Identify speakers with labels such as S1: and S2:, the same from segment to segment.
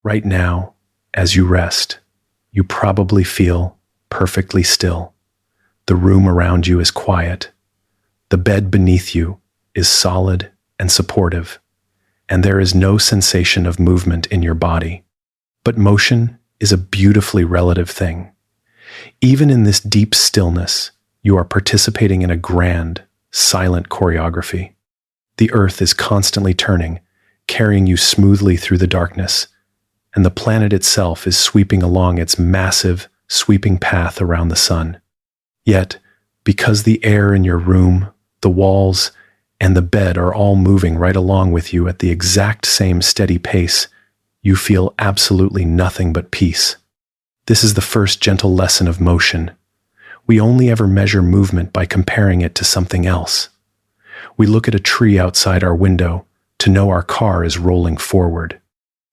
S1: Right now, as you rest, you probably feel perfectly still. The room around you is quiet. The bed beneath you is solid and supportive, and there is no sensation of movement in your body. But motion is a beautifully relative thing. Even in this deep stillness, you are participating in a grand, silent choreography. The earth is constantly turning, carrying you smoothly through the darkness, and the planet itself is sweeping along its massive, sweeping path around the sun. Yet, because the air in your room, the walls, and the bed are all moving right along with you at the exact same steady pace, you feel absolutely nothing but peace. This is the first gentle lesson of motion. We only ever measure movement by comparing it to something else. We look at a tree outside our window to know our car is rolling forward.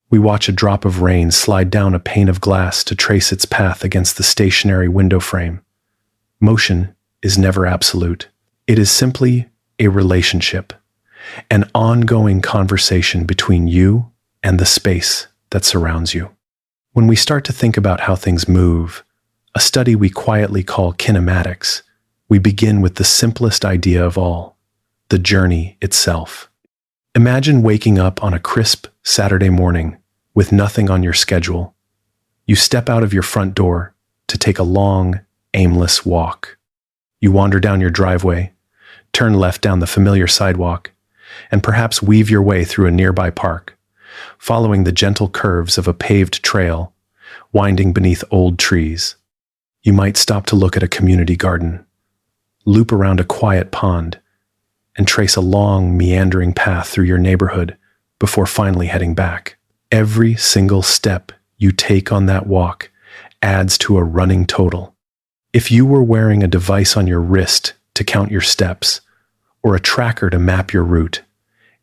S1: We watch a drop of rain slide down a pane of glass to trace its path against the stationary window frame. Motion is never absolute. It is simply a relationship, an ongoing conversation between you and the space that surrounds you. When we start to think about how things move, a study we quietly call kinematics, we begin with the simplest idea of all, the journey itself. Imagine waking up on a crisp Saturday morning with nothing on your schedule. You step out of your front door to take a long, aimless walk. You wander down your driveway, turn left down the familiar sidewalk, and perhaps weave your way through a nearby park, following the gentle curves of a paved trail, winding beneath old trees. You might stop to look at a community garden, loop around a quiet pond, and trace a long, meandering path through your neighborhood before finally heading back. Every single step you take on that walk adds to a running total. If you were wearing a device on your wrist to count your steps, or a tracker to map your route,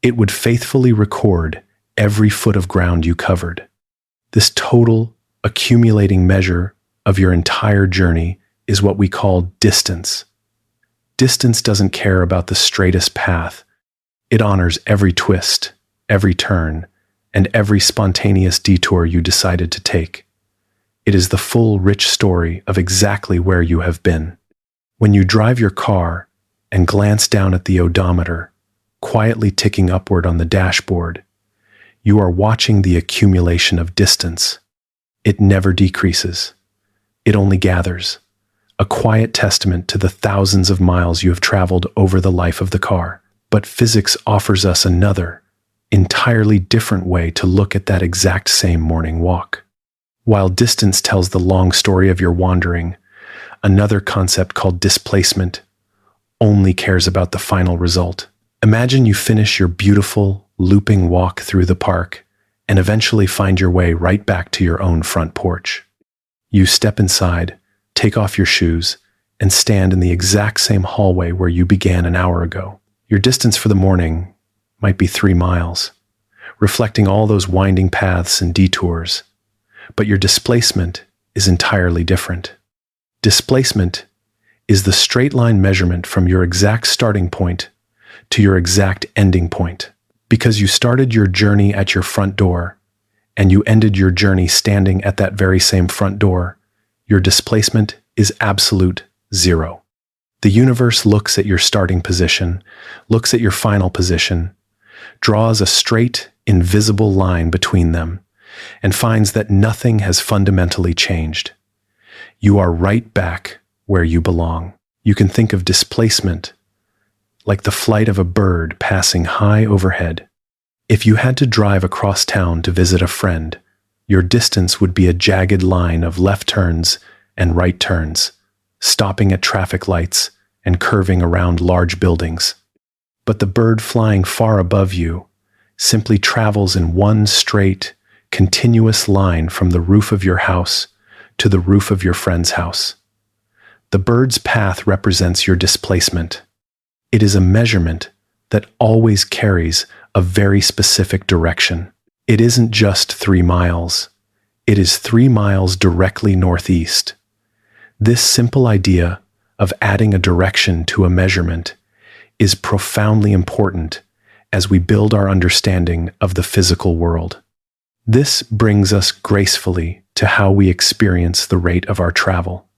S1: it would faithfully record every foot of ground you covered. This total, accumulating measure of your entire journey is what we call distance. Distance doesn't care about the straightest path. It honors every twist, every turn, and every spontaneous detour you decided to take. It is the full, rich story of exactly where you have been. When you drive your car and glance down at the odometer, quietly ticking upward on the dashboard, you are watching the accumulation of distance. It never decreases. It only gathers, a quiet testament to the thousands of miles you have traveled over the life of the car. But physics offers us another, entirely different way to look at that exact same morning walk. While distance tells the long story of your wandering, another concept called displacement only cares about the final result. Imagine you finish your beautiful, looping walk through the park and eventually find your way right back to your own front porch. You step inside, take off your shoes, and stand in the exact same hallway where you began an hour ago. Your distance for the morning might be 3 miles, reflecting all those winding paths and detours, but your displacement is entirely different. Displacement is the straight line measurement from your exact starting point to your exact ending point. Because you started your journey at your front door and you ended your journey standing at that very same front door, your displacement is absolute zero. The universe looks at your starting position, looks at your final position, draws a straight, invisible line between them, and finds that nothing has fundamentally changed. You are right back where you belong. You can think of displacement like the flight of a bird passing high overhead. If you had to drive across town to visit a friend, your distance would be a jagged line of left turns and right turns, stopping at traffic lights and curving around large buildings. But the bird flying far above you simply travels in one straight, continuous line from the roof of your house to the roof of your friend's house. The bird's path represents your displacement. It is a measurement that always carries a very specific direction. It isn't just 3 miles. It is 3 miles directly northeast. This simple idea of adding a direction to a measurement is profoundly important as we build our understanding of the physical world. This brings us gracefully to how we experience the rate of our travel.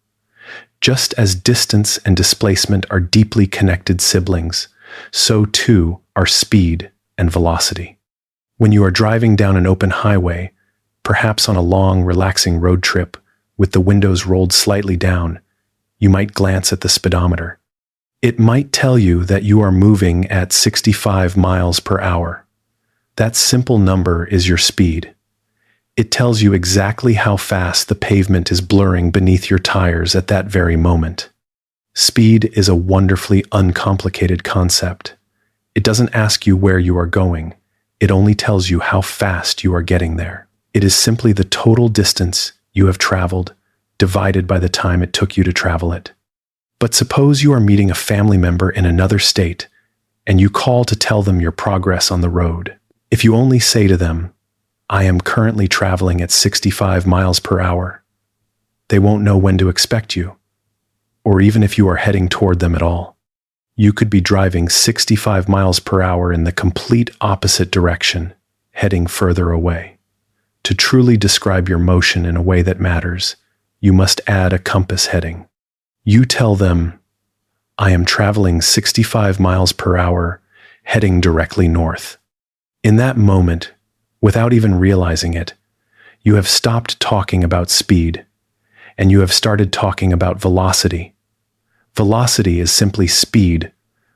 S1: Just as distance and displacement are deeply connected siblings, so too are speed and velocity. When you are driving down an open highway, perhaps on a long, relaxing road trip, with the windows rolled slightly down, you might glance at the speedometer. It might tell you that you are moving at 65 miles per hour. That simple number is your speed. It tells you exactly how fast the pavement is blurring beneath your tires at that very moment. Speed is a wonderfully uncomplicated concept. It doesn't ask you where you are going. It only tells you how fast you are getting there. It is simply the total distance you have traveled divided by the time it took you to travel it. But suppose you are meeting a family member in another state and you call to tell them your progress on the road. If you only say to them, "I am currently traveling at 65 miles per hour," they won't know when to expect you, or even if you are heading toward them at all. You could be driving 65 miles per hour in the complete opposite direction, heading further away. To truly describe your motion in a way that matters, you must add a compass heading. You tell them, "I am traveling 65 miles per hour, heading directly north." In that moment, without even realizing it, you have stopped talking about speed, and you have started talking about velocity. Velocity is simply speed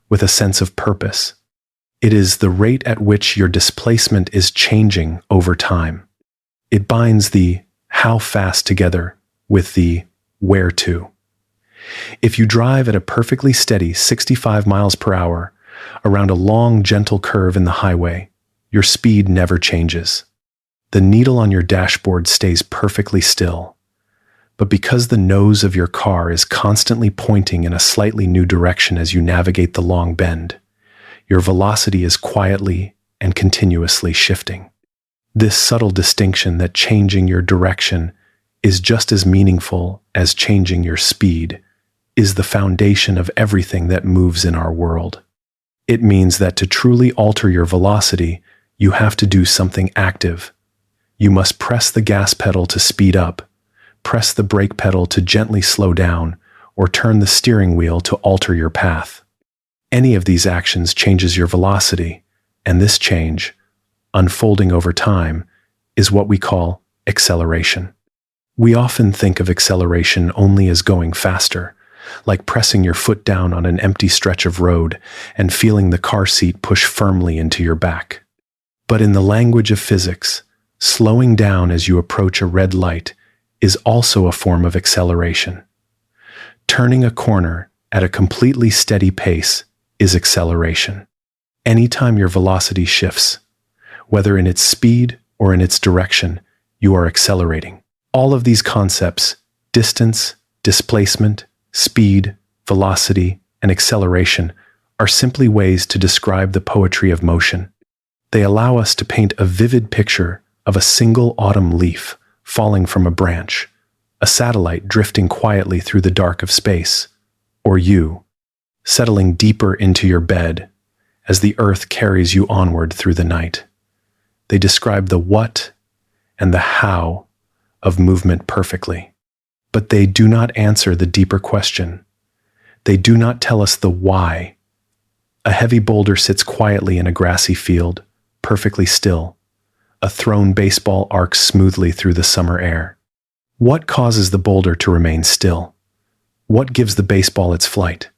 S1: with a sense of purpose. It is the rate at which your displacement is changing over time. It binds the how fast together with the where to. If you drive at a perfectly steady 65 miles per hour around a long, gentle curve in the highway, your speed never changes. The needle on your dashboard stays perfectly still. But because the nose of your car is constantly pointing in a slightly new direction as you navigate the long bend, your velocity is quietly and continuously shifting. This subtle distinction that changing your direction is just as meaningful as changing your speed is the foundation of everything that moves in our world. It means that to truly alter your velocity, you have to do something active. You must press the gas pedal to speed up, press the brake pedal to gently slow down, or turn the steering wheel to alter your path. Any of these actions changes your velocity, and this change, unfolding over time, is what we call acceleration. We often think of acceleration only as going faster, like pressing your foot down on an empty stretch of road and feeling the car seat push firmly into your back. But in the language of physics, slowing down as you approach a red light is also a form of acceleration. Turning a corner at a completely steady pace is acceleration. Anytime your velocity shifts, whether in its speed or in its direction, you are accelerating. All of these concepts, distance, displacement, speed, velocity, and acceleration, are simply ways to describe the poetry of motion. They allow us to paint a vivid picture of a single autumn leaf falling from a branch, a satellite drifting quietly through the dark of space, or you, settling deeper into your bed as the earth carries you onward through the night. They describe the what and the how of movement perfectly. But they do not answer the deeper question. They do not tell us the why. A heavy boulder sits quietly in a grassy field, perfectly still. A thrown baseball arcs smoothly through the summer air. What causes the boulder to remain still? What gives the baseball its flight?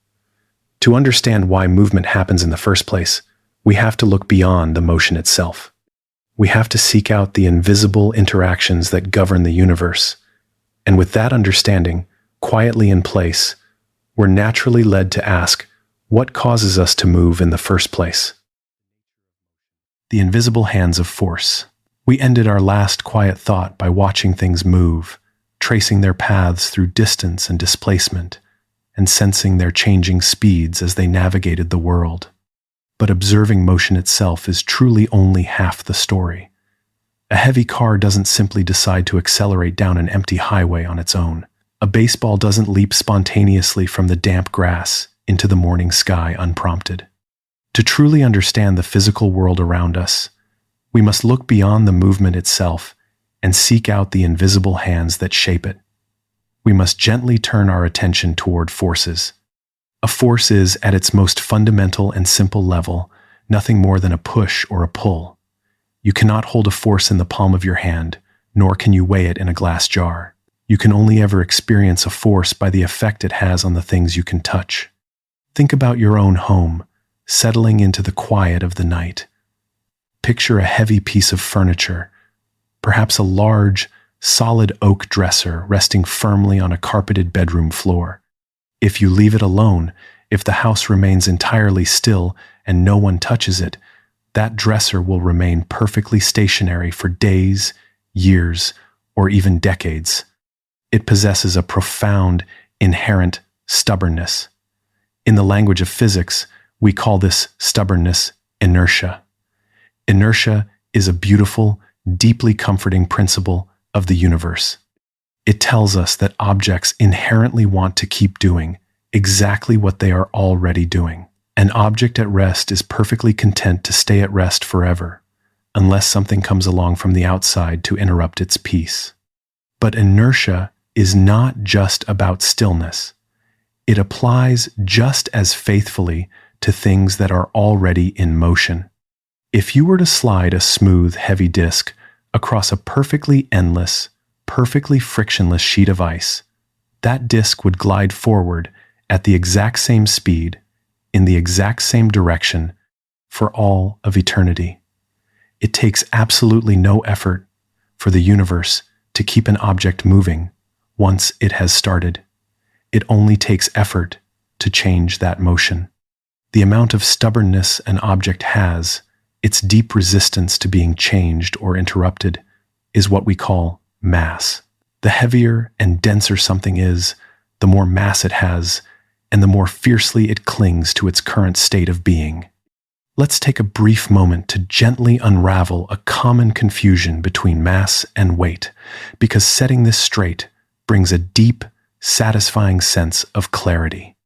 S1: To understand why movement happens in the first place, we have to look beyond the motion itself. We have to seek out the invisible interactions that govern the universe. And with that understanding, quietly in place, we're naturally led to ask, what causes us to move in the first place? The invisible hands of force. We ended our last quiet thought by watching things move, tracing their paths through distance and displacement, and sensing their changing speeds as they navigated the world. But observing motion itself is truly only half the story. A heavy car doesn't simply decide to accelerate down an empty highway on its own. A baseball doesn't leap spontaneously from the damp grass into the morning sky unprompted. To truly understand the physical world around us, We must look beyond the movement itself and seek out the invisible hands that shape it. We must gently turn our attention toward forces. A force is, at its most fundamental and simple level, nothing more than a push or a pull. You cannot hold a force in the palm of your hand, nor can you weigh it in a glass jar. You can only ever experience a force by the effect it has on the things you can touch. Think about your own home, settling into the quiet of the night. Picture a heavy piece of furniture, perhaps a large, solid oak dresser resting firmly on a carpeted bedroom floor. If you leave it alone, if the house remains entirely still and no one touches it, that dresser will remain perfectly stationary for days, years, or even decades. It possesses a profound, inherent stubbornness. In the language of physics, we call this stubbornness inertia. Inertia is a beautiful, deeply comforting principle of the universe. It tells us that objects inherently want to keep doing exactly what they are already doing. An object at rest is perfectly content to stay at rest forever, unless something comes along from the outside to interrupt its peace. But inertia is not just about stillness. It applies just as faithfully to things that are already in motion. If you were to slide a smooth, heavy disk across a perfectly endless, perfectly frictionless sheet of ice, that disk would glide forward at the exact same speed, in the exact same direction, for all of eternity. It takes absolutely no effort for the universe to keep an object moving once it has started. It only takes effort to change that motion. The amount of stubbornness an object has, its deep resistance to being changed or interrupted, is what we call mass. The heavier and denser something is, the more mass it has, and the more fiercely it clings to its current state of being. Let's take a brief moment to gently unravel a common confusion between mass and weight, because setting this straight brings a deep, satisfying sense of clarity.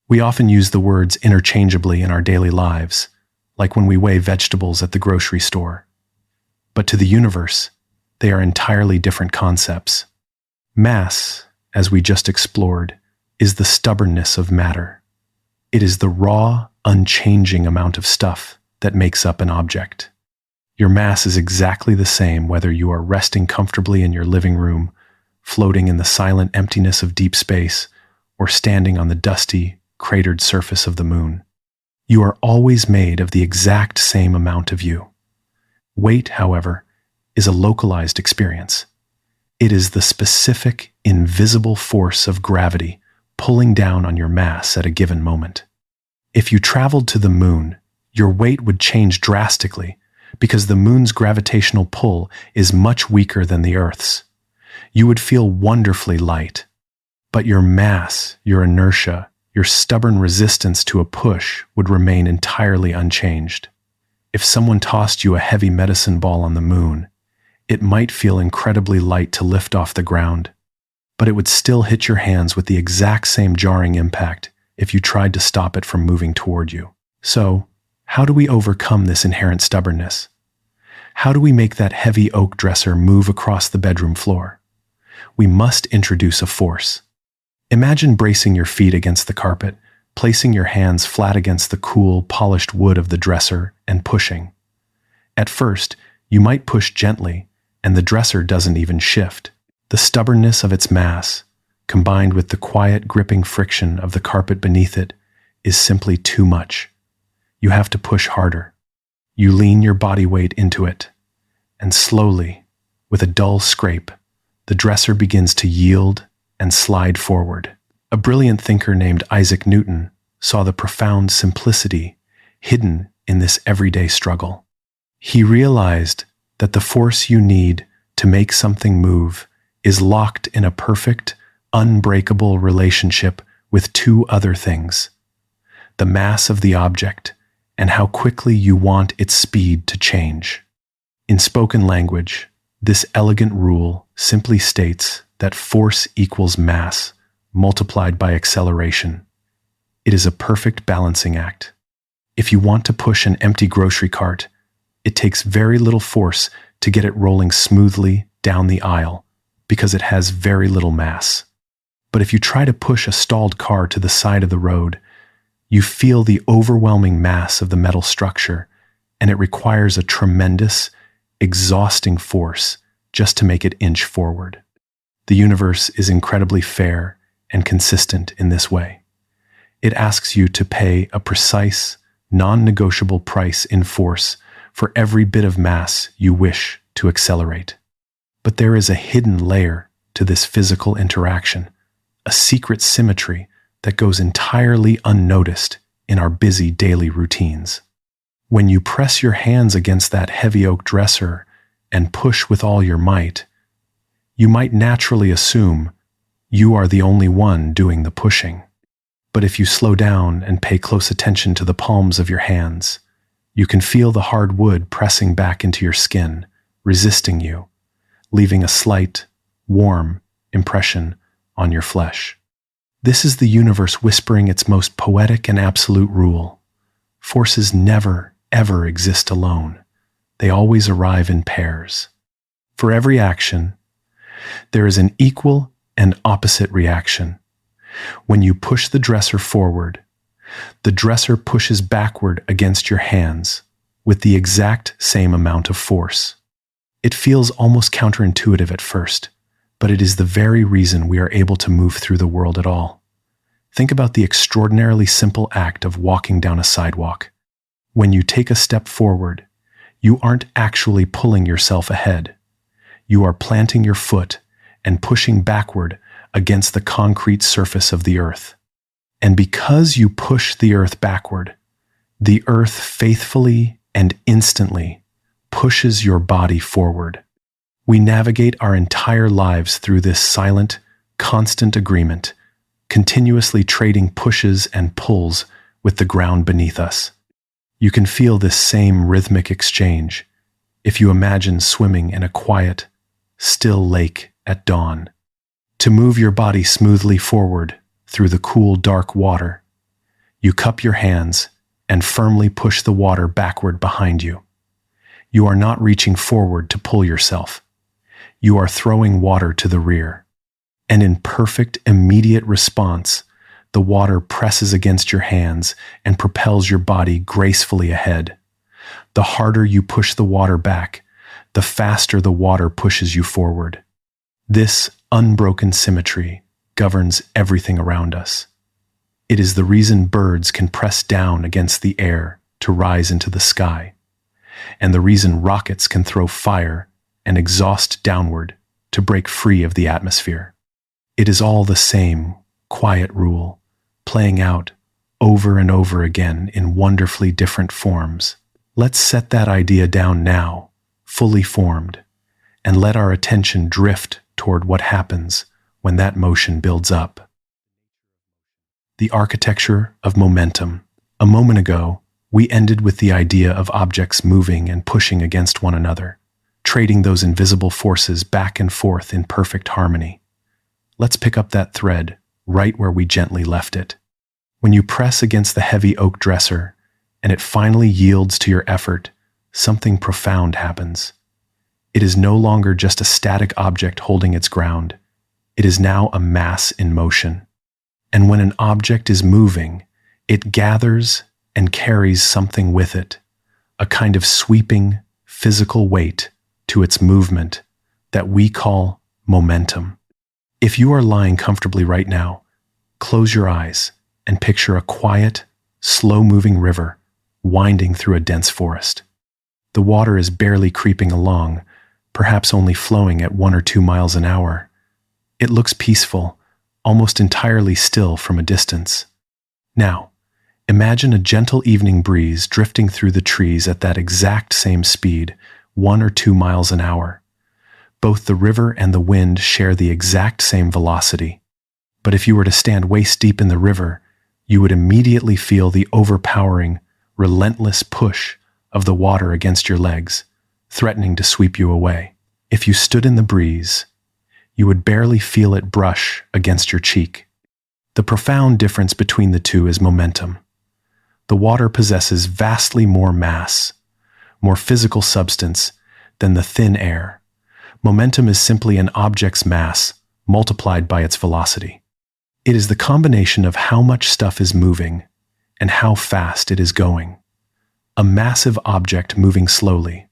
S1: We often use the words interchangeably in our daily lives, like when we weigh vegetables at the grocery store. But to the universe, they are entirely different concepts. Mass, as we just explored, is the stubbornness of matter. It is the raw, unchanging amount of stuff that makes up an object. Your mass is exactly the same whether you are resting comfortably in your living room, floating in the silent emptiness of deep space, or standing on the dusty, cratered surface of the moon. You are always made of the exact same amount of you. Weight, however, is a localized experience. It is the specific, invisible force of gravity pulling down on your mass at a given moment. If you traveled to the moon, your weight would change drastically because the moon's gravitational pull is much weaker than the Earth's. You would feel wonderfully light, but your mass, your inertia, your stubborn resistance to a push would remain entirely unchanged. If someone tossed you a heavy medicine ball on the moon, it might feel incredibly light to lift off the ground, but it would still hit your hands with the exact same jarring impact if you tried to stop it from moving toward you. So, how do we overcome this inherent stubbornness? How do we make that heavy oak dresser move across the bedroom floor? We must introduce a force. Imagine bracing your feet against the carpet, placing your hands flat against the cool, polished wood of the dresser, and pushing. At first, you might push gently, and the dresser doesn't even shift. The stubbornness of its mass, combined with the quiet, gripping friction of the carpet beneath it, is simply too much. You have to push harder. You lean your body weight into it, and slowly, with a dull scrape, the dresser begins to yield and slide forward. A brilliant thinker named Isaac Newton saw the profound simplicity hidden in this everyday struggle. He realized that the force you need to make something move is locked in a perfect, unbreakable relationship with two other things: the mass of the object and how quickly you want its speed to change. In spoken language, this elegant rule simply states that force equals mass multiplied by acceleration. It is a perfect balancing act. If you want to push an empty grocery cart, It takes very little force to get it rolling smoothly down the aisle because it has very little mass. But if you try to push a stalled car to the side of the road, you feel the overwhelming mass of the metal structure, and it requires a tremendous, exhausting force just to make it inch forward. The universe is incredibly fair and consistent in this way. It asks you to pay a precise, non-negotiable price in force for every bit of mass you wish to accelerate. But there is a hidden layer to this physical interaction, a secret symmetry that goes entirely unnoticed in our busy daily routines. When you press your hands against that heavy oak dresser and push with all your might, you might naturally assume you are the only one doing the pushing. But if you slow down and pay close attention to the palms of your hands, you can feel the hard wood pressing back into your skin, resisting you, leaving a slight, warm impression on your flesh. This is the universe whispering its most poetic and absolute rule. Forces never, ever exist alone. They always arrive in pairs. For every action, there is an equal and opposite reaction. When you push the dresser forward, the dresser pushes backward against your hands with the exact same amount of force. It feels almost counterintuitive at first, but it is the very reason we are able to move through the world at all. Think about the extraordinarily simple act of walking down a sidewalk. When you take a step forward, you aren't actually pulling yourself ahead. You are planting your foot and pushing backward against the concrete surface of the earth. And because you push the earth backward, the earth faithfully and instantly pushes your body forward. We navigate our entire lives through this silent, constant agreement, continuously trading pushes and pulls with the ground beneath us. You can feel this same rhythmic exchange if you imagine swimming in a quiet, still lake at dawn. To move your body smoothly forward through the cool, dark water, you cup your hands and firmly push the water backward behind you. You are not reaching forward to pull yourself. You are throwing water to the rear. And in perfect, immediate response, the water presses against your hands and propels your body gracefully ahead. The harder you push the water back, the faster the water pushes you forward. This unbroken symmetry governs everything around us. It is the reason birds can press down against the air to rise into the sky, and the reason rockets can throw fire and exhaust downward to break free of the atmosphere. It is all the same quiet rule, playing out over and over again in wonderfully different forms. Let's set that idea down now, fully formed, and let our attention drift toward what happens when that motion builds up. The architecture of momentum. A moment ago, we ended with the idea of objects moving and pushing against one another, trading those invisible forces back and forth in perfect harmony. Let's pick up that thread right where we gently left it. When you press against the heavy oak dresser and it finally yields to your effort, something profound happens. It is no longer just a static object holding its ground. It is now a mass in motion. And when an object is moving, it gathers and carries something with it, a kind of sweeping, physical weight to its movement that we call momentum. If you are lying comfortably right now, close your eyes and picture a quiet, slow-moving river winding through a dense forest. The water is barely creeping along, perhaps only flowing at 1 or 2 miles an hour. It looks peaceful, almost entirely still from a distance. Now, imagine a gentle evening breeze drifting through the trees at that exact same speed, 1 or 2 miles an hour. Both the river and the wind share the exact same velocity. But if you were to stand waist deep in the river, you would immediately feel the overpowering, relentless push of the water against your legs, threatening to sweep you away. If you stood in the breeze, you would barely feel it brush against your cheek. The profound difference between the two is momentum. The water possesses vastly more mass, more physical substance than the thin air. Momentum is simply an object's mass multiplied by its velocity. It is the combination of how much stuff is moving and how fast it is going. A massive object moving slowly,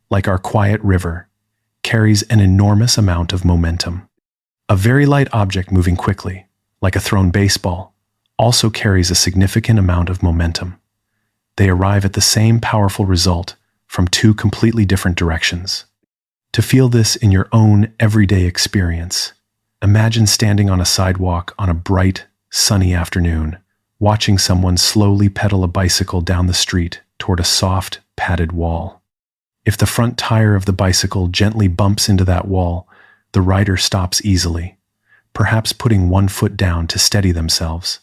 S1: like our quiet river, carries an enormous amount of momentum. A very light object moving quickly, like a thrown baseball, also carries a significant amount of momentum. They arrive at the same powerful result from two completely different directions. To feel this in your own everyday experience, imagine standing on a sidewalk on a bright, sunny afternoon, watching someone slowly pedal a bicycle down the street toward a soft, padded wall. If the front tire of the bicycle gently bumps into that wall, the rider stops easily, perhaps putting one foot down to steady themselves.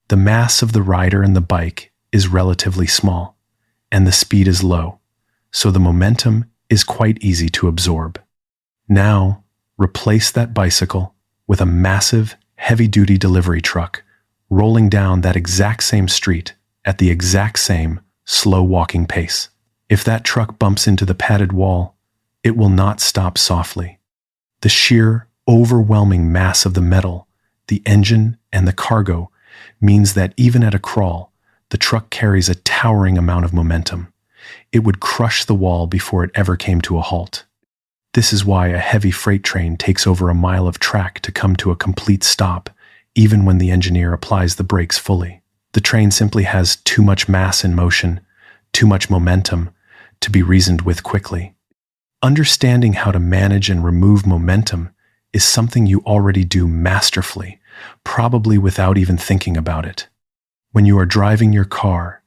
S1: The mass of the rider and the bike is relatively small, and the speed is low, so the momentum is quite easy to absorb. Now, replace that bicycle with a massive, heavy-duty delivery truck rolling down that exact same street at the exact same slow-walking pace. If that truck bumps into the padded wall, it will not stop softly. The sheer, overwhelming mass of the metal, the engine, and the cargo means that even at a crawl, the truck carries a towering amount of momentum. It would crush the wall before it ever came to a halt. This is why a heavy freight train takes over a mile of track to come to a complete stop, even when the engineer applies the brakes fully. The train simply has too much mass in motion, too much momentum, to be reasoned with quickly. Understanding how to manage and remove momentum is something you already do masterfully, probably without even thinking about it. When you are driving your car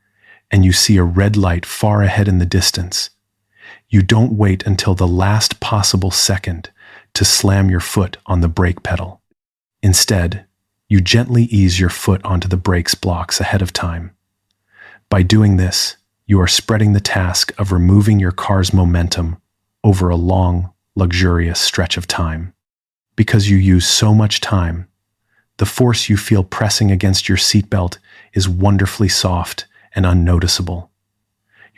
S1: and you see a red light far ahead in the distance, you don't wait until the last possible second to slam your foot on the brake pedal. Instead, you gently ease your foot onto the brakes blocks ahead of time. By doing this, you are spreading the task of removing your car's momentum over a long, luxurious stretch of time. Because you use so much time, the force you feel pressing against your seatbelt is wonderfully soft and unnoticeable.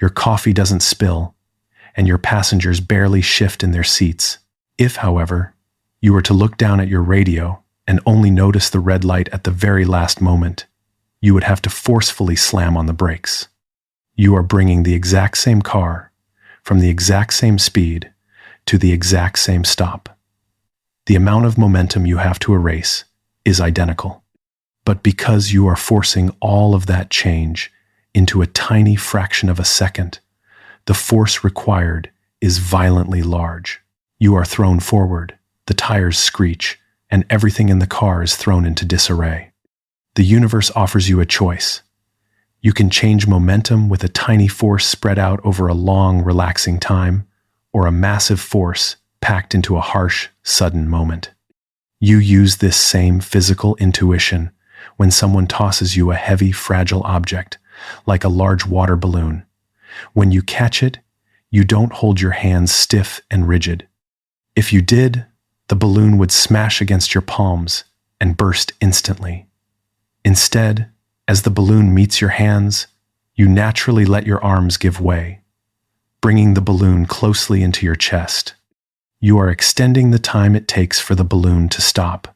S1: Your coffee doesn't spill, and your passengers barely shift in their seats. If, however, you were to look down at your radio and only notice the red light at the very last moment, you would have to forcefully slam on the brakes. You are bringing the exact same car from the exact same speed to the exact same stop. The amount of momentum you have to erase is identical. But because you are forcing all of that change into a tiny fraction of a second, the force required is violently large. You are thrown forward, the tires screech, and everything in the car is thrown into disarray. The universe offers you a choice. You can change momentum with a tiny force spread out over a long, relaxing time, or a massive force packed into a harsh, sudden moment. You use this same physical intuition when someone tosses you a heavy, fragile object, like a large water balloon. When you catch it, you don't hold your hands stiff and rigid. If you did, the balloon would smash against your palms and burst instantly. Instead, as the balloon meets your hands, you naturally let your arms give way, bringing the balloon closely into your chest. You are extending the time it takes for the balloon to stop.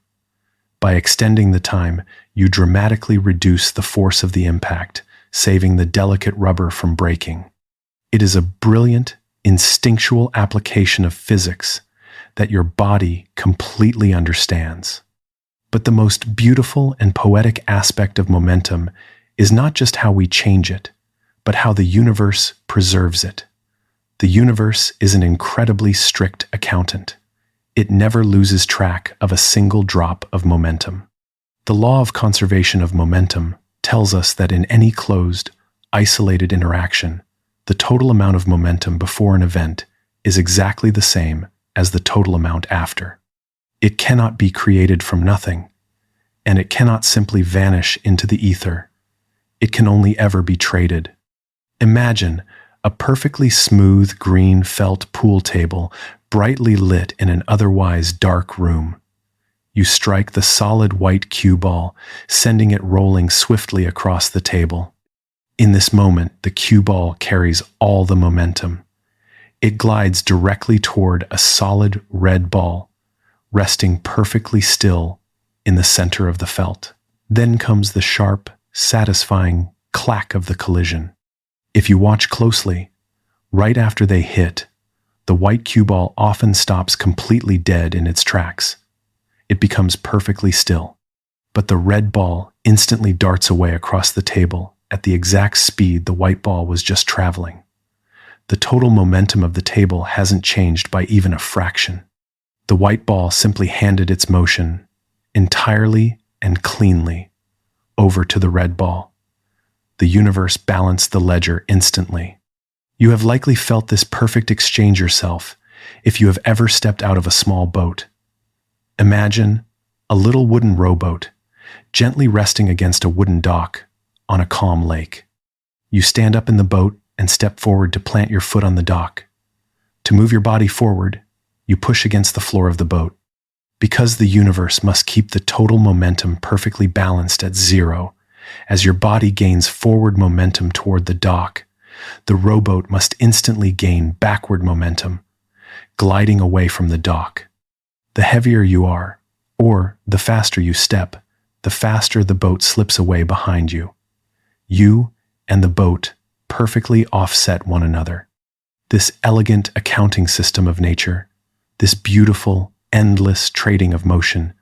S1: By extending the time, you dramatically reduce the force of the impact, saving the delicate rubber from breaking. It is a brilliant, instinctual application of physics that your body completely understands. But the most beautiful and poetic aspect of momentum is not just how we change it, but how the universe preserves it. The universe is an incredibly strict accountant. It never loses track of a single drop of momentum. The law of conservation of momentum tells us that in any closed, isolated interaction, the total amount of momentum before an event is exactly the same as the total amount after. It cannot be created from nothing, and it cannot simply vanish into the ether. It can only ever be traded. Imagine a perfectly smooth green felt pool table brightly lit in an otherwise dark room. You strike the solid white cue ball, sending it rolling swiftly across the table. In this moment, the cue ball carries all the momentum. It glides directly toward a solid red ball, resting perfectly still in the center of the felt. Then comes the sharp, satisfying clack of the collision. If you watch closely, right after they hit, the white cue ball often stops completely dead in its tracks. It becomes perfectly still. But the red ball instantly darts away across the table at the exact speed the white ball was just traveling. The total momentum of the table hasn't changed by even a fraction. The white ball simply handed its motion entirely and cleanly over to the red ball. The universe balanced the ledger instantly. You have likely felt this perfect exchange yourself if you have ever stepped out of a small boat. Imagine a little wooden rowboat gently resting against a wooden dock on a calm lake. You stand up in the boat and step forward to plant your foot on the dock. To move your body forward, you push against the floor of the boat. Because the universe must keep the total momentum perfectly balanced at zero, as your body gains forward momentum toward the dock, the rowboat must instantly gain backward momentum, gliding away from the dock. The heavier you are, or the faster you step, the faster the boat slips away behind you. You and the boat perfectly offset one another. This elegant accounting system of nature, this beautiful, endless trading of motion,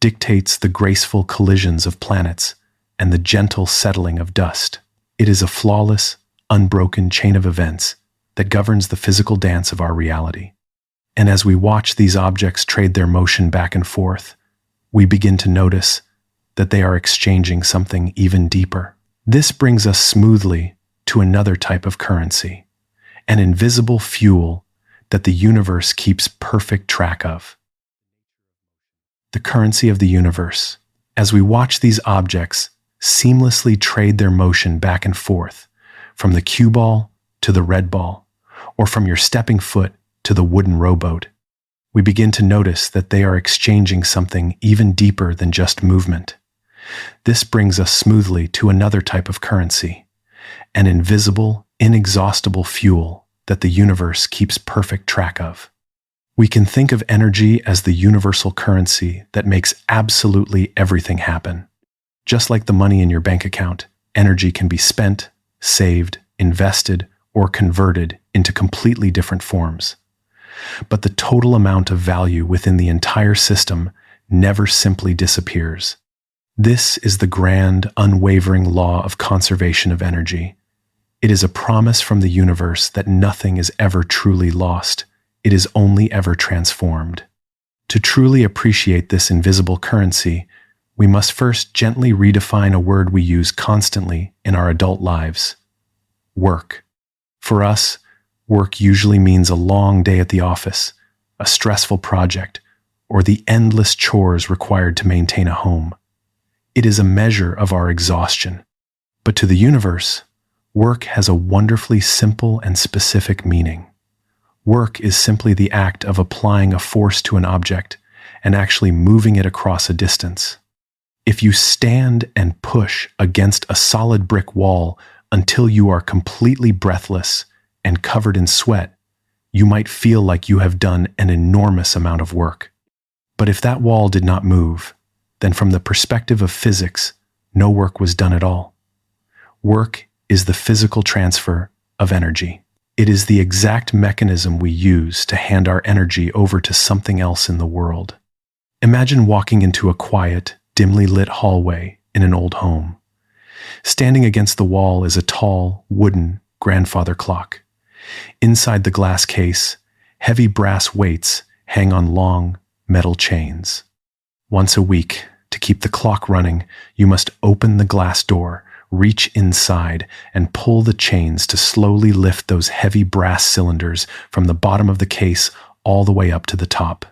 S1: dictates the graceful collisions of planets and the gentle settling of dust. It is a flawless, unbroken chain of events that governs the physical dance of our reality. And as we watch these objects trade their motion back and forth, we begin to notice that they are exchanging something even deeper. This brings us smoothly to another type of currency, an invisible fuel that the universe keeps perfect track of. The currency of the universe. As we watch these objects seamlessly trade their motion back and forth, from the cue ball to the red ball, or from your stepping foot to the wooden rowboat, we begin to notice that they are exchanging something even deeper than just movement. This brings us smoothly to another type of currency, an invisible, inexhaustible fuel that the universe keeps perfect track of. We can think of energy as the universal currency that makes absolutely everything happen. Just like the money in your bank account, energy can be spent, saved, invested, or converted into completely different forms. But the total amount of value within the entire system never simply disappears. This is the grand, unwavering law of conservation of energy. It is a promise from the universe that nothing is ever truly lost. It is only ever transformed. To truly appreciate this invisible currency, we must first gently redefine a word we use constantly in our adult lives: work. For us, work usually means a long day at the office, a stressful project, or the endless chores required to maintain a home. It is a measure of our exhaustion. But to the universe, work has a wonderfully simple and specific meaning. Work is simply the act of applying a force to an object and actually moving it across a distance. If you stand and push against a solid brick wall until you are completely breathless and covered in sweat, you might feel like you have done an enormous amount of work. But if that wall did not move, then from the perspective of physics, no work was done at all. Work is the physical transfer of energy. It is the exact mechanism we use to hand our energy over to something else in the world. Imagine walking into a quiet, dimly lit hallway in an old home. Standing against the wall is a tall, wooden grandfather clock. Inside the glass case, heavy brass weights hang on long, metal chains. Once a week, to keep the clock running, you must open the glass door, reach inside, and pull the chains to slowly lift those heavy brass cylinders from the bottom of the case all the way up to the top.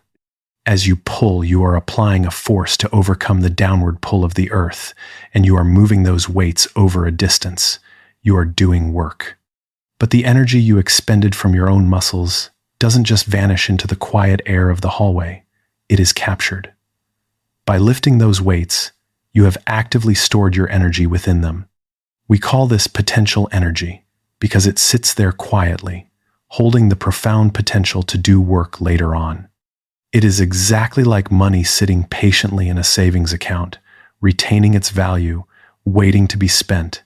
S1: As you pull, you are applying a force to overcome the downward pull of the earth, and you are moving those weights over a distance. You are doing work. But the energy you expended from your own muscles doesn't just vanish into the quiet air of the hallway. It is captured. By lifting those weights, you have actively stored your energy within them. We call this potential energy because it sits there quietly, holding the profound potential to do work later on. It is exactly like money sitting patiently in a savings account, retaining its value, waiting to be spent.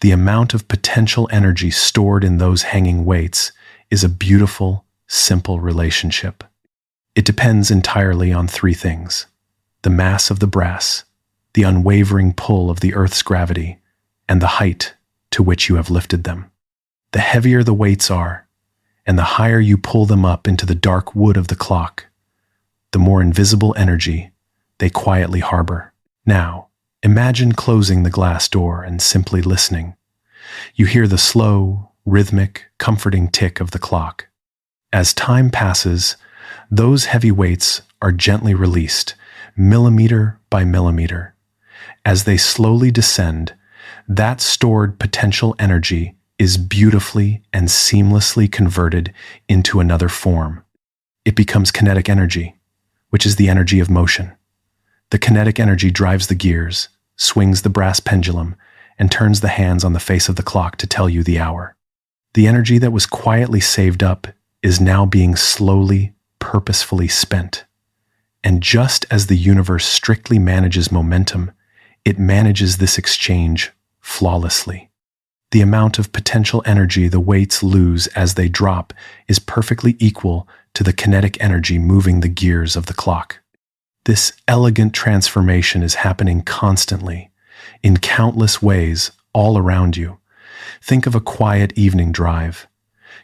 S1: The amount of potential energy stored in those hanging weights is a beautiful, simple relationship. It depends entirely on three things: the mass of the brass, the unwavering pull of the Earth's gravity, and the height to which you have lifted them. The heavier the weights are, and the higher you pull them up into the dark wood of the clock, the more invisible energy they quietly harbor. Now, imagine closing the glass door and simply listening. You hear the slow, rhythmic, comforting tick of the clock. As time passes, those heavy weights are gently released, millimeter by millimeter. As they slowly descend, that stored potential energy is beautifully and seamlessly converted into another form. It becomes kinetic energy, which is the energy of motion. The kinetic energy drives the gears, swings the brass pendulum, and turns the hands on the face of the clock to tell you the hour. The energy that was quietly saved up is now being slowly, purposefully spent. And just as the universe strictly manages momentum, it manages this exchange flawlessly. The amount of potential energy the weights lose as they drop is perfectly equal to the kinetic energy moving the gears of the clock. This elegant transformation is happening constantly, in countless ways, all around you. Think of a quiet evening drive.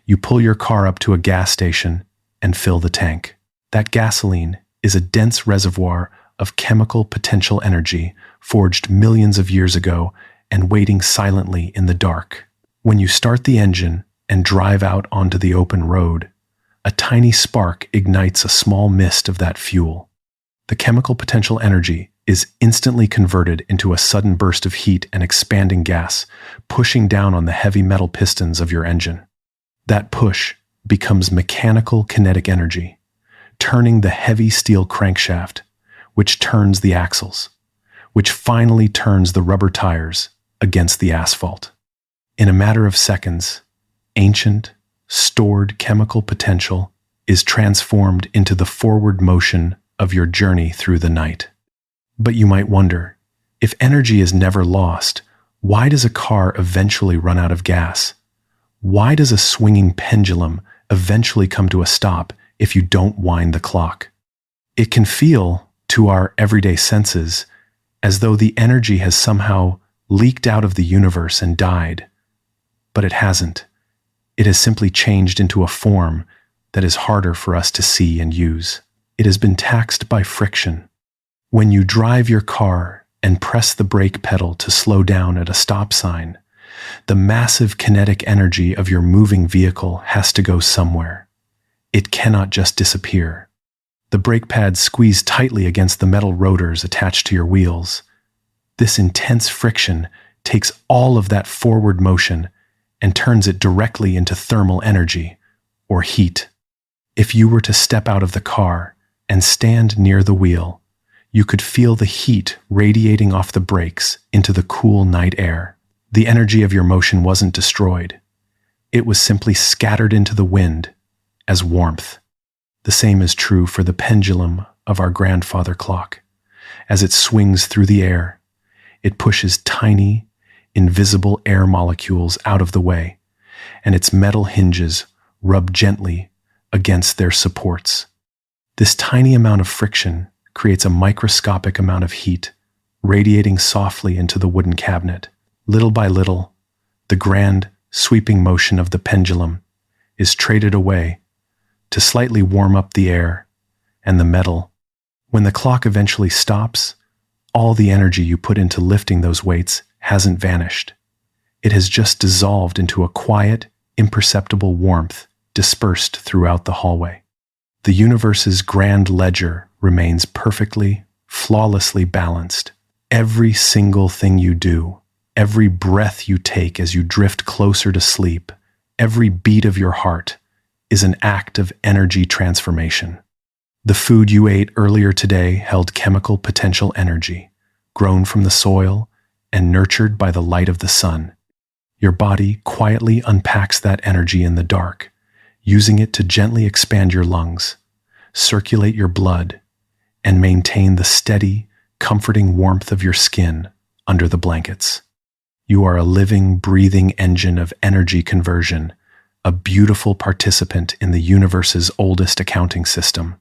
S1: You pull your car up to a gas station and fill the tank. That gasoline is a dense reservoir of chemical potential energy forged millions of years ago and waiting silently in the dark. When you start the engine and drive out onto the open road, a tiny spark ignites a small mist of that fuel. The chemical potential energy is instantly converted into a sudden burst of heat and expanding gas, pushing down on the heavy metal pistons of your engine. That push becomes mechanical kinetic energy, turning the heavy steel crankshaft, which turns the axles, which finally turns the rubber tires against the asphalt. In a matter of seconds, ancient, stored chemical potential is transformed into the forward motion of your journey through the night. But you might wonder, if energy is never lost, why does a car eventually run out of gas? Why does a swinging pendulum eventually come to a stop if you don't wind the clock? It can feel, to our everyday senses, as though the energy has somehow leaked out of the universe and died. But it hasn't. It has simply changed into a form that is harder for us to see and use. It has been taxed by friction. When you drive your car and press the brake pedal to slow down at a stop sign, the massive kinetic energy of your moving vehicle has to go somewhere. It cannot just disappear. The brake pads squeeze tightly against the metal rotors attached to your wheels. This intense friction takes all of that forward motion and turns it directly into thermal energy, or heat. If you were to step out of the car and stand near the wheel, you could feel the heat radiating off the brakes into the cool night air. The energy of your motion wasn't destroyed. It was simply scattered into the wind as warmth. The same is true for the pendulum of our grandfather clock. As it swings through the air, it pushes tiny, invisible air molecules out of the way, and its metal hinges rub gently against their supports. This tiny amount of friction creates a microscopic amount of heat, radiating softly into the wooden cabinet. Little by little, the grand, sweeping motion of the pendulum is traded away to slightly warm up the air and the metal. When the clock eventually stops, all the energy you put into lifting those weights hasn't vanished. It has just dissolved into a quiet, imperceptible warmth dispersed throughout the hallway. The universe's grand ledger remains perfectly, flawlessly balanced. Every single thing you do, every breath you take as you drift closer to sleep, every beat of your heart is an act of energy transformation. The food you ate earlier today held chemical potential energy, grown from the soil and nurtured by the light of the sun. Your body quietly unpacks that energy in the dark, using it to gently expand your lungs, circulate your blood, and maintain the steady, comforting warmth of your skin under the blankets. You are a living, breathing engine of energy conversion, a beautiful participant in the universe's oldest accounting system.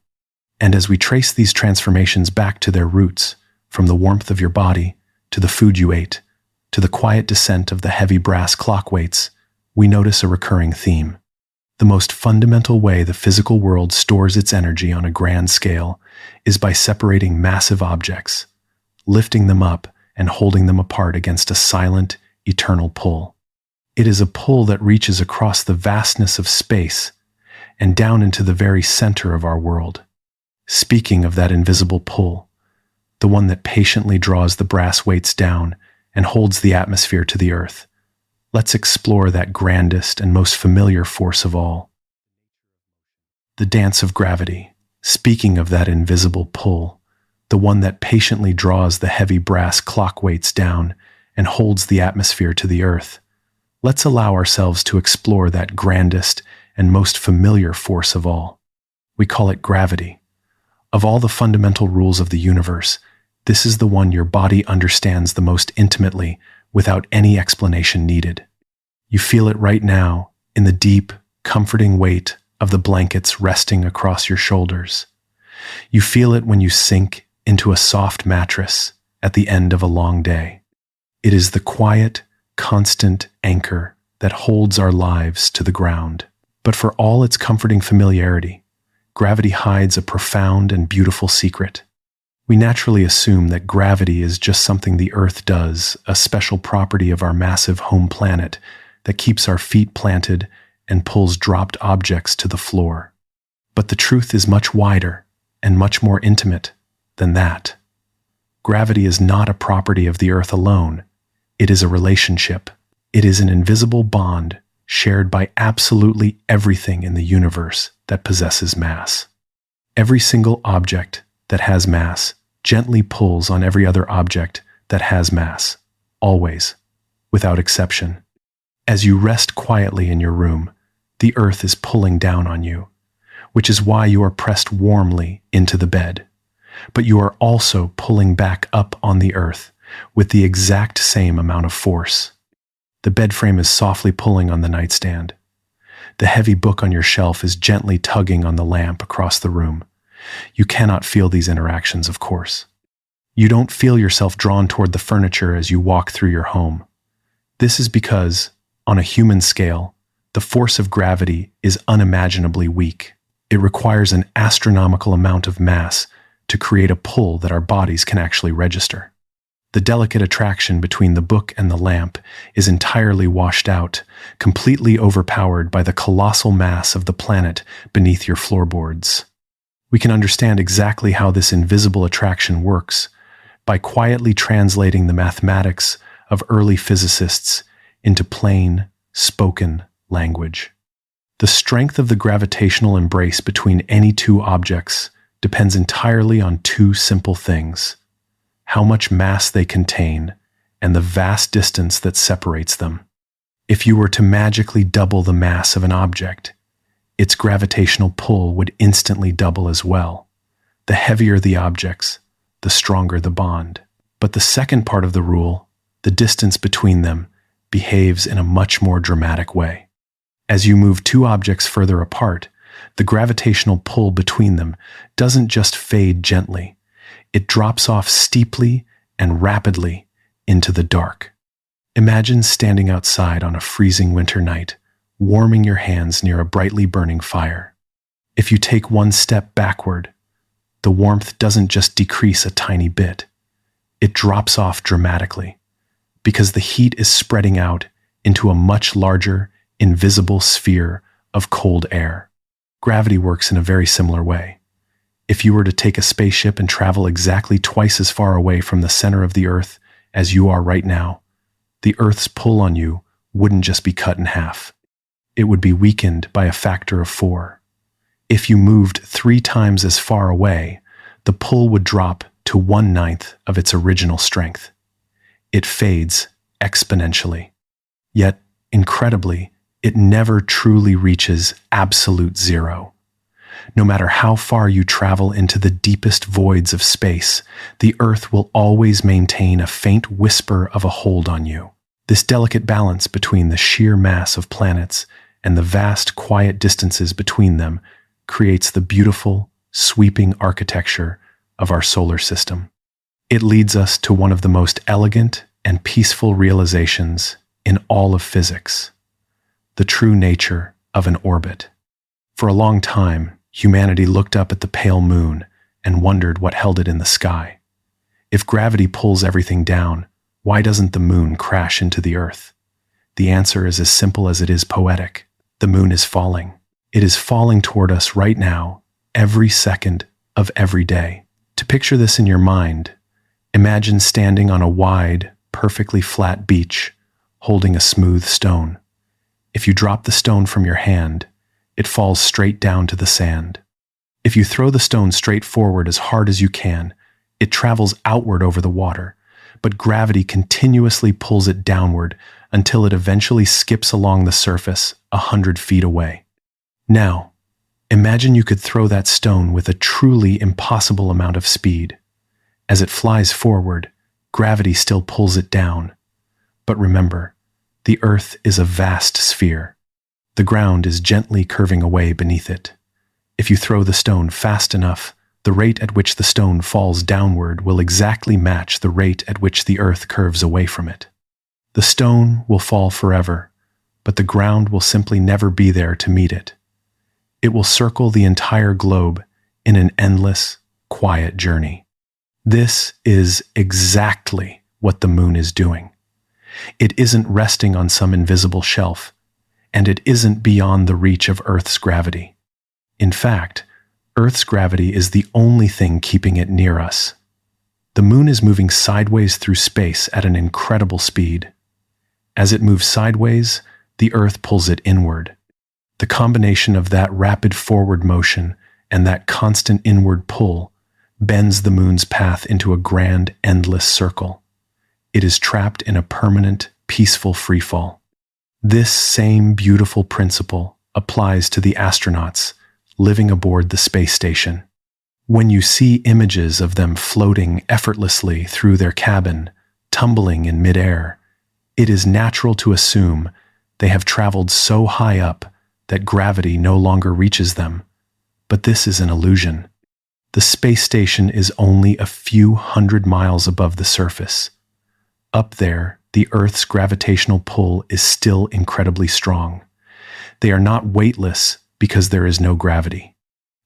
S1: And as we trace these transformations back to their roots, from the warmth of your body, to the food you ate, to the quiet descent of the heavy brass clock weights, we notice a recurring theme. The most fundamental way the physical world stores its energy on a grand scale is by separating massive objects, lifting them up and holding them apart against a silent, eternal pull. It is a pull that reaches across the vastness of space and down into the very center of our world. Speaking of that invisible pull, the one that patiently draws the brass weights down and holds the atmosphere to the earth, let's explore that grandest and most familiar force of all. The dance of gravity. Speaking of that invisible pull, the one that patiently draws the heavy brass clock weights down and holds the atmosphere to the earth, let's allow ourselves to explore that grandest and most familiar force of all. We call it gravity. Of all the fundamental rules of the universe, this is the one your body understands the most intimately without any explanation needed. You feel it right now in the deep, comforting weight of the blankets resting across your shoulders. You feel it when you sink into a soft mattress at the end of a long day. It is the quiet, constant anchor that holds our lives to the ground. But for all its comforting familiarity, gravity hides a profound and beautiful secret. We naturally assume that gravity is just something the Earth does, a special property of our massive home planet that keeps our feet planted and pulls dropped objects to the floor. But the truth is much wider and much more intimate than that. Gravity is not a property of the Earth alone. It is a relationship. It is an invisible bond shared by absolutely everything in the universe that possesses mass. Every single object that has mass gently pulls on every other object that has mass, always, without exception. As you rest quietly in your room, the earth is pulling down on you, which is why you are pressed warmly into the bed. But you are also pulling back up on the earth with the exact same amount of force. The bed frame is softly pulling on the nightstand. The heavy book on your shelf is gently tugging on the lamp across the room. You cannot feel these interactions, of course. You don't feel yourself drawn toward the furniture as you walk through your home. This is because, on a human scale, the force of gravity is unimaginably weak. It requires an astronomical amount of mass to create a pull that our bodies can actually register. The delicate attraction between the book and the lamp is entirely washed out, completely overpowered by the colossal mass of the planet beneath your floorboards. We can understand exactly how this invisible attraction works by quietly translating the mathematics of early physicists into plain, spoken language. The strength of the gravitational embrace between any two objects depends entirely on two simple things: how much mass they contain and the vast distance that separates them. If you were to magically double the mass of an object, its gravitational pull would instantly double as well. The heavier the objects, the stronger the bond. But the second part of the rule, the distance between them, behaves in a much more dramatic way. As you move two objects further apart, the gravitational pull between them doesn't just fade gently. It drops off steeply and rapidly into the dark. Imagine standing outside on a freezing winter night, warming your hands near a brightly burning fire. If you take one step backward, the warmth doesn't just decrease a tiny bit. It drops off dramatically, because the heat is spreading out into a much larger, invisible sphere of cold air. Gravity works in a very similar way. If you were to take a spaceship and travel exactly twice as far away from the center of the Earth as you are right now, the Earth's pull on you wouldn't just be cut in half. It would be weakened by a factor of 4. If you moved 3 times as far away, the pull would drop to 1/9 of its original strength. It fades exponentially. Yet, incredibly, it never truly reaches absolute zero. No matter how far you travel into the deepest voids of space, the Earth will always maintain a faint whisper of a hold on you. This delicate balance between the sheer mass of planets and the vast, quiet distances between them creates the beautiful, sweeping architecture of our solar system. It leads us to one of the most elegant and peaceful realizations in all of physics: the true nature of an orbit. For a long time, humanity looked up at the pale moon and wondered what held it in the sky. If gravity pulls everything down, why doesn't the moon crash into the Earth? The answer is as simple as it is poetic. The moon is falling. It is falling toward us right now, every second of every day. To picture this in your mind, imagine standing on a wide, perfectly flat beach, holding a smooth stone. If you drop the stone from your hand, it falls straight down to the sand. If you throw the stone straight forward as hard as you can, it travels outward over the water, but gravity continuously pulls it downward until it eventually skips along the surface 100 feet away. Now, imagine you could throw that stone with a truly impossible amount of speed. As it flies forward, gravity still pulls it down. But remember, the Earth is a vast sphere. The ground is gently curving away beneath it. If you throw the stone fast enough, the rate at which the stone falls downward will exactly match the rate at which the Earth curves away from it. The stone will fall forever, but the ground will simply never be there to meet it. It will circle the entire globe in an endless, quiet journey. This is exactly what the moon is doing. It isn't resting on some invisible shelf, and it isn't beyond the reach of Earth's gravity. In fact, Earth's gravity is the only thing keeping it near us. The moon is moving sideways through space at an incredible speed. As it moves sideways, the Earth pulls it inward. The combination of that rapid forward motion and that constant inward pull bends the moon's path into a grand, endless circle. It is trapped in a permanent, peaceful freefall. This same beautiful principle applies to the astronauts living aboard the space station. When you see images of them floating effortlessly through their cabin, tumbling in midair, it is natural to assume they have traveled so high up that gravity no longer reaches them. But this is an illusion. The space station is only a few hundred miles above the surface. Up there, the Earth's gravitational pull is still incredibly strong. They are not weightless because there is no gravity.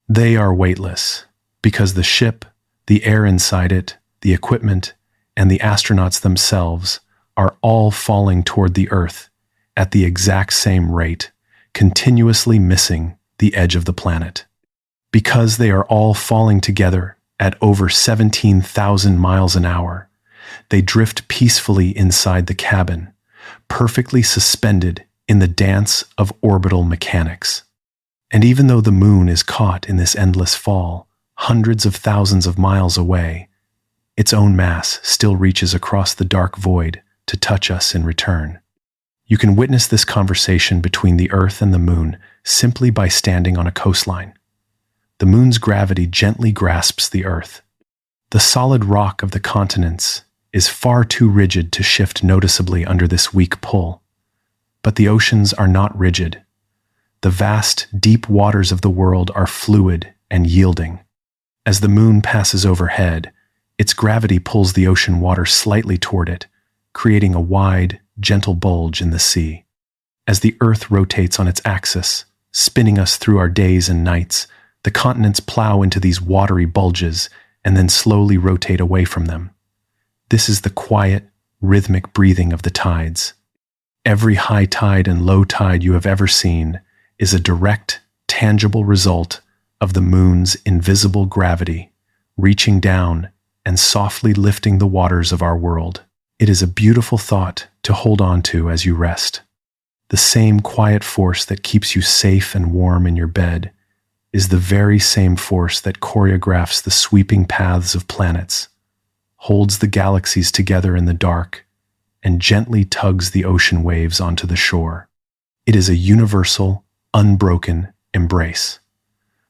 S1: They are weightless because the ship, the air inside it, the equipment, and the astronauts themselves are all falling toward the Earth at the exact same rate, continuously missing the edge of the planet. Because they are all falling together at over 17,000 miles an hour, they drift peacefully inside the cabin, perfectly suspended in the dance of orbital mechanics. And even though the moon is caught in this endless fall, hundreds of thousands of miles away, its own mass still reaches across the dark void to touch us in return. You can witness this conversation between the Earth and the moon simply by standing on a coastline. The moon's gravity gently grasps the Earth. The solid rock of the continents is far too rigid to shift noticeably under this weak pull. But the oceans are not rigid. The vast, deep waters of the world are fluid and yielding. As the moon passes overhead, its gravity pulls the ocean water slightly toward it, creating a wide, gentle bulge in the sea. As the Earth rotates on its axis, spinning us through our days and nights, the continents plow into these watery bulges and then slowly rotate away from them. This is the quiet, rhythmic breathing of the tides. Every high tide and low tide you have ever seen is a direct, tangible result of the moon's invisible gravity, reaching down and softly lifting the waters of our world. It is a beautiful thought to hold on to as you rest. The same quiet force that keeps you safe and warm in your bed is the very same force that choreographs the sweeping paths of planets, holds the galaxies together in the dark, and gently tugs the ocean waves onto the shore. It is a universal, unbroken embrace.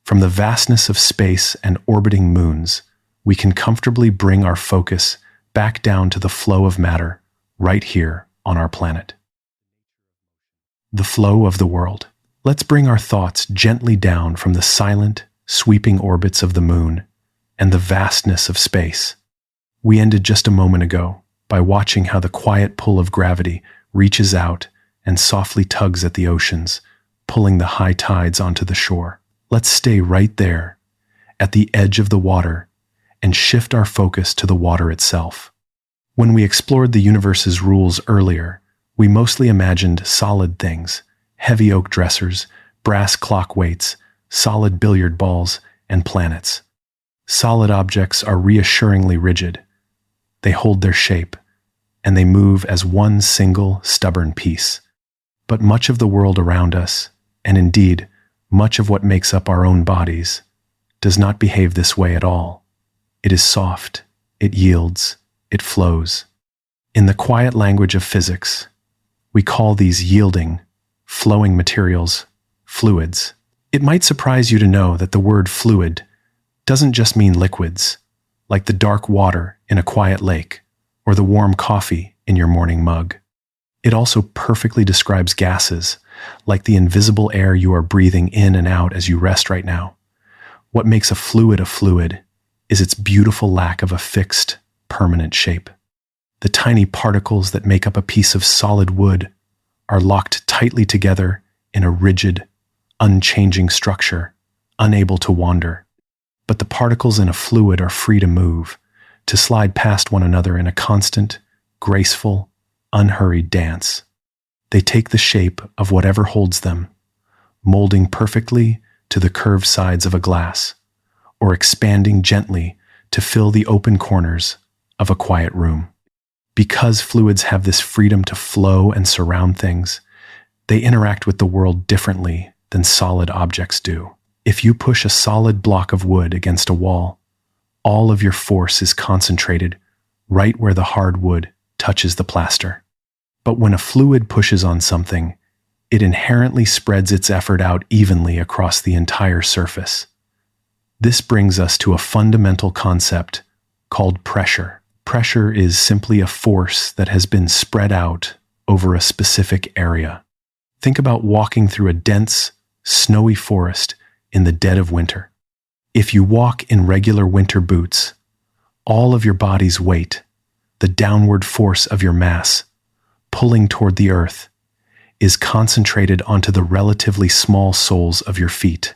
S1: From the vastness of space and orbiting moons, we can comfortably bring our focus back down to the flow of matter right here on our planet. The flow of the world. Let's bring our thoughts gently down from the silent, sweeping orbits of the moon and the vastness of space. We ended just a moment ago by watching how the quiet pull of gravity reaches out and softly tugs at the oceans, pulling the high tides onto the shore. Let's stay right there, at the edge of the water, and shift our focus to the water itself. When we explored the universe's rules earlier, we mostly imagined solid things, heavy oak dressers, brass clock weights, solid billiard balls, and planets. Solid objects are reassuringly rigid. They hold their shape, and they move as one single, stubborn piece. But much of the world around us, and indeed, much of what makes up our own bodies, does not behave this way at all. It is soft, it yields, it flows. In the quiet language of physics, we call these yielding, flowing materials fluids. It might surprise you to know that the word fluid doesn't just mean liquids, like the dark water in a quiet lake or the warm coffee in your morning mug. It also perfectly describes gases, like the invisible air you are breathing in and out as you rest right now. What makes a fluid is its beautiful lack of a fixed, permanent shape. The tiny particles that make up a piece of solid wood are locked tightly together in a rigid, unchanging structure, unable to wander. But the particles in a fluid are free to move, to slide past one another in a constant, graceful, unhurried dance. They take the shape of whatever holds them, molding perfectly to the curved sides of a glass, or expanding gently to fill the open corners of a quiet room. Because fluids have this freedom to flow and surround things, they interact with the world differently than solid objects do. If you push a solid block of wood against a wall, all of your force is concentrated right where the hard wood touches the plaster. But when a fluid pushes on something, it inherently spreads its effort out evenly across the entire surface. This brings us to a fundamental concept called pressure. Pressure is simply a force that has been spread out over a specific area. Think about walking through a dense, snowy forest in the dead of winter. If you walk in regular winter boots, all of your body's weight, the downward force of your mass, pulling toward the earth, is concentrated onto the relatively small soles of your feet.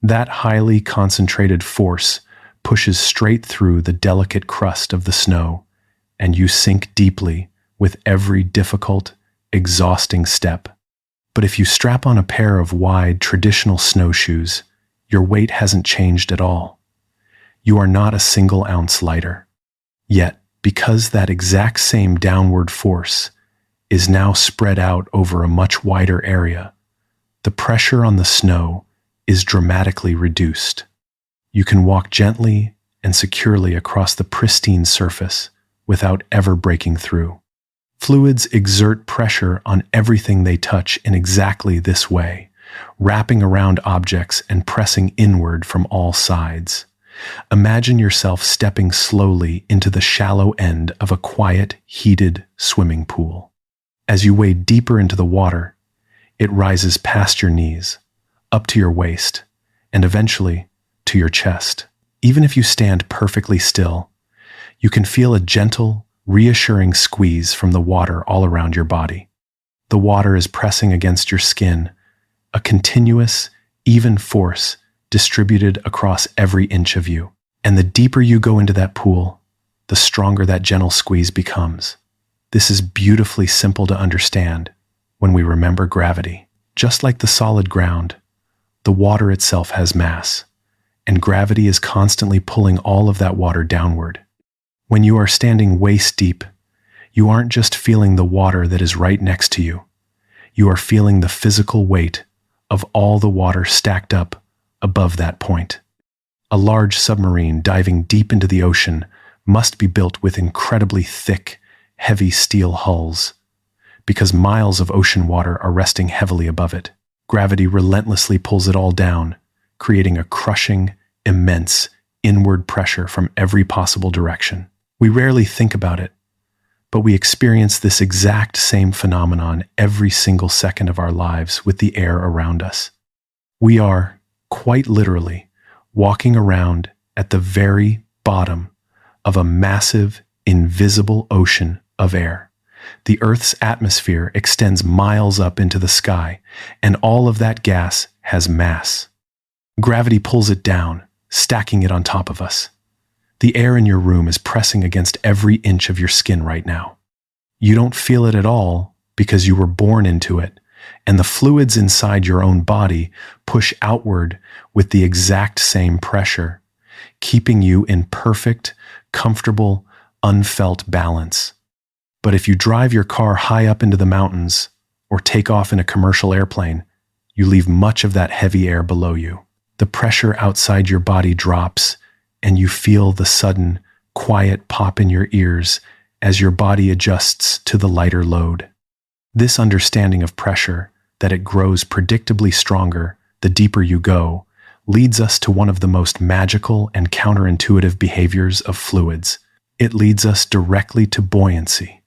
S1: That highly concentrated force pushes straight through the delicate crust of the snow, and you sink deeply with every difficult, exhausting step. But if you strap on a pair of wide, traditional snowshoes, your weight hasn't changed at all. You are not a single ounce lighter. Yet, because that exact same downward force is now spread out over a much wider area, the pressure on the snow is dramatically reduced. You can walk gently and securely across the pristine surface without ever breaking through. Fluids exert pressure on everything they touch in exactly this way, wrapping around objects and pressing inward from all sides. Imagine yourself stepping slowly into the shallow end of a quiet, heated swimming pool. As you wade deeper into the water, it rises past your knees, up to your waist, and eventually to your chest. Even if you stand perfectly still, you can feel a gentle, reassuring squeeze from the water all around your body. The water is pressing against your skin, a continuous, even force distributed across every inch of you. And the deeper you go into that pool, the stronger that gentle squeeze becomes. This is beautifully simple to understand when we remember gravity. Just like the solid ground, the water itself has mass, and gravity is constantly pulling all of that water downward. When you are standing waist deep, you aren't just feeling the water that is right next to you. You are feeling the physical weight of all the water stacked up above that point. A large submarine diving deep into the ocean must be built with incredibly thick, heavy steel hulls. because miles of ocean water are resting heavily above it. Gravity relentlessly pulls it all down, creating a crushing, immense, inward pressure from every possible direction. We rarely think about it, but we experience this exact same phenomenon every single second of our lives with the air around us. We are, quite literally, walking around at the very bottom of a massive, invisible ocean of air. The Earth's atmosphere extends miles up into the sky, and all of that gas has mass. Gravity pulls it down, stacking it on top of us. The air in your room is pressing against every inch of your skin right now. You don't feel it at all because you were born into it, and the fluids inside your own body push outward with the exact same pressure, keeping you in perfect, comfortable, unfelt balance. But if you drive your car high up into the mountains or take off in a commercial airplane, you leave much of that heavy air below you. The pressure outside your body drops, and you feel the sudden, quiet pop in your ears as your body adjusts to the lighter load. This understanding of pressure, that it grows predictably stronger the deeper you go, leads us to one of the most magical and counterintuitive behaviors of fluids. It leads us directly to buoyancy,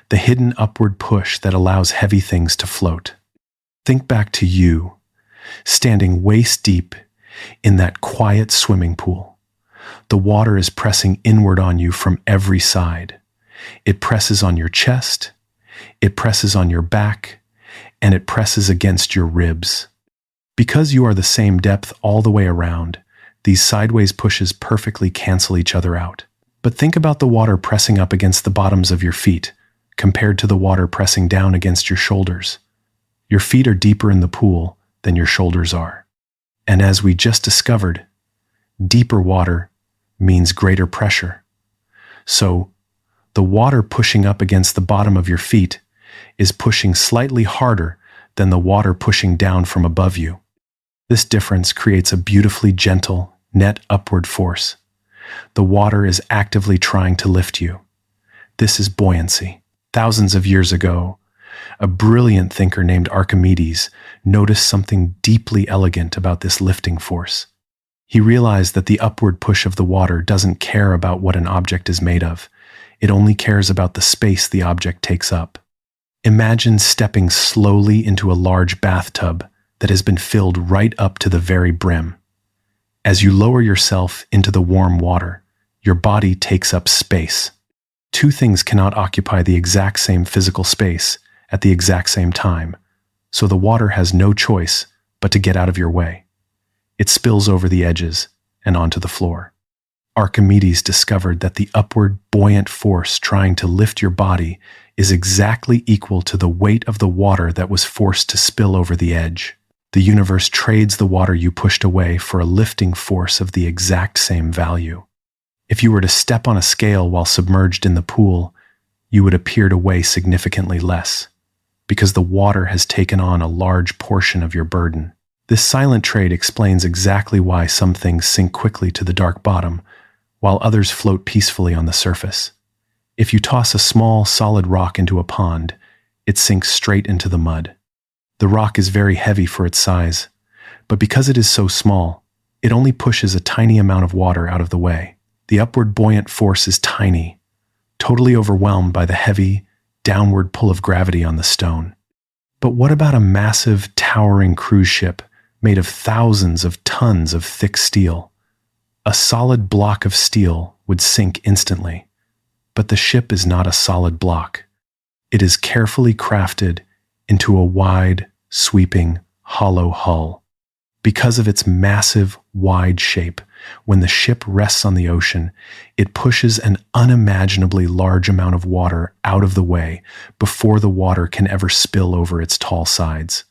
S1: the hidden upward push that allows heavy things to float. Think back to you, standing waist deep in that quiet swimming pool. The water is pressing inward on you from every side. It presses on your chest, it presses on your back, and it presses against your ribs. Because you are the same depth all the way around, these sideways pushes perfectly cancel each other out. But think about the water pressing up against the bottoms of your feet, compared to the water pressing down against your shoulders. Your feet are deeper in the pool than your shoulders are. And as we just discovered, deeper water means greater pressure. So, the water pushing up against the bottom of your feet is pushing slightly harder than the water pushing down from above you. This difference creates a beautifully gentle, net upward force. The water is actively trying to lift you. This is buoyancy. Thousands of years ago, a brilliant thinker named Archimedes noticed something deeply elegant about this lifting force. He realized that the upward push of the water doesn't care about what an object is made of. It only cares about the space the object takes up. Imagine stepping slowly into a large bathtub that has been filled right up to the very brim. As you lower yourself into the warm water, your body takes up space. Two things cannot occupy the exact same physical space at the exact same time, so the water has no choice but to get out of your way. It spills over the edges and onto the floor. Archimedes discovered that the upward, buoyant force trying to lift your body is exactly equal to the weight of the water that was forced to spill over the edge. The universe trades the water you pushed away for a lifting force of the exact same value. If you were to step on a scale while submerged in the pool, you would appear to weigh significantly less, because the water has taken on a large portion of your burden. This silent trade explains exactly why some things sink quickly to the dark bottom, while others float peacefully on the surface. If you toss a small, solid rock into a pond, it sinks straight into the mud. The rock is very heavy for its size, but because it is so small, it only pushes a tiny amount of water out of the way. The upward buoyant force is tiny, totally overwhelmed by the heavy, downward pull of gravity on the stone. But what about a massive, towering cruise ship made of thousands of tons of thick steel? A solid block of steel would sink instantly, but the ship is not a solid block. It is carefully crafted into a wide, sweeping, hollow hull. Because of its massive, wide shape, when the ship rests on the ocean, it pushes an unimaginably large amount of water out of the way before the water can ever spill over its tall sides.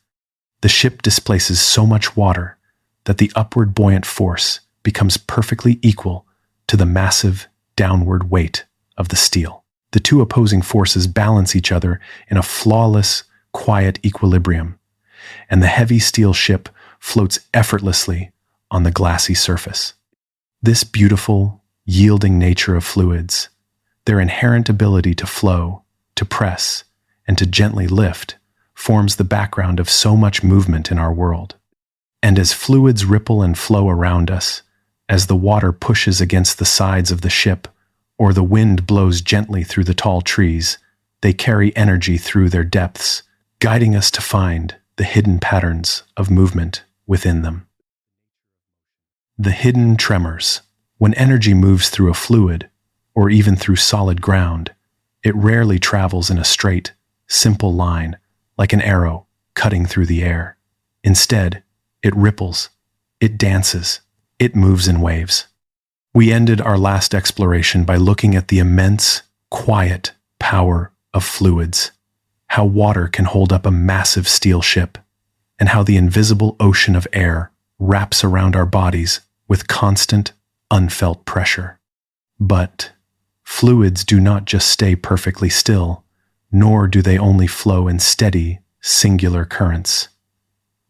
S1: The ship displaces so much water that the upward buoyant force becomes perfectly equal to the massive downward weight of the steel. The two opposing forces balance each other in a flawless, quiet equilibrium, and the heavy steel ship floats effortlessly on the glassy surface. This beautiful, yielding nature of fluids, their inherent ability to flow, to press, and to gently lift, forms the background of so much movement in our world. And as fluids ripple and flow around us, as the water pushes against the sides of the ship, or the wind blows gently through the tall trees, they carry energy through their depths, guiding us to find the hidden patterns of movement within them. The hidden tremors. When energy moves through a fluid, or even through solid ground, it rarely travels in a straight, simple line, like an arrow cutting through the air. Instead, it ripples, it dances, it moves in waves. We ended our last exploration by looking at the immense, quiet power of fluids, how water can hold up a massive steel ship, and how the invisible ocean of air wraps around our bodies with constant, unfelt pressure. But fluids do not just stay perfectly still, nor do they only flow in steady, singular currents.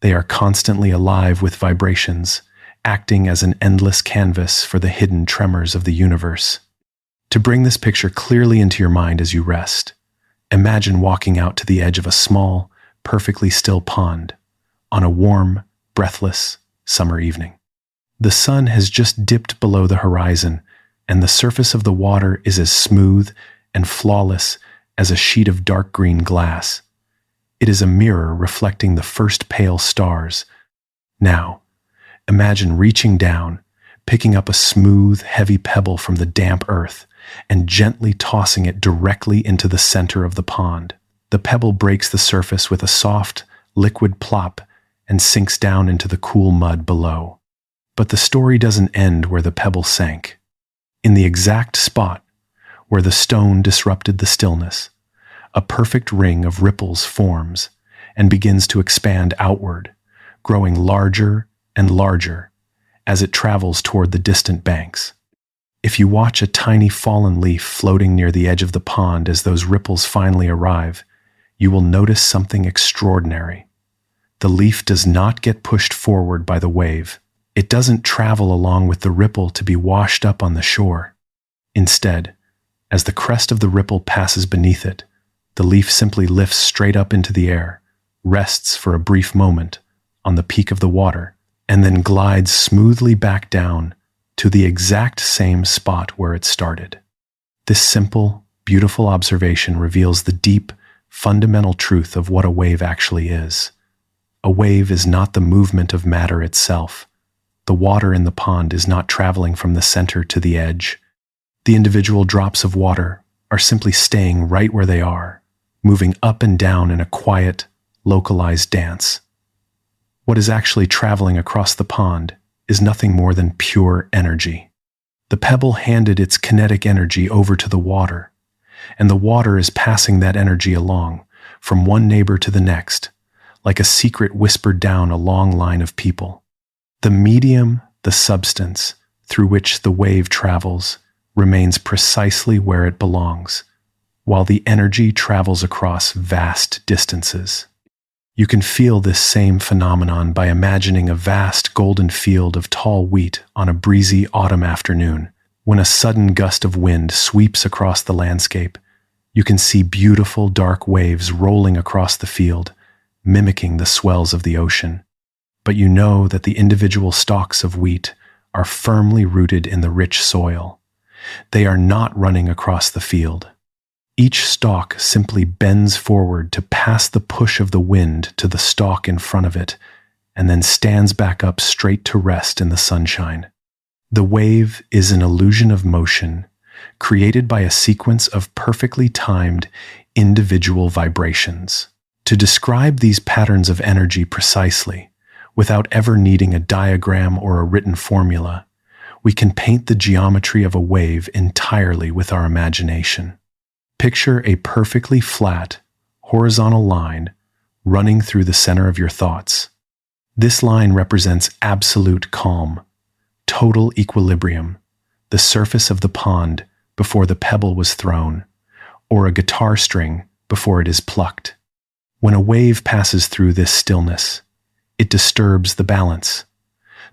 S1: They are constantly alive with vibrations, acting as an endless canvas for the hidden tremors of the universe. To bring this picture clearly into your mind as you rest, imagine walking out to the edge of a small, perfectly still pond on a warm, breathless summer evening. The sun has just dipped below the horizon, and the surface of the water is as smooth and flawless as a sheet of dark green glass. It is a mirror reflecting the first pale stars. Now, imagine reaching down, picking up a smooth, heavy pebble from the damp earth, and gently tossing it directly into the center of the pond. The pebble breaks the surface with a soft, liquid plop and sinks down into the cool mud below. But the story doesn't end where the pebble sank. In the exact spot where the stone disrupted the stillness, a perfect ring of ripples forms and begins to expand outward, growing larger and larger as it travels toward the distant banks. If you watch a tiny fallen leaf floating near the edge of the pond as those ripples finally arrive, you will notice something extraordinary. The leaf does not get pushed forward by the wave. It doesn't travel along with the ripple to be washed up on the shore. Instead, as the crest of the ripple passes beneath it, the leaf simply lifts straight up into the air, rests for a brief moment on the peak of the water, and then glides smoothly back down to the exact same spot where it started. This simple, beautiful observation reveals the deep, fundamental truth of what a wave actually is. A wave is not the movement of matter itself. The water in the pond is not traveling from the center to the edge. The individual drops of water are simply staying right where they are, moving up and down in a quiet, localized dance. What is actually traveling across the pond is nothing more than pure energy. The pebble handed its kinetic energy over to the water, and the water is passing that energy along from one neighbor to the next, like a secret whispered down a long line of people. The medium, the substance through which the wave travels, remains precisely where it belongs, while the energy travels across vast distances. You can feel this same phenomenon by imagining a vast golden field of tall wheat on a breezy autumn afternoon. When a sudden gust of wind sweeps across the landscape, you can see beautiful dark waves rolling across the field, mimicking the swells of the ocean. But you know that the individual stalks of wheat are firmly rooted in the rich soil. They are not running across the field. Each stalk simply bends forward to pass the push of the wind to the stalk in front of it, and then stands back up straight to rest in the sunshine. The wave is an illusion of motion, created by a sequence of perfectly timed individual vibrations. To describe these patterns of energy precisely, without ever needing a diagram or a written formula, we can paint the geometry of a wave entirely with our imagination. Picture a perfectly flat, horizontal line running through the center of your thoughts. This line represents absolute calm, total equilibrium, the surface of the pond before the pebble was thrown, or a guitar string before it is plucked. When a wave passes through this stillness, it disturbs the balance.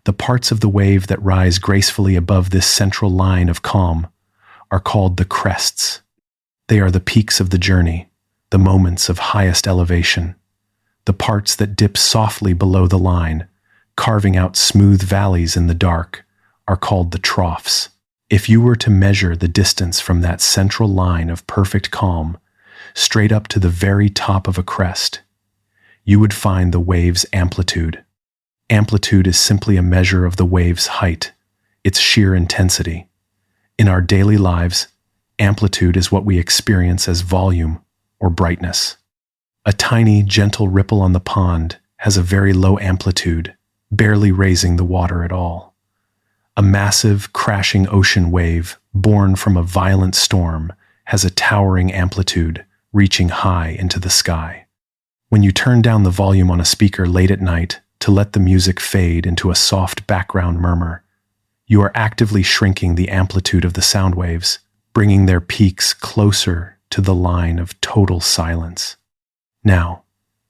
S1: The parts of the wave that rise gracefully above this central line of calm are called the crests. They are the peaks of the journey, the moments of highest elevation, the parts that dip softly below the line, carving out smooth valleys in the dark, are called the troughs. If you were to measure the distance from that central line of perfect calm, straight up to the very top of a crest, you would find the wave's amplitude. Amplitude is simply a measure of the wave's height, its sheer intensity. In our daily lives, amplitude is what we experience as volume or brightness. A tiny, gentle ripple on the pond has a very low amplitude, barely raising the water at all. A massive, crashing ocean wave, born from a violent storm, has a towering amplitude, reaching high into the sky. When you turn down the volume on a speaker late at night to let the music fade into a soft background murmur, you are actively shrinking the amplitude of the sound waves, bringing their peaks closer to the line of total silence. Now,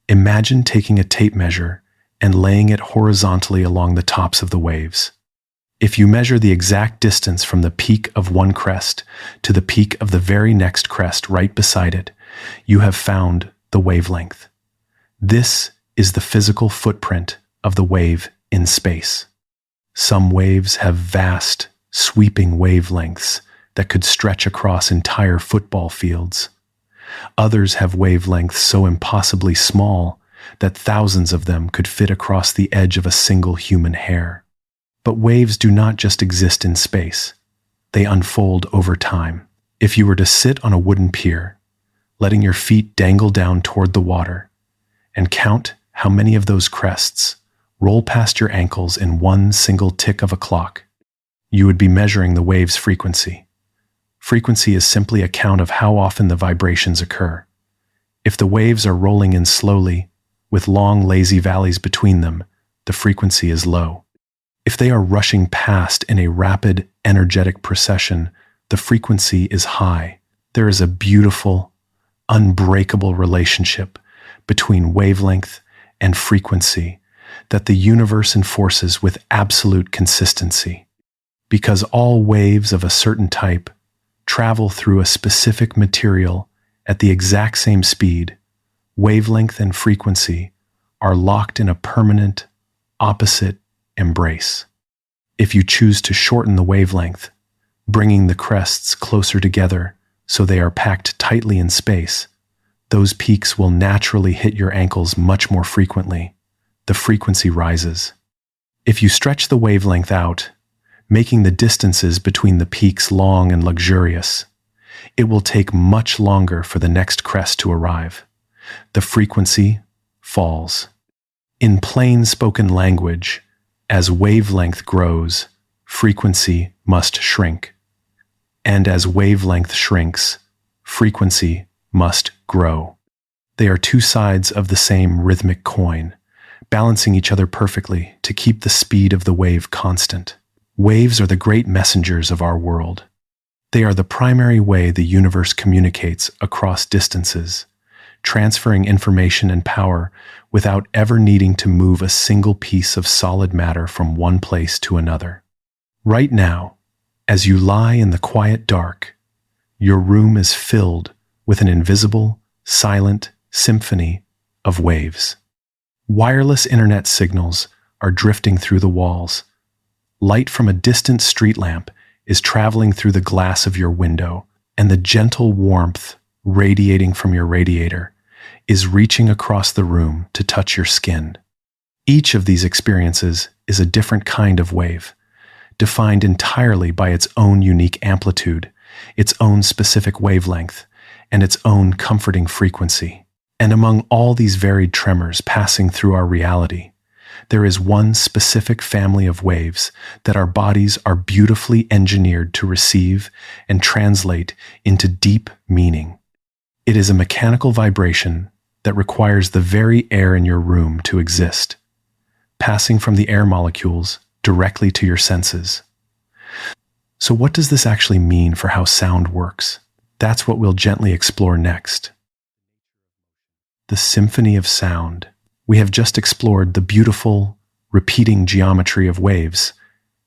S1: imagine taking a tape measure and laying it horizontally along the tops of the waves. If you measure the exact distance from the peak of one crest to the peak of the very next crest right beside it, you have found the wavelength. This is the physical footprint of the wave in space. Some waves have vast, sweeping wavelengths that could stretch across entire football fields. Others have wavelengths so impossibly small that thousands of them could fit across the edge of a single human hair. But waves do not just exist in space. They unfold over time. If you were to sit on a wooden pier, letting your feet dangle down toward the water, and count how many of those crests roll past your ankles in one single tick of a clock, you would be measuring the wave's frequency. Frequency is simply a count of how often the vibrations occur. If the waves are rolling in slowly, with long, lazy valleys between them, the frequency is low. If they are rushing past in a rapid, energetic procession, the frequency is high. There is a beautiful, unbreakable relationship between wavelength and frequency that the universe enforces with absolute consistency. Because all waves of a certain type travel through a specific material at the exact same speed, wavelength and frequency are locked in a permanent, opposite embrace. If you choose to shorten the wavelength, bringing the crests closer together so they are packed tightly in space, those peaks will naturally hit your ankles much more frequently. The frequency rises. If you stretch the wavelength out, making the distances between the peaks long and luxurious, it will take much longer for the next crest to arrive. The frequency falls. In plain spoken language, as wavelength grows, frequency must shrink. And as wavelength shrinks, frequency must grow. They are two sides of the same rhythmic coin, balancing each other perfectly to keep the speed of the wave constant. Waves are the great messengers of our world. They are the primary way the universe communicates across distances, transferring information and power without ever needing to move a single piece of solid matter from one place to another. Right now, as you lie in the quiet dark, your room is filled with an invisible, silent symphony of waves. Wireless internet signals are drifting through the walls. Light from a distant street lamp is traveling through the glass of your window, and the gentle warmth radiating from your radiator is reaching across the room to touch your skin. Each of these experiences is a different kind of wave, defined entirely by its own unique amplitude, its own specific wavelength, and its own comforting frequency. And among all these varied tremors passing through our reality, there is one specific family of waves that our bodies are beautifully engineered to receive and translate into deep meaning. It is a mechanical vibration that requires the very air in your room to exist, passing from the air molecules directly to your senses. So what does this actually mean for how sound works? That's what we'll gently explore next. The symphony of sound. We have just explored the beautiful, repeating geometry of waves,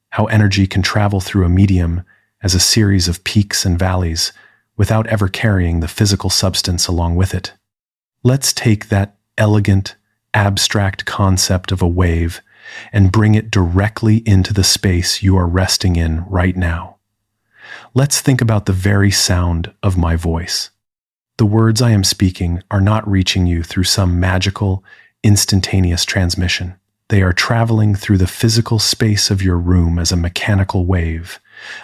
S1: how energy can travel through a medium as a series of peaks and valleys without ever carrying the physical substance along with it. Let's take that elegant, abstract concept of a wave and bring it directly into the space you are resting in right now. Let's think about the very sound of my voice. The words I am speaking are not reaching you through some magical, instantaneous transmission. They are traveling through the physical space of your room as a mechanical wave,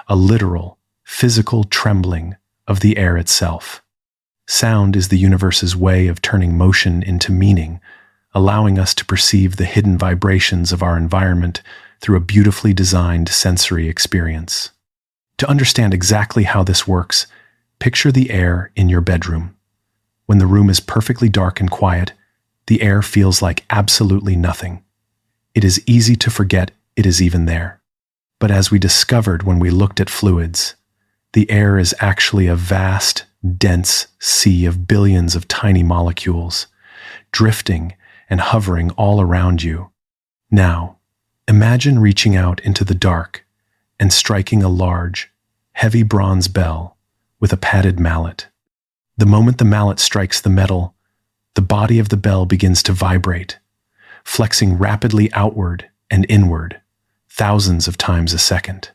S1: a literal, physical trembling of the air itself. Sound is the universe's way of turning motion into meaning, allowing us to perceive the hidden vibrations of our environment through a beautifully designed sensory experience. To understand exactly how this works, picture the air in your bedroom. When the room is perfectly dark and quiet, the air feels like absolutely nothing. It is easy to forget it is even there. But as we discovered when we looked at fluids, the air is actually a vast, dense sea of billions of tiny molecules, drifting and hovering all around you. Now, imagine reaching out into the dark and striking a large, heavy bronze bell with a padded mallet. The moment the mallet strikes the metal, the body of the bell begins to vibrate, flexing rapidly outward and inward, thousands of times a second.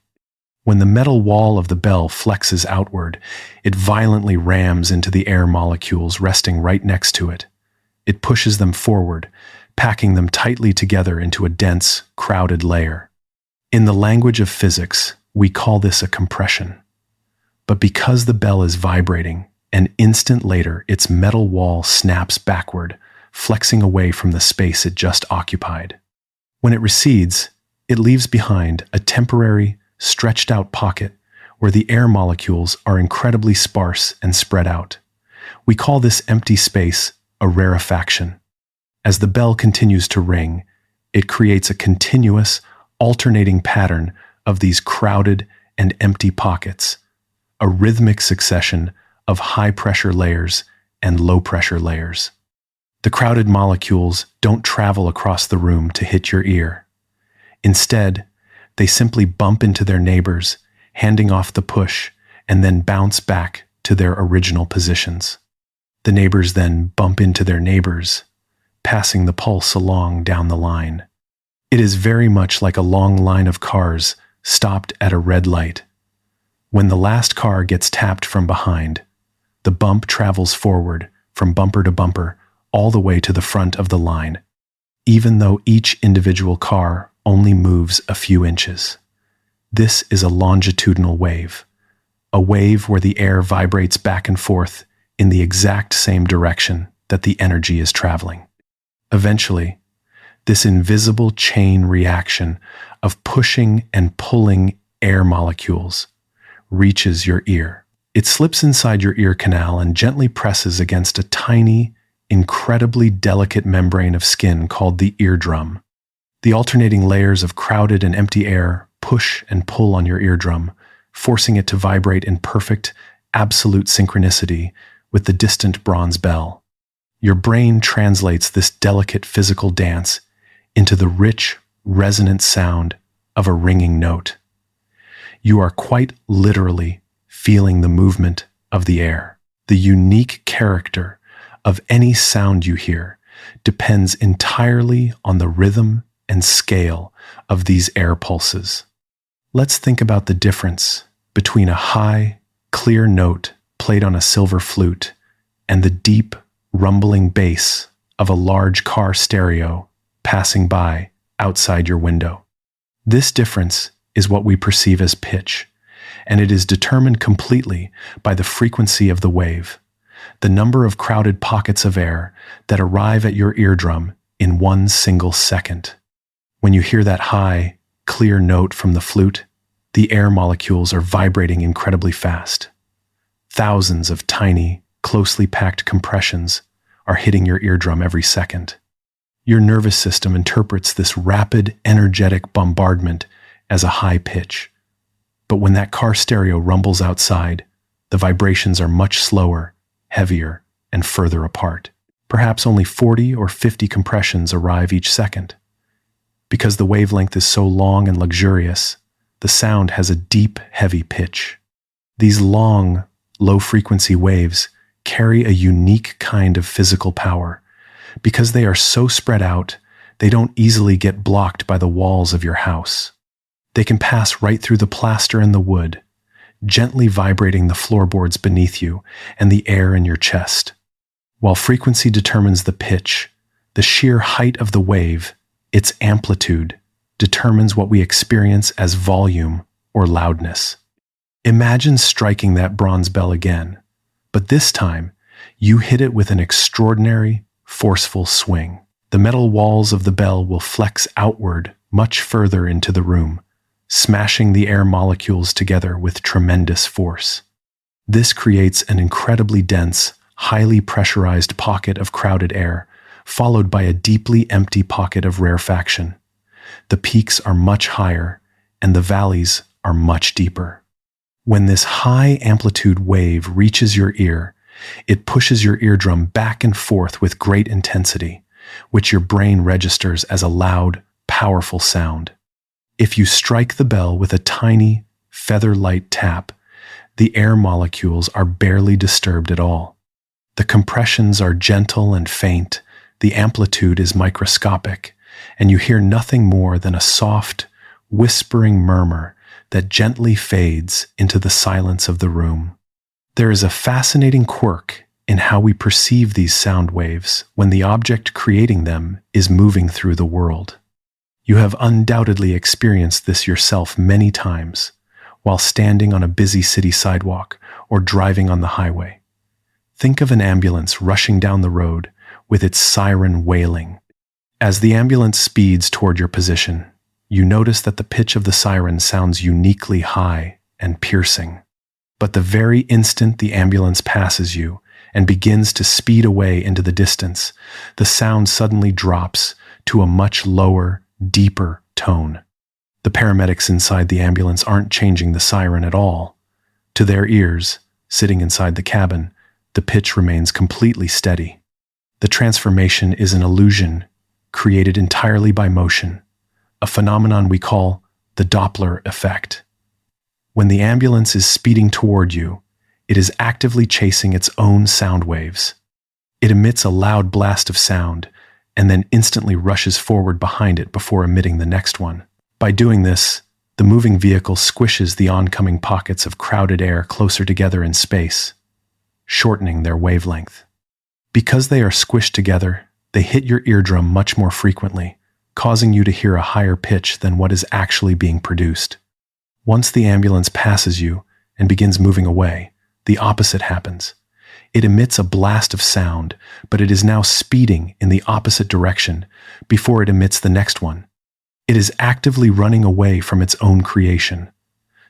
S1: When the metal wall of the bell flexes outward, it violently rams into the air molecules resting right next to it. It pushes them forward, packing them tightly together into a dense, crowded layer. In the language of physics, we call this a compression. But because the bell is vibrating, an instant later its metal wall snaps backward, flexing away from the space it just occupied. When it recedes, it leaves behind a temporary, stretched-out pocket where the air molecules are incredibly sparse and spread out. We call this empty space a rarefaction. As the bell continues to ring, it creates a continuous, alternating pattern of these crowded and empty pockets, a rhythmic succession of high-pressure layers and low-pressure layers. The crowded molecules don't travel across the room to hit your ear. Instead, they simply bump into their neighbors, handing off the push, and then bounce back to their original positions. The neighbors then bump into their neighbors, passing the pulse along down the line. It is very much like a long line of cars stopped at a red light. When the last car gets tapped from behind, the bump travels forward from bumper to bumper all the way to the front of the line, even though each individual car only moves a few inches. This is a longitudinal wave, a wave where the air vibrates back and forth in the exact same direction that the energy is traveling. Eventually, this invisible chain reaction of pushing and pulling air molecules reaches your ear. It slips inside your ear canal and gently presses against a tiny, incredibly delicate membrane of skin called the eardrum. The alternating layers of crowded and empty air push and pull on your eardrum, forcing it to vibrate in perfect, absolute synchronicity with the distant bronze bell. Your brain translates this delicate physical dance into the rich, resonant sound of a ringing note. You are quite literally feeling the movement of the air. The unique character of any sound you hear depends entirely on the rhythm and scale of these air pulses. Let's think about the difference between a high, clear note played on a silver flute and the deep, rumbling bass of a large car stereo passing by outside your window. This difference is what we perceive as pitch, and it is determined completely by the frequency of the wave, the number of crowded pockets of air that arrive at your eardrum in one single second. When you hear that high, clear note from the flute, the air molecules are vibrating incredibly fast. Thousands of tiny, closely packed compressions are hitting your eardrum every second. Your nervous system interprets this rapid, energetic bombardment as a high pitch. But when that car stereo rumbles outside, the vibrations are much slower, heavier, and further apart. Perhaps only 40 or 50 compressions arrive each second. Because the wavelength is so long and luxurious, the sound has a deep, heavy pitch. These long, low-frequency waves carry a unique kind of physical power. Because they are so spread out, they don't easily get blocked by the walls of your house. They can pass right through the plaster and the wood, gently vibrating the floorboards beneath you and the air in your chest. While frequency determines the pitch, the sheer height of the wave, its amplitude, determines what we experience as volume or loudness. Imagine striking that bronze bell again, but this time, you hit it with an extraordinary, forceful swing. The metal walls of the bell will flex outward much further into the room, smashing the air molecules together with tremendous force. This creates an incredibly dense, highly pressurized pocket of crowded air, followed by a deeply empty pocket of rarefaction. The peaks are much higher, and the valleys are much deeper. When this high-amplitude wave reaches your ear, it pushes your eardrum back and forth with great intensity, which your brain registers as a loud, powerful sound. If you strike the bell with a tiny, feather-light tap, the air molecules are barely disturbed at all. The compressions are gentle and faint, the amplitude is microscopic, and you hear nothing more than a soft, whispering murmur that gently fades into the silence of the room. There is a fascinating quirk in how we perceive these sound waves when the object creating them is moving through the world. You have undoubtedly experienced this yourself many times, while standing on a busy city sidewalk or driving on the highway. Think of an ambulance rushing down the road with its siren wailing. As the ambulance speeds toward your position, you notice that the pitch of the siren sounds uniquely high and piercing. But the very instant the ambulance passes you and begins to speed away into the distance, the sound suddenly drops to a much lower, deeper tone. The paramedics inside the ambulance aren't changing the siren at all. To their ears, sitting inside the cabin, the pitch remains completely steady. The transformation is an illusion created entirely by motion, a phenomenon we call the Doppler effect. When the ambulance is speeding toward you, it is actively chasing its own sound waves. It emits a loud blast of sound and then instantly rushes forward behind it before emitting the next one. By doing this, the moving vehicle squishes the oncoming pockets of crowded air closer together in space, shortening their wavelength. Because they are squished together, they hit your eardrum much more frequently, causing you to hear a higher pitch than what is actually being produced. Once the ambulance passes you and begins moving away, the opposite happens. It emits a blast of sound, but it is now speeding in the opposite direction before it emits the next one. It is actively running away from its own creation,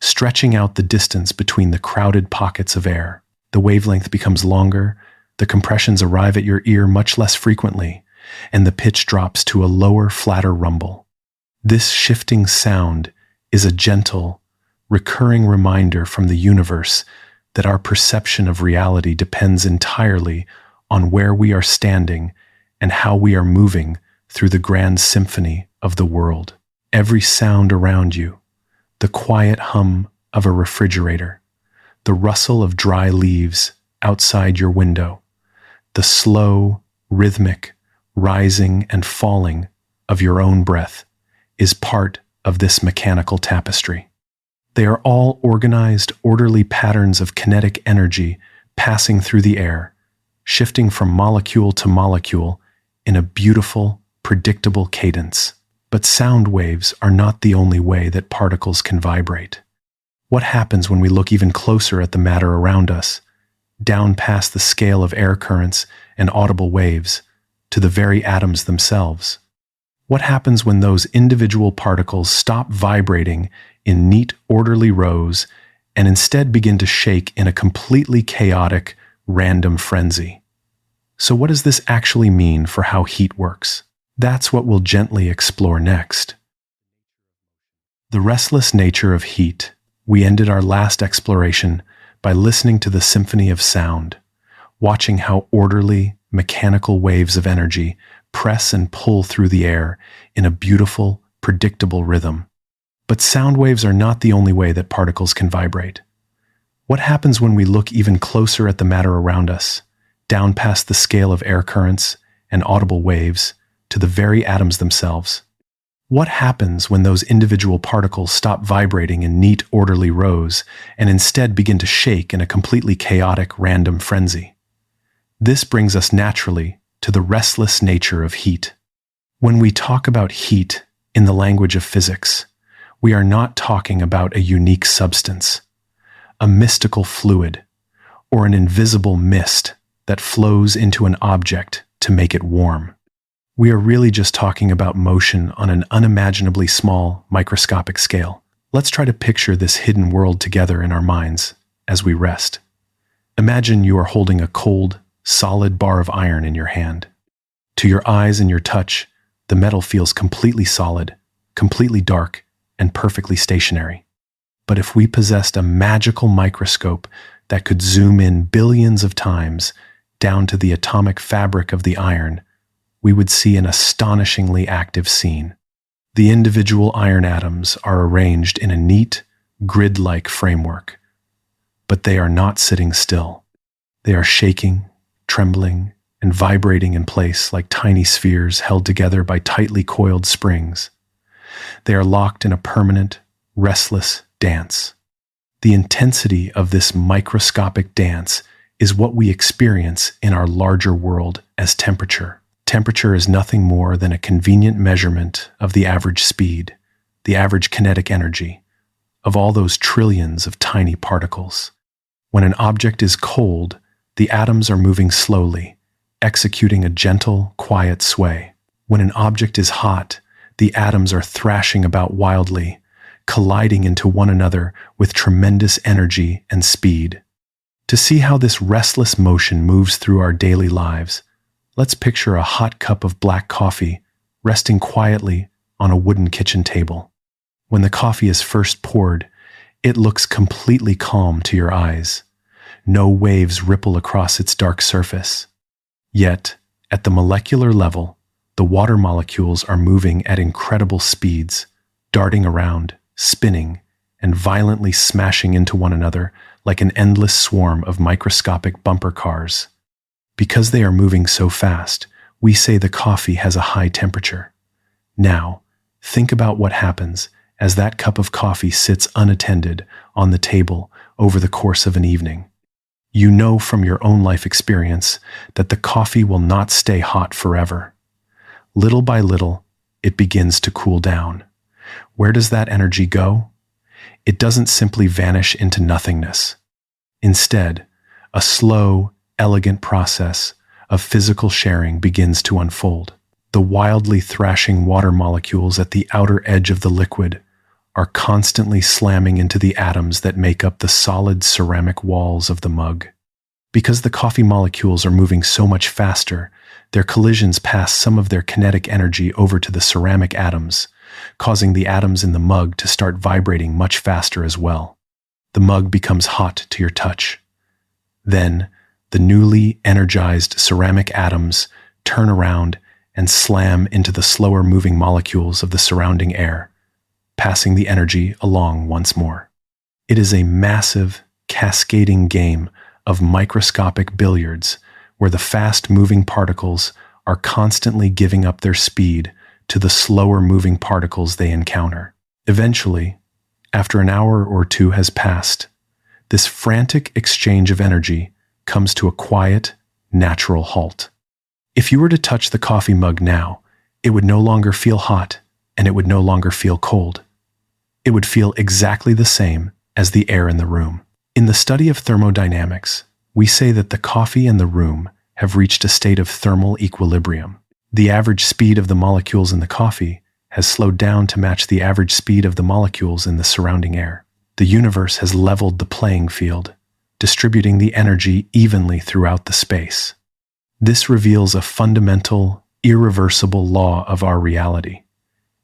S1: stretching out the distance between the crowded pockets of air. The wavelength becomes longer, the compressions arrive at your ear much less frequently, and the pitch drops to a lower, flatter rumble. This shifting sound is a gentle, recurring reminder from the universe that our perception of reality depends entirely on where we are standing and how we are moving through the grand symphony of the world. Every sound around you, the quiet hum of a refrigerator, the rustle of dry leaves outside your window, the slow, rhythmic rising and falling of your own breath, is part of this mechanical tapestry. They are all organized, orderly patterns of kinetic energy passing through the air, shifting from molecule to molecule in a beautiful, predictable cadence. But sound waves are not the only way that particles can vibrate. What happens when we look even closer at the matter around us, down past the scale of air currents and audible waves, to the very atoms themselves? What happens when those individual particles stop vibrating in neat, orderly rows and instead begin to shake in a completely chaotic, random frenzy? So what does this actually mean for how heat works? That's what we'll gently explore next. The restless nature of heat. We ended our last exploration by listening to the symphony of sound, watching how orderly, mechanical waves of energy press and pull through the air in a beautiful, predictable rhythm. But sound waves are not the only way that particles can vibrate. What happens when we look even closer at the matter around us, down past the scale of air currents and audible waves, to the very atoms themselves? What happens when those individual particles stop vibrating in neat, orderly rows and instead begin to shake in a completely chaotic, random frenzy? This brings us naturally to the restless nature of heat. When we talk about heat in the language of physics, we are not talking about a unique substance, a mystical fluid, or an invisible mist that flows into an object to make it warm. We are really just talking about motion on an unimaginably small, microscopic scale. Let's try to picture this hidden world together in our minds as we rest. Imagine you are holding a cold, solid bar of iron in your hand. To your eyes and your touch, the metal feels completely solid, completely dark, and perfectly stationary. But if we possessed a magical microscope that could zoom in billions of times down to the atomic fabric of the iron, we would see an astonishingly active scene. The individual iron atoms are arranged in a neat, grid-like framework, but they are not sitting still. They are shaking, trembling, and vibrating in place like tiny spheres held together by tightly coiled springs. They are locked in a permanent, restless dance. The intensity of this microscopic dance is what we experience in our larger world as temperature. Temperature is nothing more than a convenient measurement of the average speed, the average kinetic energy, of all those trillions of tiny particles. When an object is cold, the atoms are moving slowly, executing a gentle, quiet sway. When an object is hot, the atoms are thrashing about wildly, colliding into one another with tremendous energy and speed. To see how this restless motion moves through our daily lives, let's picture a hot cup of black coffee resting quietly on a wooden kitchen table. When the coffee is first poured, it looks completely calm to your eyes. No waves ripple across its dark surface. Yet, at the molecular level, the water molecules are moving at incredible speeds, darting around, spinning, and violently smashing into one another like an endless swarm of microscopic bumper cars. Because they are moving so fast, we say the coffee has a high temperature. Now, think about what happens as that cup of coffee sits unattended on the table over the course of an evening. You know from your own life experience that the coffee will not stay hot forever. Little by little, it begins to cool down. Where does that energy go? It doesn't simply vanish into nothingness. Instead, a slow, elegant process of physical sharing begins to unfold. The wildly thrashing water molecules at the outer edge of the liquid are constantly slamming into the atoms that make up the solid ceramic walls of the mug. Because the coffee molecules are moving so much faster, their collisions pass some of their kinetic energy over to the ceramic atoms, causing the atoms in the mug to start vibrating much faster as well. The mug becomes hot to your touch. Then, the newly energized ceramic atoms turn around and slam into the slower-moving molecules of the surrounding air, passing the energy along once more. It is a massive, cascading game of microscopic billiards where the fast-moving particles are constantly giving up their speed to the slower-moving particles they encounter. Eventually, after an hour or two has passed, this frantic exchange of energy comes to a quiet, natural halt. If you were to touch the coffee mug now, it would no longer feel hot and it would no longer feel cold. It would feel exactly the same as the air in the room. In the study of thermodynamics, we say that the coffee and the room have reached a state of thermal equilibrium. The average speed of the molecules in the coffee has slowed down to match the average speed of the molecules in the surrounding air. The universe has leveled the playing field, distributing the energy evenly throughout the space. This reveals a fundamental, irreversible law of our reality.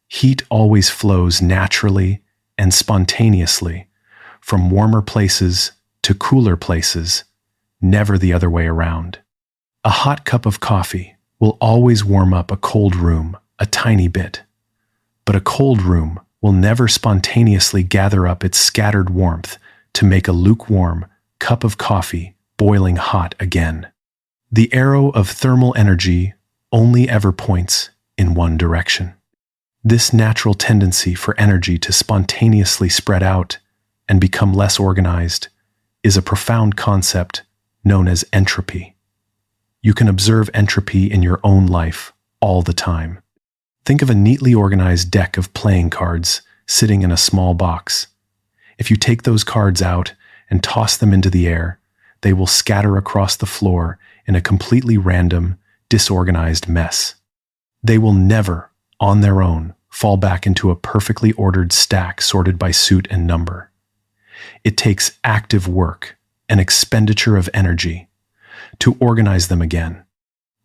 S1: Heat always flows naturally and spontaneously from warmer places to cooler places, never the other way around. A hot cup of coffee will always warm up a cold room a tiny bit, but a cold room will never spontaneously gather up its scattered warmth to make a lukewarm, cup of coffee boiling hot again. The arrow of thermal energy only ever points in one direction. This natural tendency for energy to spontaneously spread out and become less organized is a profound concept known as entropy. You can observe entropy in your own life all the time. Think of a neatly organized deck of playing cards sitting in a small box. If you take those cards out and toss them into the air, they will scatter across the floor in a completely random, disorganized mess. They will never, on their own, fall back into a perfectly ordered stack sorted by suit and number. It takes active work, an expenditure of energy, to organize them again.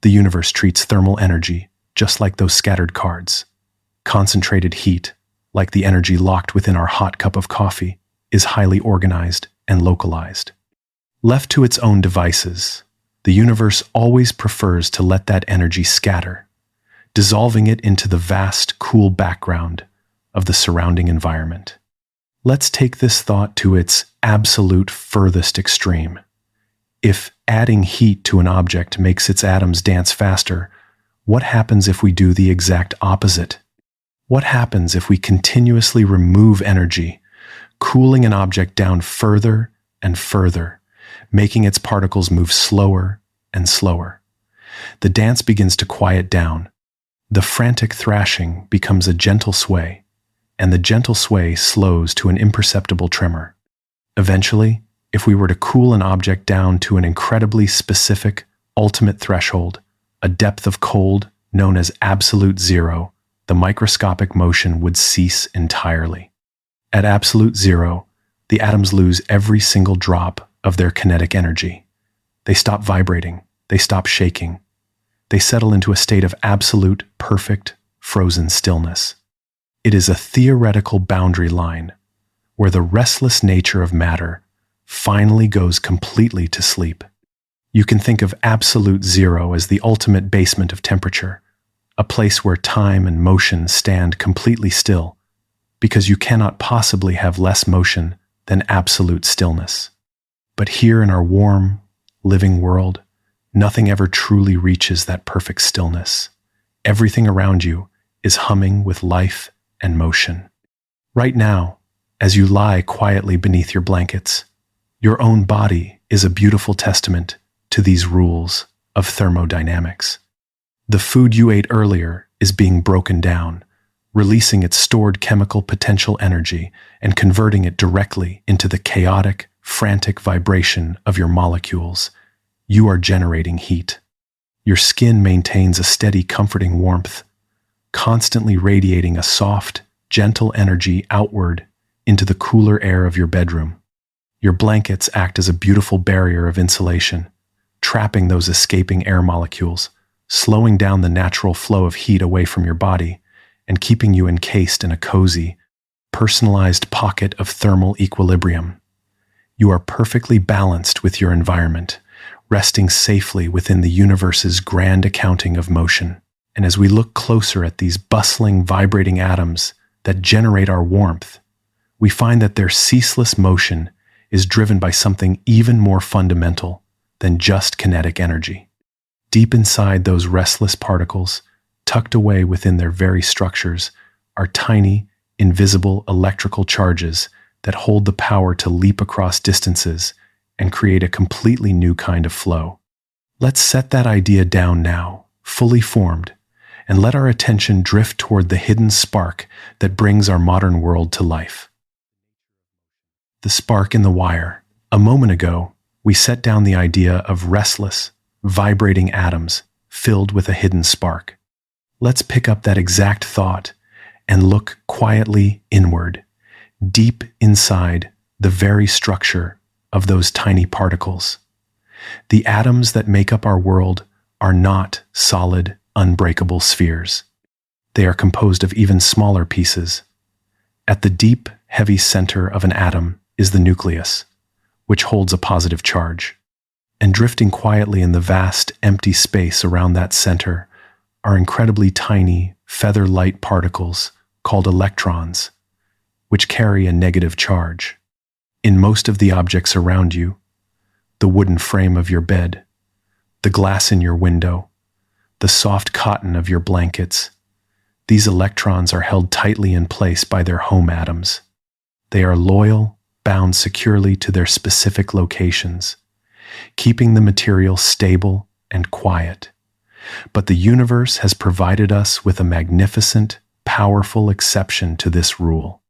S1: The universe treats thermal energy just like those scattered cards. Concentrated heat, like the energy locked within our hot cup of coffee, is highly organized and localized. Left to its own devices, the universe always prefers to let that energy scatter, dissolving it into the vast, cool background of the surrounding environment. Let's take this thought to its absolute furthest extreme. If adding heat to an object makes its atoms dance faster, what happens if we do the exact opposite? What happens if we continuously remove energy, cooling an object down further and further, making its particles move slower and slower? The dance begins to quiet down. The frantic thrashing becomes a gentle sway, and the gentle sway slows to an imperceptible tremor. Eventually, if we were to cool an object down to an incredibly specific, ultimate threshold, a depth of cold known as absolute zero, the microscopic motion would cease entirely. At absolute zero, the atoms lose every single drop of their kinetic energy. They stop vibrating, they stop shaking. They settle into a state of absolute, perfect, frozen stillness. It is a theoretical boundary line where the restless nature of matter finally goes completely to sleep. You can think of absolute zero as the ultimate basement of temperature, a place where time and motion stand completely still, because you cannot possibly have less motion than absolute stillness. But here in our warm, living world, nothing ever truly reaches that perfect stillness. Everything around you is humming with life and motion. Right now, as you lie quietly beneath your blankets, your own body is a beautiful testament to these rules of thermodynamics. The food you ate earlier is being broken down, releasing its stored chemical potential energy and converting it directly into the chaotic, frantic vibration of your molecules. You are generating heat. Your skin maintains a steady, comforting warmth, constantly radiating a soft, gentle energy outward into the cooler air of your bedroom. Your blankets act as a beautiful barrier of insulation, trapping those escaping air molecules, slowing down the natural flow of heat away from your body, and keeping you encased in a cozy, personalized pocket of thermal equilibrium. You are perfectly balanced with your environment, resting safely within the universe's grand accounting of motion. And as we look closer at these bustling, vibrating atoms that generate our warmth, we find that their ceaseless motion is driven by something even more fundamental than just kinetic energy. Deep inside those restless particles, tucked away within their very structures, are tiny, invisible electrical charges that hold the power to leap across distances and create a completely new kind of flow. Let's set that idea down now, fully formed, and let our attention drift toward the hidden spark that brings our modern world to life. The spark in the wire. A moment ago, we set down the idea of restless, vibrating atoms filled with a hidden spark. Let's pick up that exact thought and look quietly inward, deep inside the very structure of those tiny particles. The atoms that make up our world are not solid, unbreakable spheres. They are composed of even smaller pieces. At the deep, heavy center of an atom is the nucleus, which holds a positive charge. And drifting quietly in the vast, empty space around that center are incredibly tiny, feather-light particles called electrons, which carry a negative charge. In most of the objects around you, the wooden frame of your bed, the glass in your window, the soft cotton of your blankets. These electrons are held tightly in place by their home atoms. They are loyal, bound securely to their specific locations, keeping the material stable and quiet. But the universe has provided us with a magnificent, powerful exception to this rule.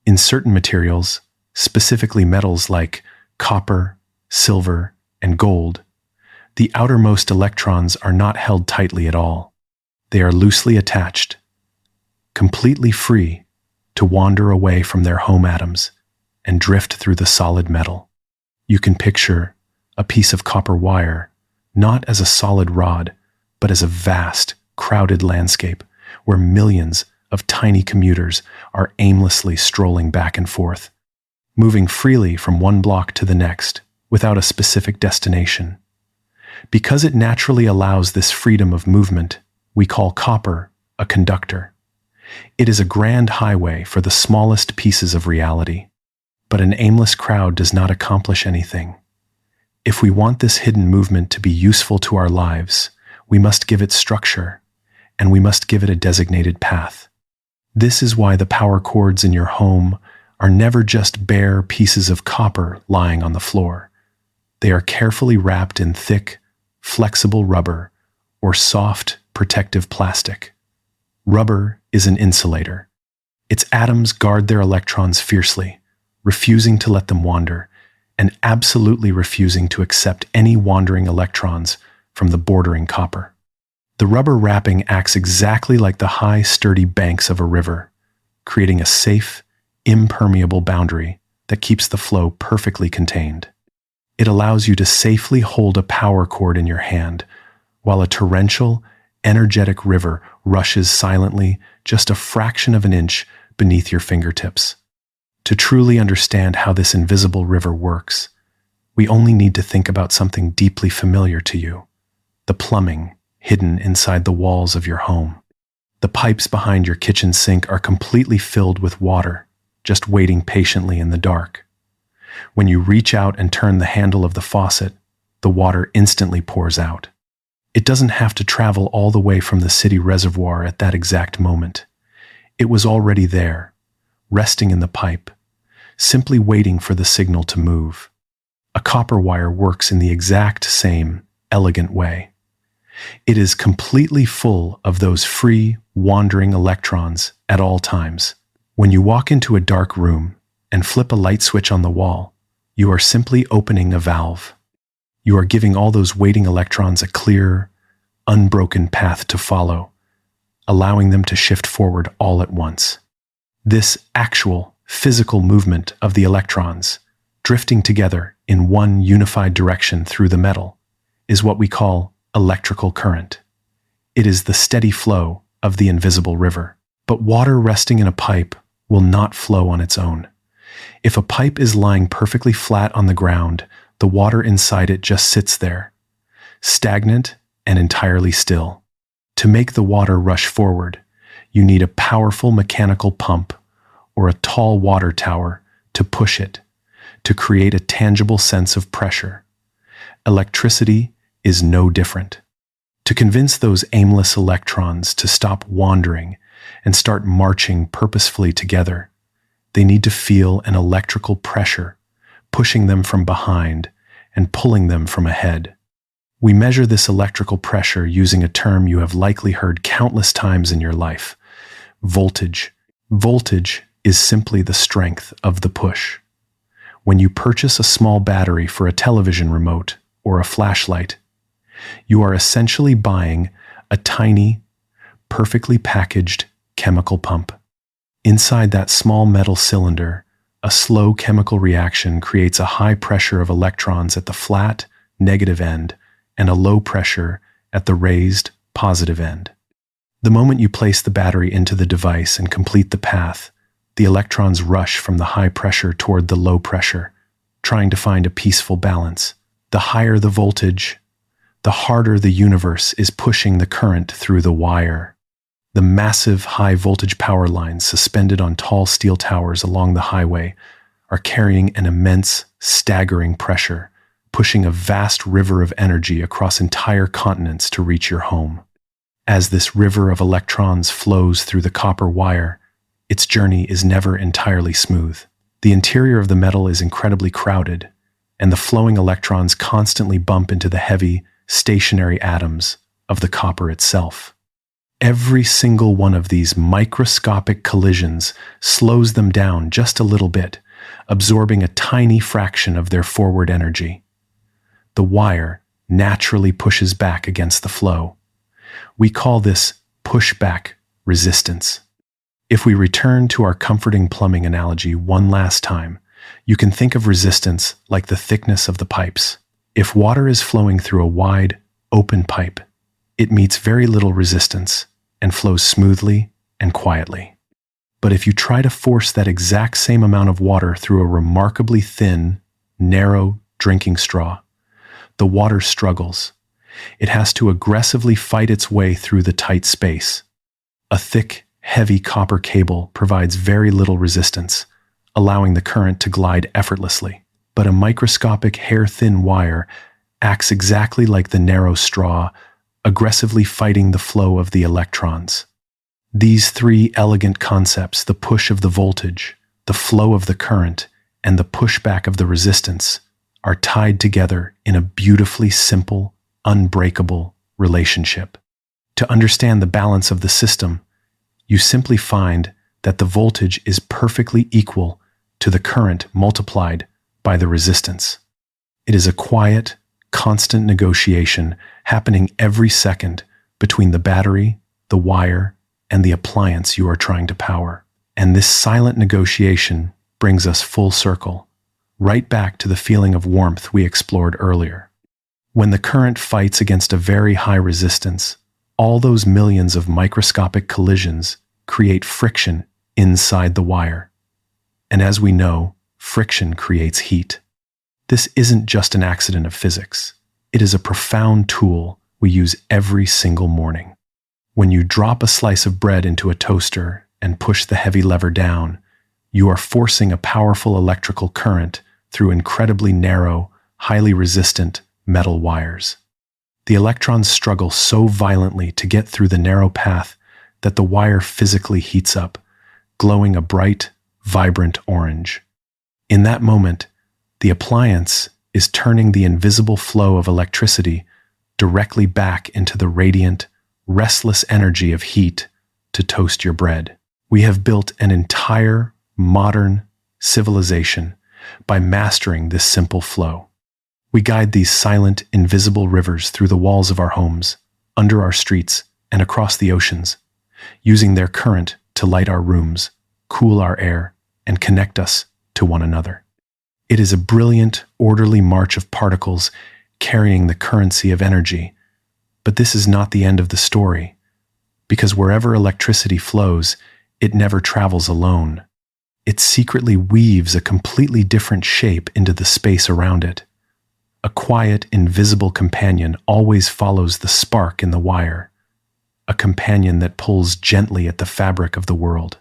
S1: In certain materials, specifically metals like copper, silver, and gold, the outermost electrons are not held tightly at all. They are loosely attached, completely free to wander away from their home atoms and drift through the solid metal. You can picture a piece of copper wire not as a solid rod, but as a vast, crowded landscape where millions of tiny commuters are aimlessly strolling back and forth, moving freely from one block to the next without a specific destination. Because it naturally allows this freedom of movement, we call copper a conductor. It is a grand highway for the smallest pieces of reality. But an aimless crowd does not accomplish anything. If we want this hidden movement to be useful to our lives, we must give it structure, and we must give it a designated path. This is why the power cords in your home are never just bare pieces of copper lying on the floor. They are carefully wrapped in thick, flexible rubber or soft, protective plastic. Rubber is an insulator. Its atoms guard their electrons fiercely, refusing to let them wander, and absolutely refusing to accept any wandering electrons from the bordering copper. The rubber wrapping acts exactly like the high, sturdy banks of a river, creating a safe, impermeable boundary that keeps the flow perfectly contained. It allows you to safely hold a power cord in your hand, while a torrential, energetic river rushes silently just a fraction of an inch beneath your fingertips. To truly understand how this invisible river works, we only need to think about something deeply familiar to you: the plumbing hidden inside the walls of your home. The pipes behind your kitchen sink are completely filled with water, just waiting patiently in the dark. When you reach out and turn the handle of the faucet, the water instantly pours out. It doesn't have to travel all the way from the city reservoir at that exact moment. It was already there, resting in the pipe, simply waiting for the signal to move. A copper wire works in the exact same elegant way. It is completely full of those free, wandering electrons at all times. When you walk into a dark room and flip a light switch on the wall, you are simply opening a valve. You are giving all those waiting electrons a clear, unbroken path to follow, allowing them to shift forward all at once. This actual, physical movement of the electrons, drifting together in one unified direction through the metal, is what we call electrical current. It is the steady flow of the invisible river. But water resting in a pipe will not flow on its own. If a pipe is lying perfectly flat on the ground, the water inside it just sits there, stagnant and entirely still. To make the water rush forward, you need a powerful mechanical pump or a tall water tower to push it, to create a tangible sense of pressure. Electricity is no different. To convince those aimless electrons to stop wandering and start marching purposefully together, they need to feel an electrical pressure pushing them from behind and pulling them from ahead. We measure this electrical pressure using a term you have likely heard countless times in your life: voltage. Voltage is simply the strength of the push. When you purchase a small battery for a television remote or a flashlight, you are essentially buying a tiny, perfectly packaged chemical pump. Inside that small metal cylinder, a slow chemical reaction creates a high pressure of electrons at the flat, negative end and a low pressure at the raised, positive end. The moment you place the battery into the device and complete the path, the electrons rush from the high pressure toward the low pressure, trying to find a peaceful balance. The higher the voltage, the harder the universe is pushing the current through the wire. The massive high-voltage power lines suspended on tall steel towers along the highway are carrying an immense, staggering pressure pushing a vast river of energy across entire continents to reach your home. As this river of electrons flows through the copper wire, its journey is never entirely smooth. The interior of the metal is incredibly crowded, and the flowing electrons constantly bump into the heavy, stationary atoms of the copper itself. Every single one of these microscopic collisions slows them down just a little bit, absorbing a tiny fraction of their forward energy. The wire naturally pushes back against the flow. We call this pushback resistance. If we return to our comforting plumbing analogy one last time, you can think of resistance like the thickness of the pipes. If water is flowing through a wide, open pipe, it meets very little resistance and flows smoothly and quietly. But if you try to force that exact same amount of water through a remarkably thin, narrow drinking straw, the water struggles. It has to aggressively fight its way through the tight space. A thick, heavy copper cable provides very little resistance, allowing the current to glide effortlessly. But a microscopic, hair-thin wire acts exactly like the narrow straw, aggressively fighting the flow of the electrons. These three elegant concepts, the push of the voltage, the flow of the current, and the pushback of the resistance, are tied together in a beautifully simple, unbreakable relationship. To understand the balance of the system, you simply find that the voltage is perfectly equal to the current multiplied by the resistance. It is a quiet, constant negotiation happening every second between the battery, the wire, and the appliance you are trying to power. And this silent negotiation brings us full circle, right back to the feeling of warmth we explored earlier. When the current fights against a very high resistance, all those millions of microscopic collisions create friction inside the wire. And as we know, friction creates heat. This isn't just an accident of physics. It is a profound tool we use every single morning. When you drop a slice of bread into a toaster and push the heavy lever down, you are forcing a powerful electrical current through incredibly narrow, highly resistant metal wires. The electrons struggle so violently to get through the narrow path that the wire physically heats up, glowing a bright, vibrant orange. In that moment, the appliance is turning the invisible flow of electricity directly back into the radiant, restless energy of heat to toast your bread. We have built an entire modern civilization by mastering this simple flow. We guide these silent, invisible rivers through the walls of our homes, under our streets, and across the oceans, using their current to light our rooms, cool our air, and connect us to one another. It is a brilliant, orderly march of particles carrying the currency of energy. But this is not the end of the story, because wherever electricity flows, it never travels alone. It secretly weaves a completely different shape into the space around it. A quiet, invisible companion always follows the spark in the wire, a companion that pulls gently at the fabric of the world.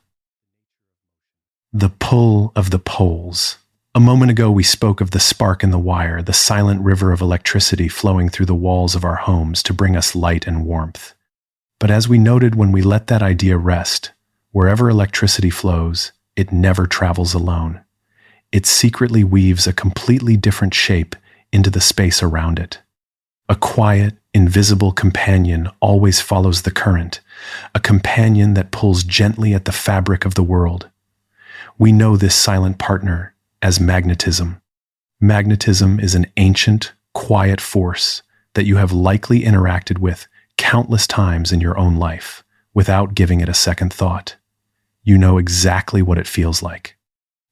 S1: The pull of the poles. A moment ago, we spoke of the spark in the wire, the silent river of electricity flowing through the walls of our homes to bring us light and warmth. But as we noted when we let that idea rest, wherever electricity flows, it never travels alone. It secretly weaves a completely different shape into the space around it. A quiet, invisible companion always follows the current, a companion that pulls gently at the fabric of the world. We know this silent partner as magnetism. Magnetism is an ancient, quiet force that you have likely interacted with countless times in your own life without giving it a second thought. You know exactly what it feels like.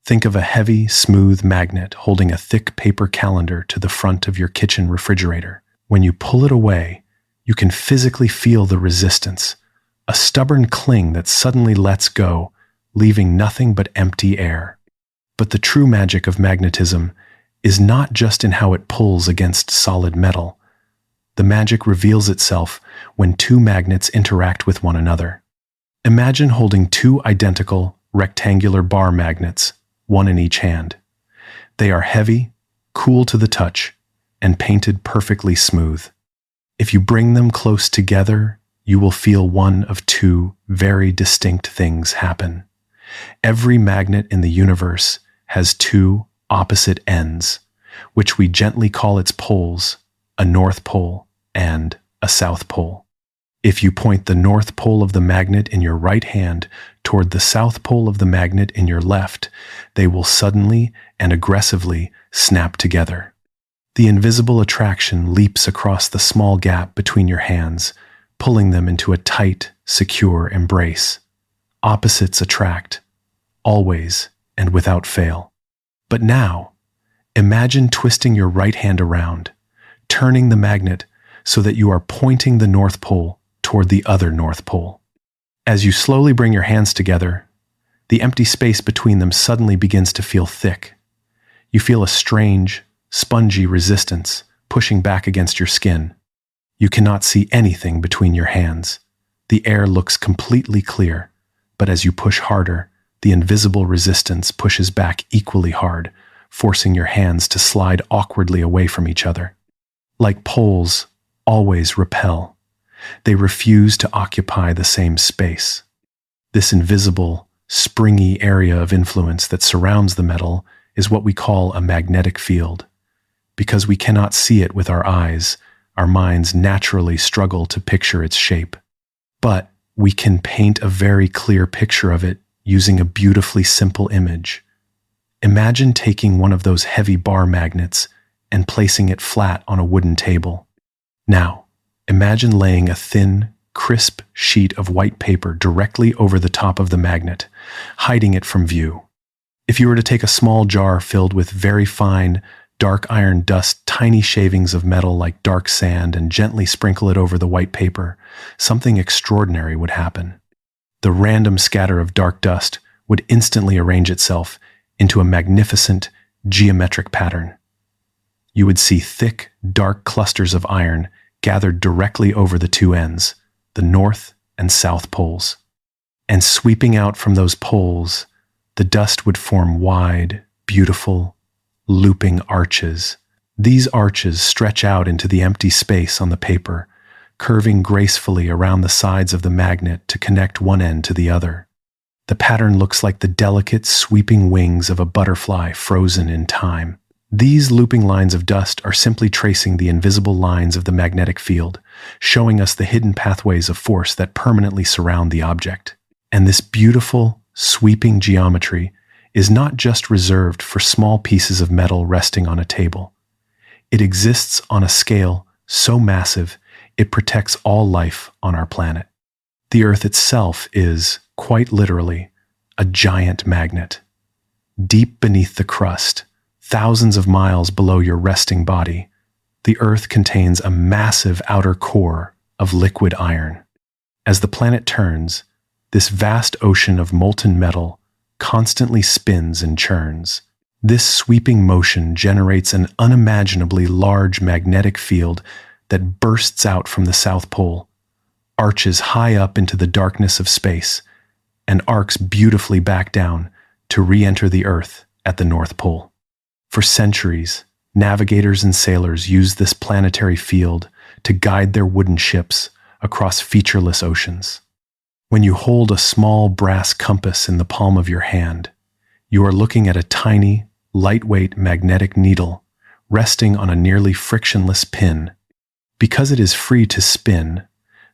S1: Think of a heavy, smooth magnet holding a thick paper calendar to the front of your kitchen refrigerator. When you pull it away, you can physically feel the resistance, a stubborn cling that suddenly lets go, leaving nothing but empty air. But the true magic of magnetism is not just in how it pulls against solid metal. The magic reveals itself when two magnets interact with one another. Imagine holding two identical, rectangular bar magnets, one in each hand. They are heavy, cool to the touch, and painted perfectly smooth. If you bring them close together, you will feel one of two very distinct things happen. Every magnet in the universe has two opposite ends, which we gently call its poles, a north pole and a south pole. If you point the north pole of the magnet in your right hand toward the south pole of the magnet in your left, they will suddenly and aggressively snap together. The invisible attraction leaps across the small gap between your hands, pulling them into a tight, secure embrace. Opposites attract, always and without fail. But now, imagine twisting your right hand around, turning the magnet so that you are pointing the North Pole toward the other North Pole. As you slowly bring your hands together, the empty space between them suddenly begins to feel thick. You feel a strange, spongy resistance pushing back against your skin. You cannot see anything between your hands. The air looks completely clear, but as you push harder, the invisible resistance pushes back equally hard, forcing your hands to slide awkwardly away from each other. Like poles, always repel. They refuse to occupy the same space. This invisible, springy area of influence that surrounds the metal is what we call a magnetic field. Because we cannot see it with our eyes, our minds naturally struggle to picture its shape. But we can paint a very clear picture of it using a beautifully simple image. Imagine taking one of those heavy bar magnets and placing it flat on a wooden table. Now, imagine laying a thin, crisp sheet of white paper directly over the top of the magnet, hiding it from view. If you were to take a small jar filled with very fine, dark iron dust, tiny shavings of metal like dark sand, and gently sprinkle it over the white paper, something extraordinary would happen. The random scatter of dark dust would instantly arrange itself into a magnificent, geometric pattern. You would see thick, dark clusters of iron gathered directly over the two ends, the north and south poles. And sweeping out from those poles, the dust would form wide, beautiful, looping arches. These arches stretch out into the empty space on the paper, curving gracefully around the sides of the magnet to connect one end to the other. The pattern looks like the delicate, sweeping wings of a butterfly frozen in time. These looping lines of dust are simply tracing the invisible lines of the magnetic field, showing us the hidden pathways of force that permanently surround the object. And this beautiful, sweeping geometry is not just reserved for small pieces of metal resting on a table. It exists on a scale so massive it protects all life on our planet. The Earth itself is, quite literally, a giant magnet. Deep beneath the crust, thousands of miles below your resting body, the Earth contains a massive outer core of liquid iron. As the planet turns, this vast ocean of molten metal constantly spins and churns. This sweeping motion generates an unimaginably large magnetic field that bursts out from the South Pole, arches high up into the darkness of space, and arcs beautifully back down to re-enter the Earth at the North Pole. For centuries, navigators and sailors used this planetary field to guide their wooden ships across featureless oceans. When you hold a small brass compass in the palm of your hand, you are looking at a tiny, lightweight magnetic needle resting on a nearly frictionless pin. Because it is free to spin,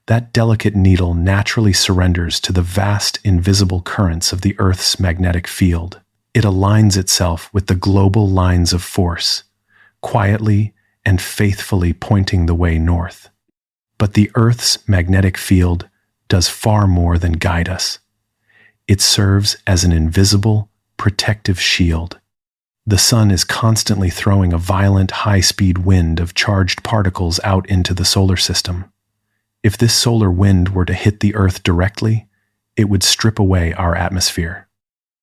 S1: that delicate needle naturally surrenders to the vast invisible currents of the Earth's magnetic field. It aligns itself with the global lines of force, quietly and faithfully pointing the way north. But the Earth's magnetic field does far more than guide us. It serves as an invisible, protective shield. The sun is constantly throwing a violent, high-speed wind of charged particles out into the solar system. If this solar wind were to hit the Earth directly, it would strip away our atmosphere.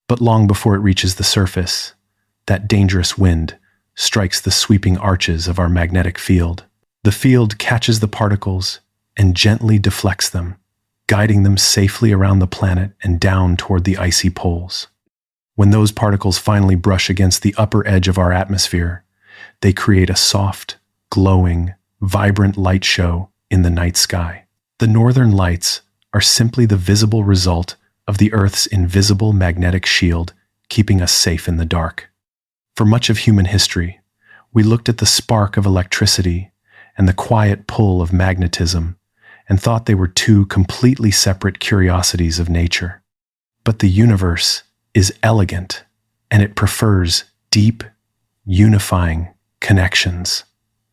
S1: But long before it reaches the surface, that dangerous wind strikes the sweeping arches of our magnetic field. The field catches the particles and gently deflects them, guiding them safely around the planet and down toward the icy poles. When those particles finally brush against the upper edge of our atmosphere, they create a soft, glowing, vibrant light show in the night sky. The northern lights are simply the visible result of the Earth's invisible magnetic shield keeping us safe in the dark. For much of human history, we looked at the spark of electricity and the quiet pull of magnetism and thought they were two completely separate curiosities of nature. But the universe is elegant, and it prefers deep, unifying connections.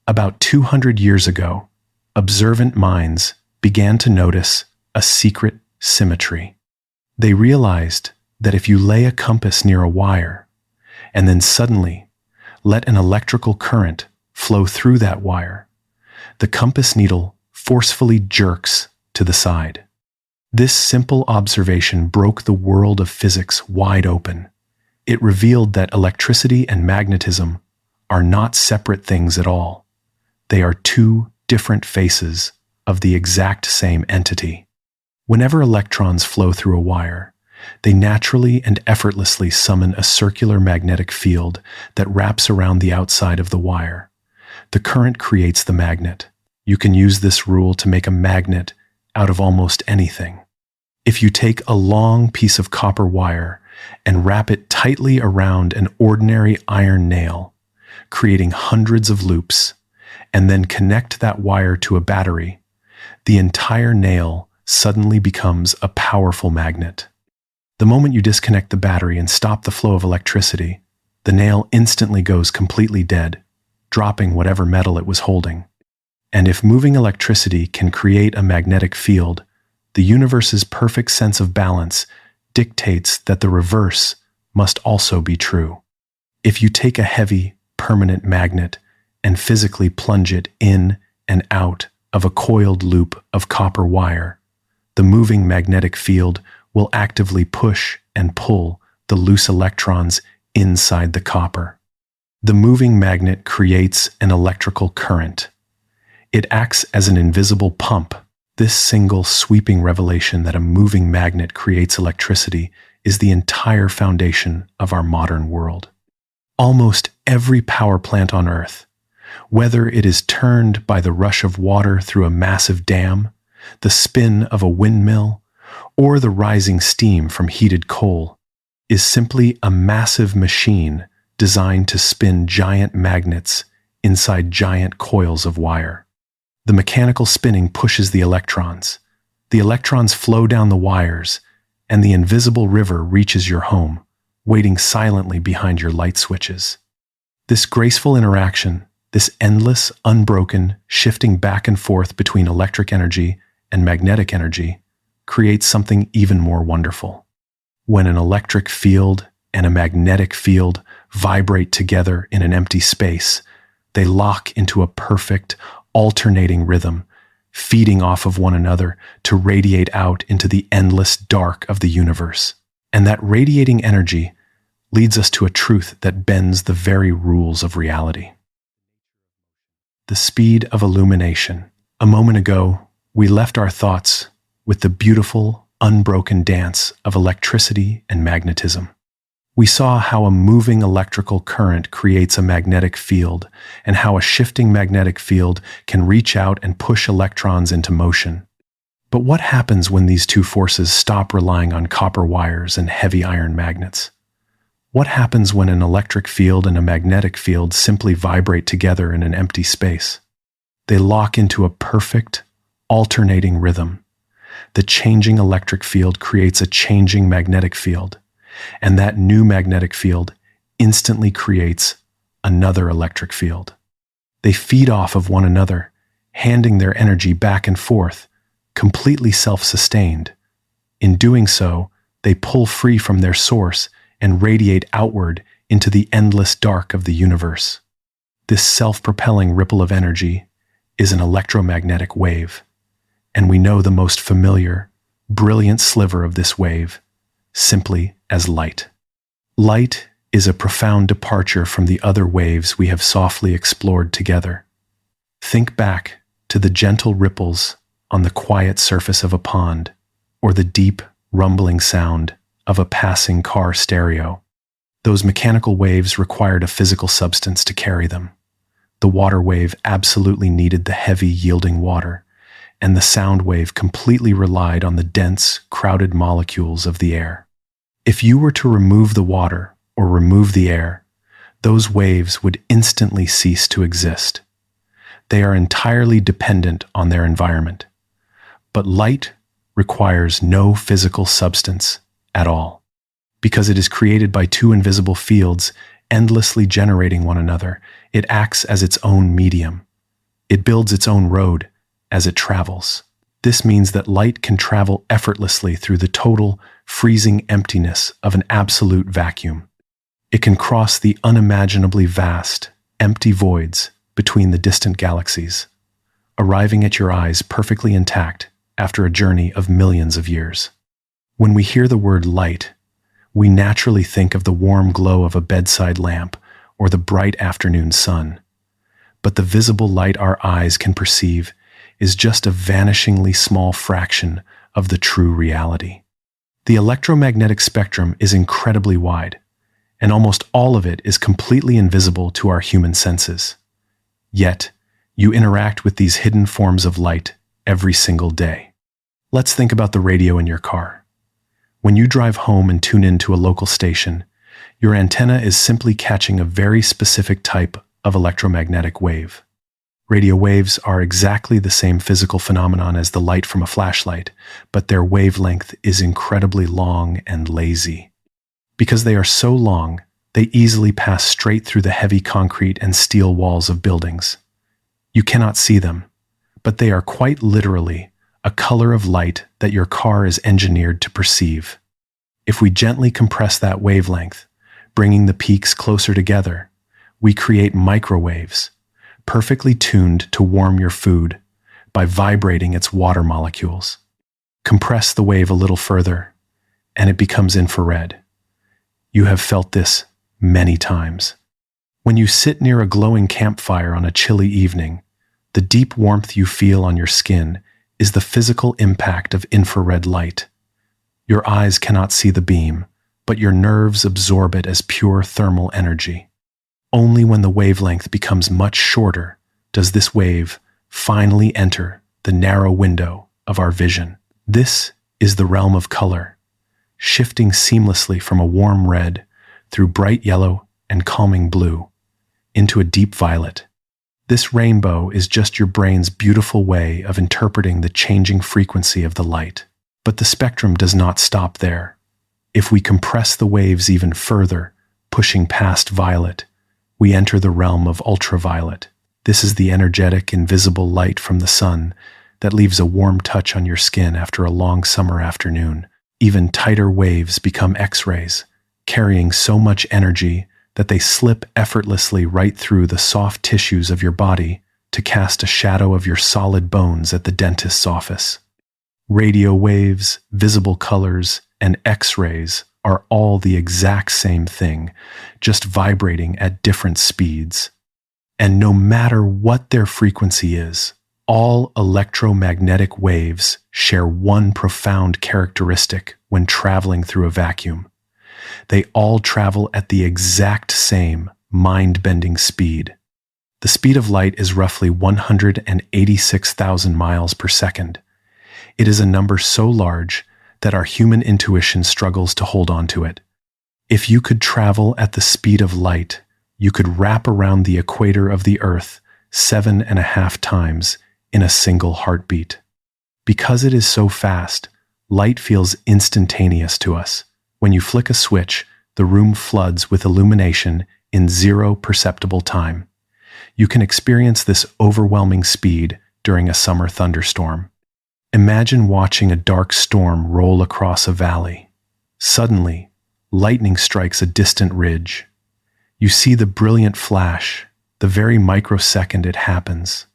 S1: About 200 years ago, observant minds began to notice a secret symmetry. They realized that if you lay a compass near a wire and then suddenly let an electrical current flow through that wire, the compass needle forcefully jerks to the side. This simple observation broke the world of physics wide open. It revealed that electricity and magnetism are not separate things at all. They are two different faces of the exact same entity. Whenever electrons flow through a wire, they naturally and effortlessly summon a circular magnetic field that wraps around the outside of the wire. The current creates the magnet. You can use this rule to make a magnet out of almost anything. If you take a long piece of copper wire and wrap it tightly around an ordinary iron nail, creating hundreds of loops, and then connect that wire to a battery, the entire nail suddenly becomes a powerful magnet. The moment you disconnect the battery and stop the flow of electricity, the nail instantly goes completely dead, dropping whatever metal it was holding. And if moving electricity can create a magnetic field, the universe's perfect sense of balance dictates that the reverse must also be true. If you take a heavy, permanent magnet and physically plunge it in and out of a coiled loop of copper wire, the moving magnetic field will actively push and pull the loose electrons inside the copper. The moving magnet creates an electrical current. It acts as an invisible pump. This single sweeping revelation that a moving magnet creates electricity is the entire foundation of our modern world. Almost every power plant on Earth, whether it is turned by the rush of water through a massive dam, the spin of a windmill, or the rising steam from heated coal, is simply a massive machine designed to spin giant magnets inside giant coils of wire. The mechanical spinning pushes the electrons. The electrons flow down the wires, and the invisible river reaches your home, waiting silently behind your light switches. This graceful interaction, this endless, unbroken, shifting back and forth between electric energy and magnetic energy, creates something even more wonderful. When an electric field and a magnetic field vibrate together in an empty space, they lock into a perfect, alternating rhythm, feeding off of one another to radiate out into the endless dark of the universe. And that radiating energy leads us to a truth that bends the very rules of reality. The speed of illumination. A moment ago, we left our thoughts with the beautiful, unbroken dance of electricity and magnetism. We saw how a moving electrical current creates a magnetic field, and how a shifting magnetic field can reach out and push electrons into motion. But what happens when these two forces stop relying on copper wires and heavy iron magnets? What happens when an electric field and a magnetic field simply vibrate together in an empty space? They lock into a perfect, alternating rhythm. The changing electric field creates a changing magnetic field, and that new magnetic field instantly creates another electric field. They feed off of one another, handing their energy back and forth, completely self-sustained. In doing so, they pull free from their source and radiate outward into the endless dark of the universe. This self-propelling ripple of energy is an electromagnetic wave, and we know the most familiar, brilliant sliver of this wave simply as light. Light is a profound departure from the other waves we have softly explored together. Think back to the gentle ripples on the quiet surface of a pond, or the deep, rumbling sound of a passing car stereo. Those mechanical waves required a physical substance to carry them. The water wave absolutely needed the heavy, yielding water, and the sound wave completely relied on the dense, crowded molecules of the air. If you were to remove the water or remove the air, those waves would instantly cease to exist. They are entirely dependent on their environment. But light requires no physical substance at all, because it is created by two invisible fields endlessly generating one another. It acts as its own medium. It builds its own road as it travels. This means that light can travel effortlessly through the total, freezing emptiness of an absolute vacuum. It can cross the unimaginably vast, empty voids between the distant galaxies, arriving at your eyes perfectly intact after a journey of millions of years. When we hear the word light, we naturally think of the warm glow of a bedside lamp or the bright afternoon sun. But the visible light our eyes can perceive is just a vanishingly small fraction of the true reality. The electromagnetic spectrum is incredibly wide, and almost all of it is completely invisible to our human senses. Yet, you interact with these hidden forms of light every single day. Let's think about the radio in your car. When you drive home and tune in to a local station, your antenna is simply catching a very specific type of electromagnetic wave. Radio waves are exactly the same physical phenomenon as the light from a flashlight, but their wavelength is incredibly long and lazy. Because they are so long, they easily pass straight through the heavy concrete and steel walls of buildings. You cannot see them, but they are quite literally a color of light that your car is engineered to perceive. If we gently compress that wavelength, bringing the peaks closer together, we create microwaves, perfectly tuned to warm your food by vibrating its water molecules. Compress the wave a little further, and it becomes infrared. You have felt this many times. When you sit near a glowing campfire on a chilly evening, the deep warmth you feel on your skin is the physical impact of infrared light. Your eyes cannot see the beam, but your nerves absorb it as pure thermal energy. Only when the wavelength becomes much shorter does this wave finally enter the narrow window of our vision. This is the realm of color, shifting seamlessly from a warm red through bright yellow and calming blue into a deep violet. This rainbow is just your brain's beautiful way of interpreting the changing frequency of the light. But the spectrum does not stop there. If we compress the waves even further, pushing past violet, we enter the realm of ultraviolet. This is the energetic, invisible light from the sun that leaves a warm touch on your skin after a long summer afternoon. Even tighter waves become X-rays, carrying so much energy that they slip effortlessly right through the soft tissues of your body to cast a shadow of your solid bones at the dentist's office. Radio waves, visible colors, and X-rays are all the exact same thing, just vibrating at different speeds. And no matter what their frequency is, all electromagnetic waves share one profound characteristic when traveling through a vacuum. They all travel at the exact same mind-bending speed. The speed of light is roughly 186,000 miles per second. It is a number so large that our human intuition struggles to hold on to it. If you could travel at the speed of light, you could wrap around the equator of the Earth 7.5 times in a single heartbeat. Because it is so fast, light feels instantaneous to us. When you flick a switch, the room floods with illumination in 0 perceptible time. You can experience this overwhelming speed during a summer thunderstorm. Imagine watching a dark storm roll across a valley. Suddenly, lightning strikes a distant ridge. You see the brilliant flash, the very microsecond it happens.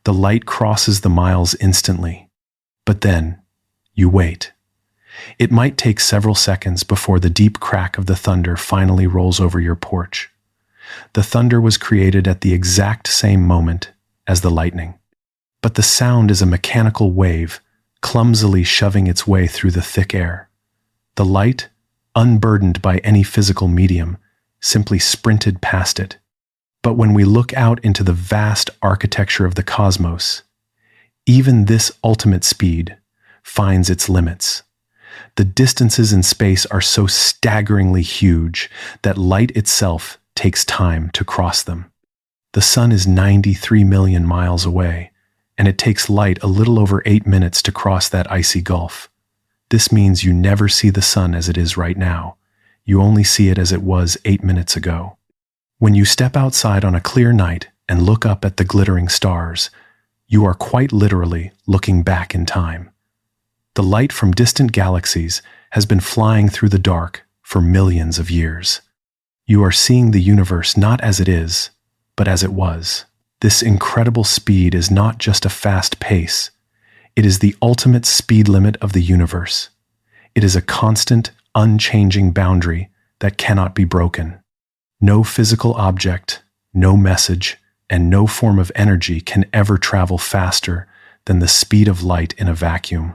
S1: The light crosses the miles instantly. But then, you wait. It might take several seconds before the deep crack of the thunder finally rolls over your porch. The thunder was created at the exact same moment as the lightning. But the sound is a mechanical wave, clumsily shoving its way through the thick air. The light, unburdened by any physical medium, simply sprinted past it. But when we look out into the vast architecture of the cosmos, even this ultimate speed finds its limits. The distances in space are so staggeringly huge that light itself takes time to cross them. The sun is 93 million miles away, and it takes light a little over 8 minutes to cross that icy gulf. This means you never see the sun as it is right now. You only see it as it was 8 minutes ago. When you step outside on a clear night and look up at the glittering stars, you are quite literally looking back in time. The light from distant galaxies has been flying through the dark for millions of years. You are seeing the universe not as it is, but as it was. This incredible speed is not just a fast pace. It is the ultimate speed limit of the universe. It is a constant, unchanging boundary that cannot be broken. No physical object, no message, and no form of energy can ever travel faster than the speed of light in a vacuum.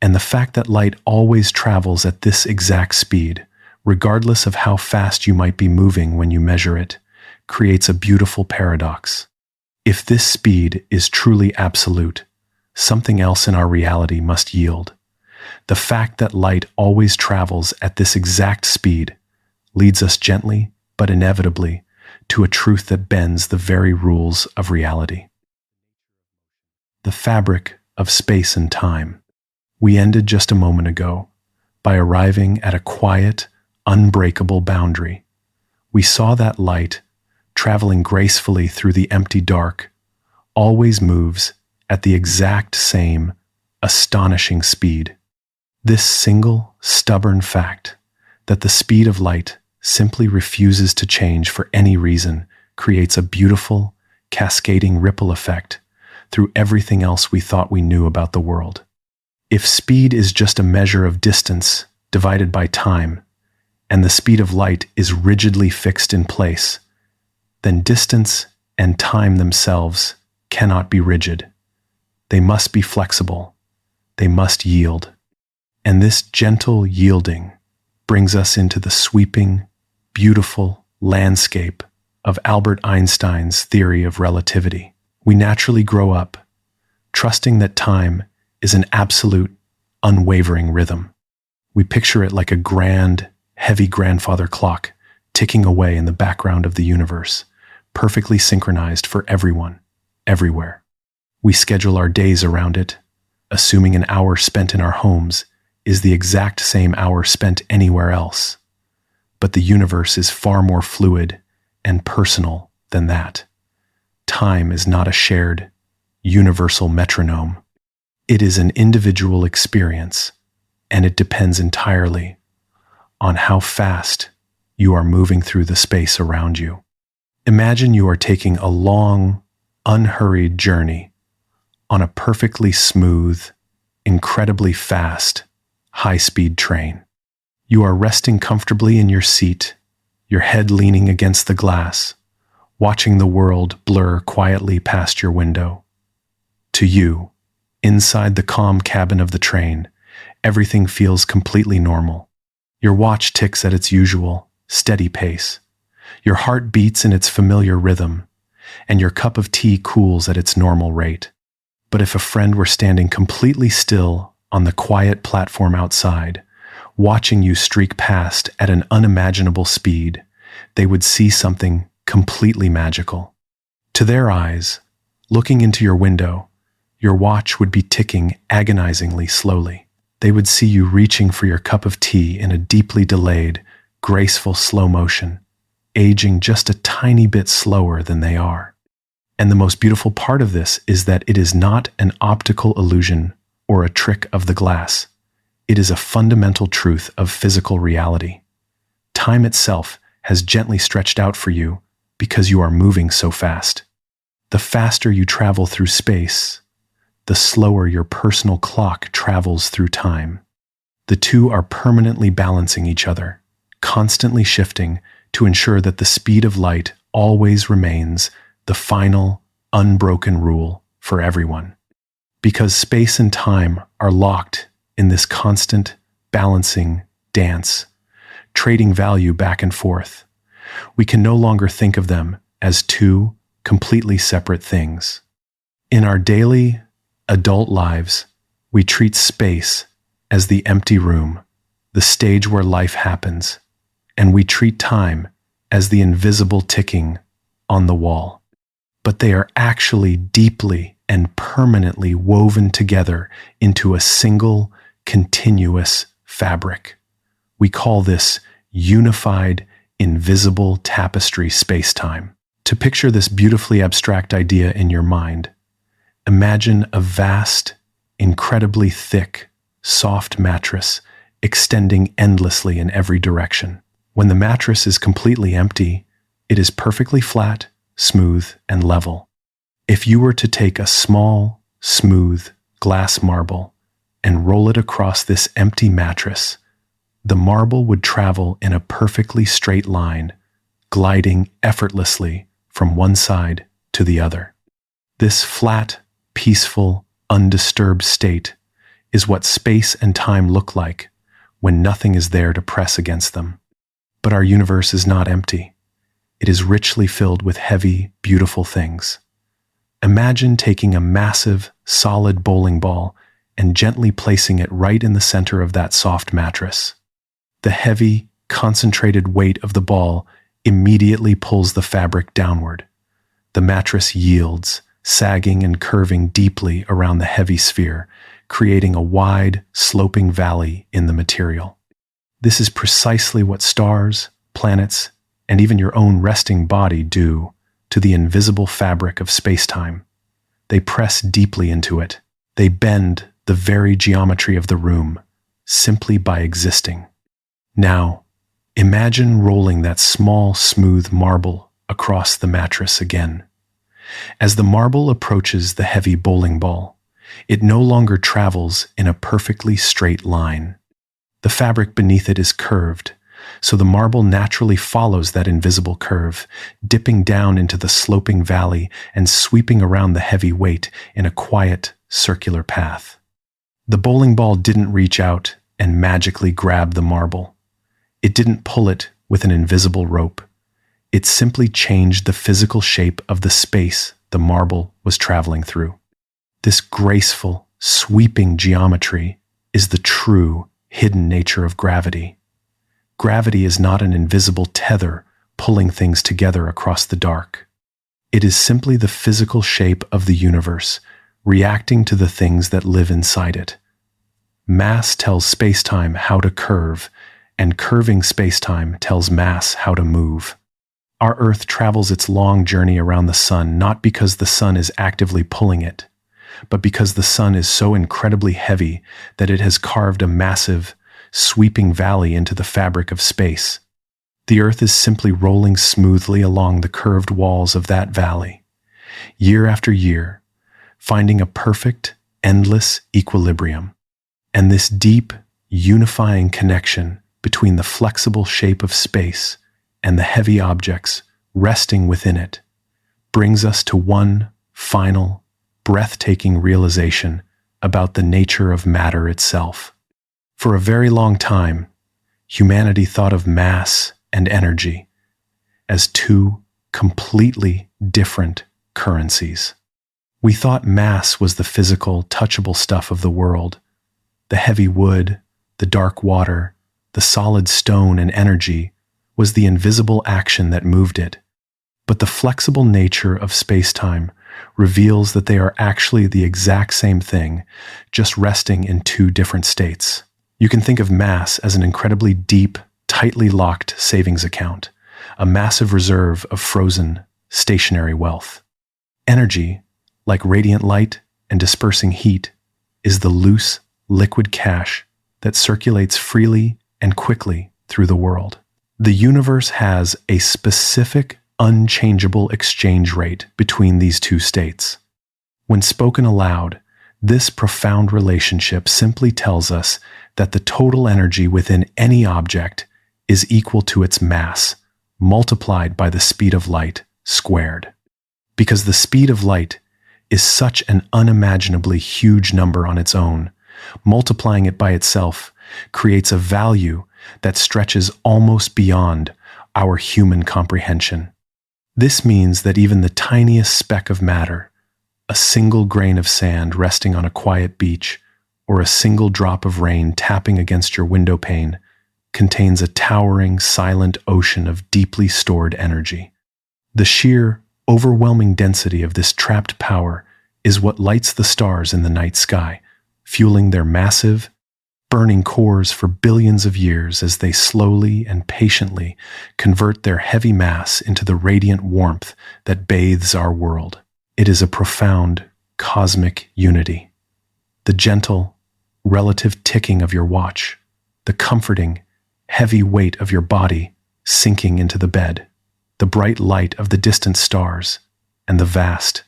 S1: And the fact that light always travels at this exact speed, regardless of how fast you might be moving when you measure it, creates a beautiful paradox. If this speed is truly absolute, something else in our reality must yield. The fact that light always travels at this exact speed leads us gently but inevitably to a truth that bends the very rules of reality. The fabric of space and time. We ended just a moment ago by arriving at a quiet, unbreakable boundary. We saw that light, traveling gracefully through the empty dark, always moves at the exact same, astonishing speed. This single, stubborn fact that the speed of light simply refuses to change for any reason creates a beautiful, cascading ripple effect through everything else we thought we knew about the world. If speed is just a measure of distance divided by time, and the speed of light is rigidly fixed in place, then distance and time themselves cannot be rigid. They must be flexible. They must yield. And this gentle yielding brings us into the sweeping, beautiful landscape of Albert Einstein's theory of relativity. We naturally grow up trusting that time is an absolute, unwavering rhythm. We picture it like a grand, heavy grandfather clock ticking away in the background of the universe, perfectly synchronized for everyone, everywhere. We schedule our days around it, assuming an hour spent in our homes is the exact same hour spent anywhere else. But the universe is far more fluid and personal than that. Time is not a shared, universal metronome. It is an individual experience, and it depends entirely on how fast you are moving through the space around you. Imagine you are taking a long, unhurried journey on a perfectly smooth, incredibly fast, high-speed train. You are resting comfortably in your seat, your head leaning against the glass, watching the world blur quietly past your window. To you, inside the calm cabin of the train, everything feels completely normal. Your watch ticks at its usual, steady pace. Your heart beats in its familiar rhythm, and your cup of tea cools at its normal rate. But if a friend were standing completely still on the quiet platform outside, watching you streak past at an unimaginable speed, they would see something completely magical. To their eyes, looking into your window, your watch would be ticking agonizingly slowly. They would see you reaching for your cup of tea in a deeply delayed, graceful slow motion, aging just a tiny bit slower than they are. And the most beautiful part of this is that it is not an optical illusion or a trick of the glass. It is a fundamental truth of physical reality. Time itself has gently stretched out for you because you are moving so fast. The faster you travel through space, the slower your personal clock travels through time. The two are permanently balancing each other, constantly shifting to ensure that the speed of light always remains the final, unbroken rule for everyone. Because space and time are locked in this constant, balancing dance, trading value back and forth, we can no longer think of them as two completely separate things. In our daily, adult lives, we treat space as the empty room, the stage where life happens, and we treat time as the invisible ticking on the wall. But they are actually deeply and permanently woven together into a single, continuous fabric. We call this unified, invisible tapestry space-time. To picture this beautifully abstract idea in your mind, imagine a vast, incredibly thick, soft mattress extending endlessly in every direction. When the mattress is completely empty, it is perfectly flat, smooth, and level. If you were to take a small, smooth glass marble and roll it across this empty mattress, the marble would travel in a perfectly straight line, gliding effortlessly from one side to the other. This flat, peaceful, undisturbed state is what space and time look like when nothing is there to press against them. But our universe is not empty. It is richly filled with heavy, beautiful things. Imagine taking a massive, solid bowling ball and gently placing it right in the center of that soft mattress. The heavy, concentrated weight of the ball immediately pulls the fabric downward. The mattress yields, sagging and curving deeply around the heavy sphere, creating a wide, sloping valley in the material. This is precisely what stars, planets, and even your own resting body do to the invisible fabric of space-time. They press deeply into it. They bend the very geometry of the room simply by existing. Now, imagine rolling that small, smooth marble across the mattress again. As the marble approaches the heavy bowling ball, it no longer travels in a perfectly straight line. The fabric beneath it is curved, so the marble naturally follows that invisible curve, dipping down into the sloping valley and sweeping around the heavy weight in a quiet, circular path. The bowling ball didn't reach out and magically grab the marble. It didn't pull it with an invisible rope. It simply changed the physical shape of the space the marble was traveling through. This graceful, sweeping geometry is the true, hidden nature of gravity. Gravity is not an invisible tether pulling things together across the dark. It is simply the physical shape of the universe, reacting to the things that live inside it. Mass tells space-time how to curve, and curving space-time tells mass how to move. Our Earth travels its long journey around the sun not because the sun is actively pulling it, but because the sun is so incredibly heavy that it has carved a massive, sweeping valley into the fabric of space. The Earth is simply rolling smoothly along the curved walls of that valley, year after year, finding a perfect, endless equilibrium. And this deep, unifying connection between the flexible shape of space and the heavy objects resting within it brings us to one final, breathtaking realization about the nature of matter itself. For a very long time, humanity thought of mass and energy as two completely different currencies. We thought mass was the physical, touchable stuff of the world, the heavy wood, the dark water, the solid stone, and energy was the invisible action that moved it. But the flexible nature of space-time reveals that they are actually the exact same thing, just resting in two different states. You can think of mass as an incredibly deep, tightly locked savings account, a massive reserve of frozen, stationary wealth. Energy, like radiant light and dispersing heat, is the loose, liquid cash that circulates freely and quickly through the world. The universe has a specific, unchangeable exchange rate between these two states. When spoken aloud, this profound relationship simply tells us that the total energy within any object is equal to its mass, multiplied by the speed of light squared. Because the speed of light is such an unimaginably huge number on its own, multiplying it by itself creates a value that stretches almost beyond our human comprehension. This means that even the tiniest speck of matter, a single grain of sand resting on a quiet beach, or a single drop of rain tapping against your window pane, contains a towering, silent ocean of deeply stored energy. The sheer, overwhelming density of this trapped power is what lights the stars in the night sky, fueling their massive, burning cores for billions of years as they slowly and patiently convert their heavy mass into the radiant warmth that bathes our world. It is a profound, cosmic unity. The gentle, relative ticking of your watch, the comforting, heavy weight of your body sinking into the bed, the bright light of the distant stars, and the vast,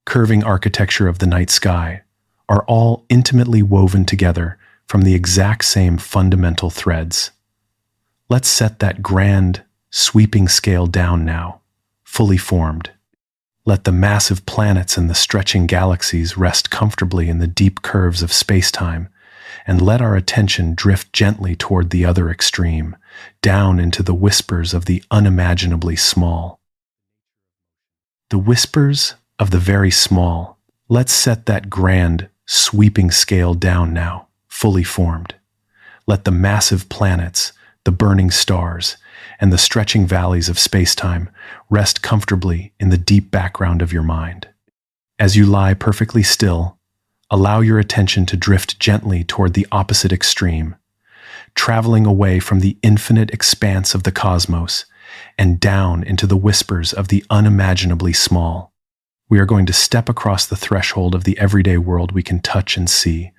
S1: curving architecture of the night sky are all intimately woven together from the exact same fundamental threads. Let's set that grand, sweeping scale down now, fully formed. Let the massive planets and the stretching galaxies rest comfortably in the deep curves of space-time, and let our attention drift gently toward the other extreme, down into the whispers of the unimaginably small. The whispers of the very small. Let's set that grand, sweeping scale down now, fully formed. Let the massive planets, the burning stars, and the stretching valleys of space-time rest comfortably in the deep background of your mind. As you lie perfectly still, allow your attention to drift gently toward the opposite extreme, traveling away from the infinite expanse of the cosmos and down into the whispers of the unimaginably small. We are going to step across the threshold of the everyday world we can touch and see,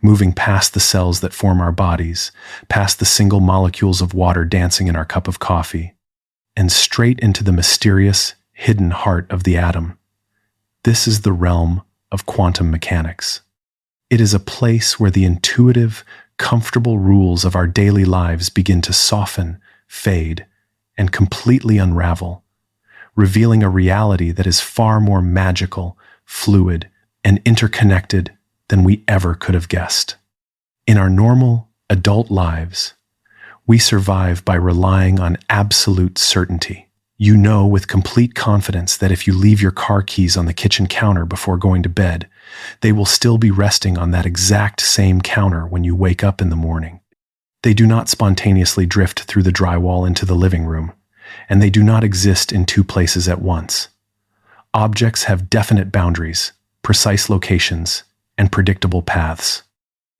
S1: moving past the cells that form our bodies, past the single molecules of water dancing in our cup of coffee, and straight into the mysterious, hidden heart of the atom. This is the realm of quantum mechanics. It is a place where the intuitive, comfortable rules of our daily lives begin to soften, fade, and completely unravel, revealing a reality that is far more magical, fluid, and interconnected than we ever could have guessed. In our normal, adult lives, we survive by relying on absolute certainty. You know with complete confidence that if you leave your car keys on the kitchen counter before going to bed, they will still be resting on that exact same counter when you wake up in the morning. They do not spontaneously drift through the drywall into the living room, and they do not exist in two places at once. Objects have definite boundaries, precise locations, and predictable paths.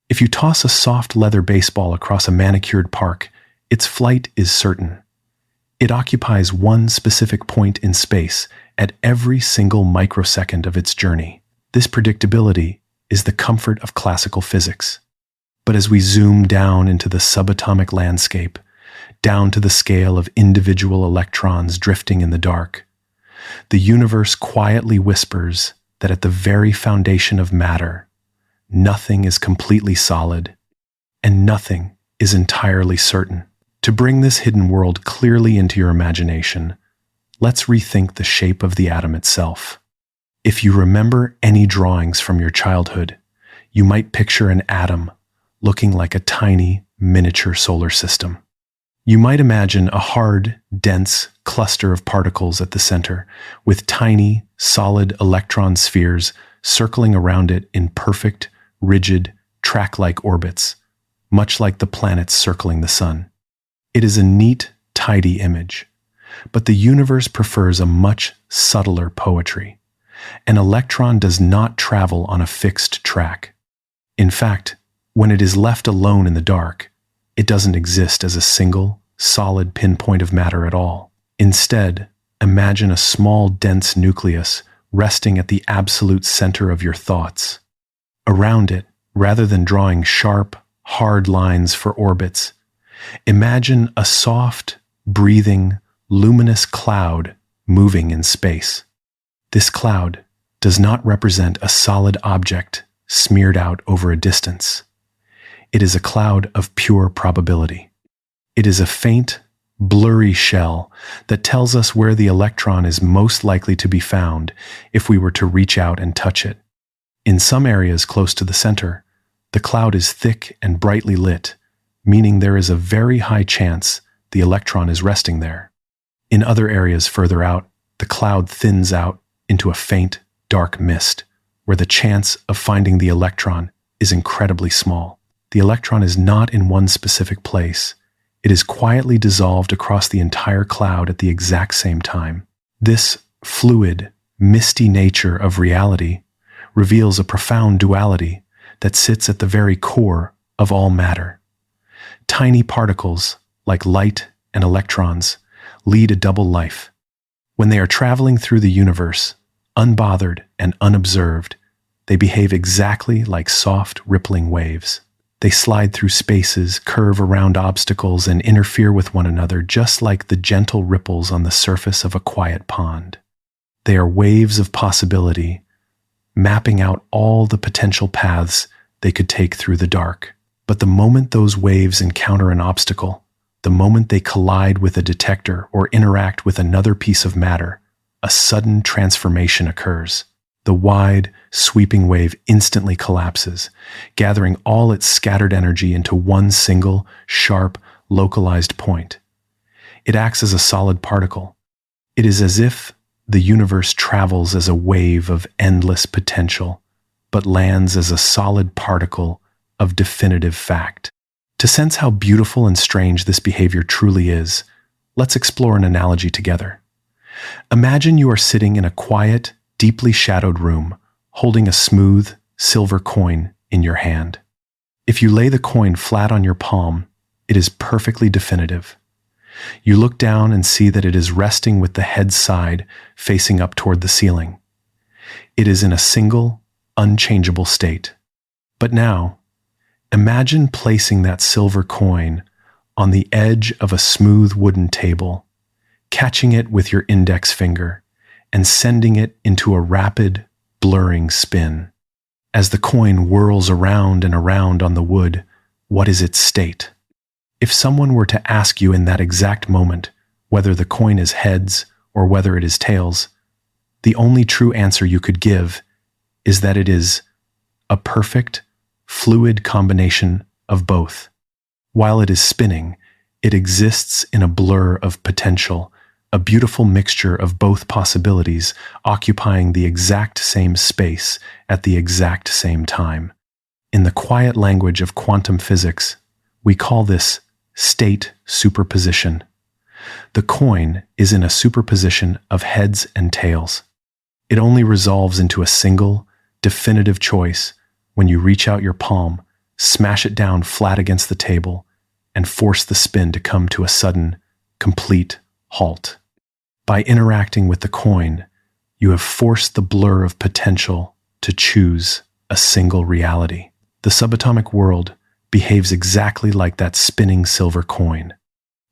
S1: If you toss a soft leather baseball across a manicured park, its flight is certain. It occupies one specific point in space at every single microsecond of its journey. This predictability is the comfort of classical physics. But as we zoom down into the subatomic landscape, down to the scale of individual electrons drifting in the dark, the universe quietly whispers that at the very foundation of matter, nothing is completely solid, and nothing is entirely certain. To bring this hidden world clearly into your imagination, let's rethink the shape of the atom itself. If you remember any drawings from your childhood, you might picture an atom looking like a tiny, miniature solar system. You might imagine a hard, dense cluster of particles at the center, with tiny, solid electron spheres circling around it in perfect, rigid, track-like orbits, much like the planets circling the sun. It is a neat, tidy image, but the universe prefers a much subtler poetry. An electron does not travel on a fixed track. In fact, when it is left alone in the dark, it doesn't exist as a single, solid pinpoint of matter at all. Instead, imagine a small, dense nucleus resting at the absolute center of your thoughts. Around it, rather than drawing sharp, hard lines for orbits, imagine a soft, breathing, luminous cloud moving in space. This cloud does not represent a solid object smeared out over a distance. It is a cloud of pure probability. It is a faint, blurry shell that tells us where the electron is most likely to be found if we were to reach out and touch it. In some areas close to the center, the cloud is thick and brightly lit, meaning there is a very high chance the electron is resting there. In other areas further out, the cloud thins out into a faint, dark mist, where the chance of finding the electron is incredibly small. The electron is not in one specific place. It is quietly dissolved across the entire cloud at the exact same time. This fluid, misty nature of reality reveals a profound duality that sits at the very core of all matter. Tiny particles, like light and electrons, lead a double life. When they are traveling through the universe, unbothered and unobserved, they behave exactly like soft, rippling waves. They slide through spaces, curve around obstacles, and interfere with one another just like the gentle ripples on the surface of a quiet pond. They are waves of possibility, mapping out all the potential paths they could take through the dark. But the moment those waves encounter an obstacle, the moment they collide with a detector or interact with another piece of matter, a sudden transformation occurs. The wide, sweeping wave instantly collapses, gathering all its scattered energy into one single, sharp, localized point. It acts as a solid particle. It is as if the universe travels as a wave of endless potential, but lands as a solid particle of definitive fact. To sense how beautiful and strange this behavior truly is, let's explore an analogy together. Imagine you are sitting in a quiet, deeply shadowed room, holding a smooth, silver coin in your hand. If you lay the coin flat on your palm, it is perfectly definitive. You look down and see that it is resting with the head side facing up toward the ceiling. It is in a single, unchangeable state. But now, imagine placing that silver coin on the edge of a smooth wooden table, catching it with your index finger, and sending it into a rapid, blurring spin. As the coin whirls around and around on the wood, what is its state? If someone were to ask you in that exact moment whether the coin is heads or whether it is tails, the only true answer you could give is that it is a perfect, fluid combination of both. While it is spinning, it exists in a blur of potential, a beautiful mixture of both possibilities occupying the exact same space at the exact same time. In the quiet language of quantum physics, we call this state superposition. The coin is in a superposition of heads and tails. It only resolves into a single, definitive choice when you reach out your palm, smash it down flat against the table, and force the spin to come to a sudden, complete halt. By interacting with the coin, you have forced the blur of potential to choose a single reality. The subatomic world behaves exactly like that spinning silver coin.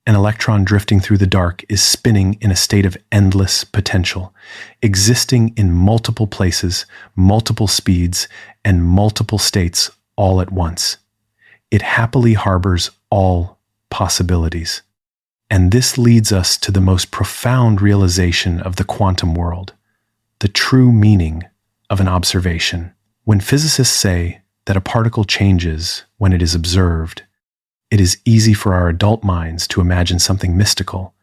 S1: An electron drifting through the dark is spinning in a state of endless potential, existing in multiple places, multiple speeds, and multiple states all at once. It happily harbors all possibilities. And this leads us to the most profound realization of the quantum world, the true meaning of an observation. When physicists say that a particle changes when it is observed, it is easy for our adult minds to imagine something mystical,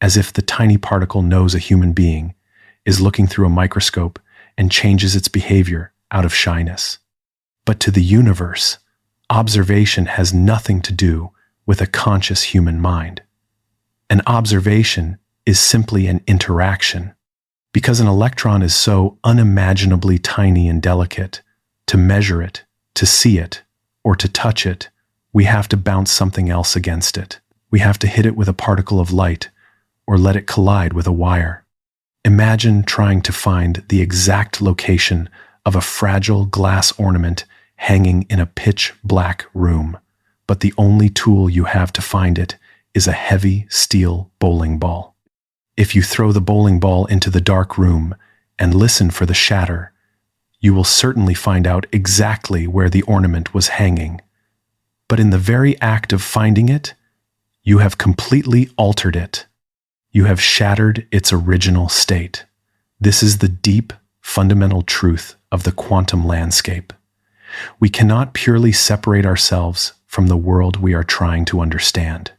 S1: as if the tiny particle knows a human being, is looking through a microscope, and changes its behavior out of shyness. But to the universe, observation has nothing to do with a conscious human mind. An observation is simply an interaction. Because an electron is so unimaginably tiny and delicate, to measure it, to see it, or to touch it, we have to bounce something else against it. We have to hit it with a particle of light, or let it collide with a wire. Imagine trying to find the exact location of a fragile glass ornament hanging in a pitch-black room, but the only tool you have to find it is a heavy steel bowling ball. If you throw the bowling ball into the dark room and listen for the shatter, you will certainly find out exactly where the ornament was hanging. But in the very act of finding it, you have completely altered it. You have shattered its original state. This is the deep, fundamental truth of the quantum landscape. We cannot purely separate ourselves from the world we are trying to understand.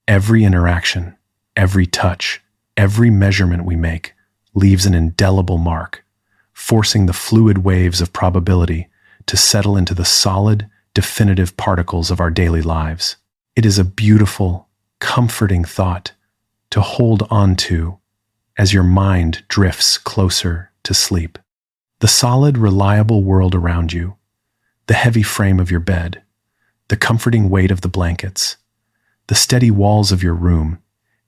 S1: Every interaction, every touch, every measurement we make leaves an indelible mark, forcing the fluid waves of probability to settle into the solid, definitive particles of our daily lives. It is a beautiful, comforting thought to hold on to as your mind drifts closer to sleep. The solid, reliable world around you, the heavy frame of your bed, the comforting weight of the blankets, the steady walls of your room,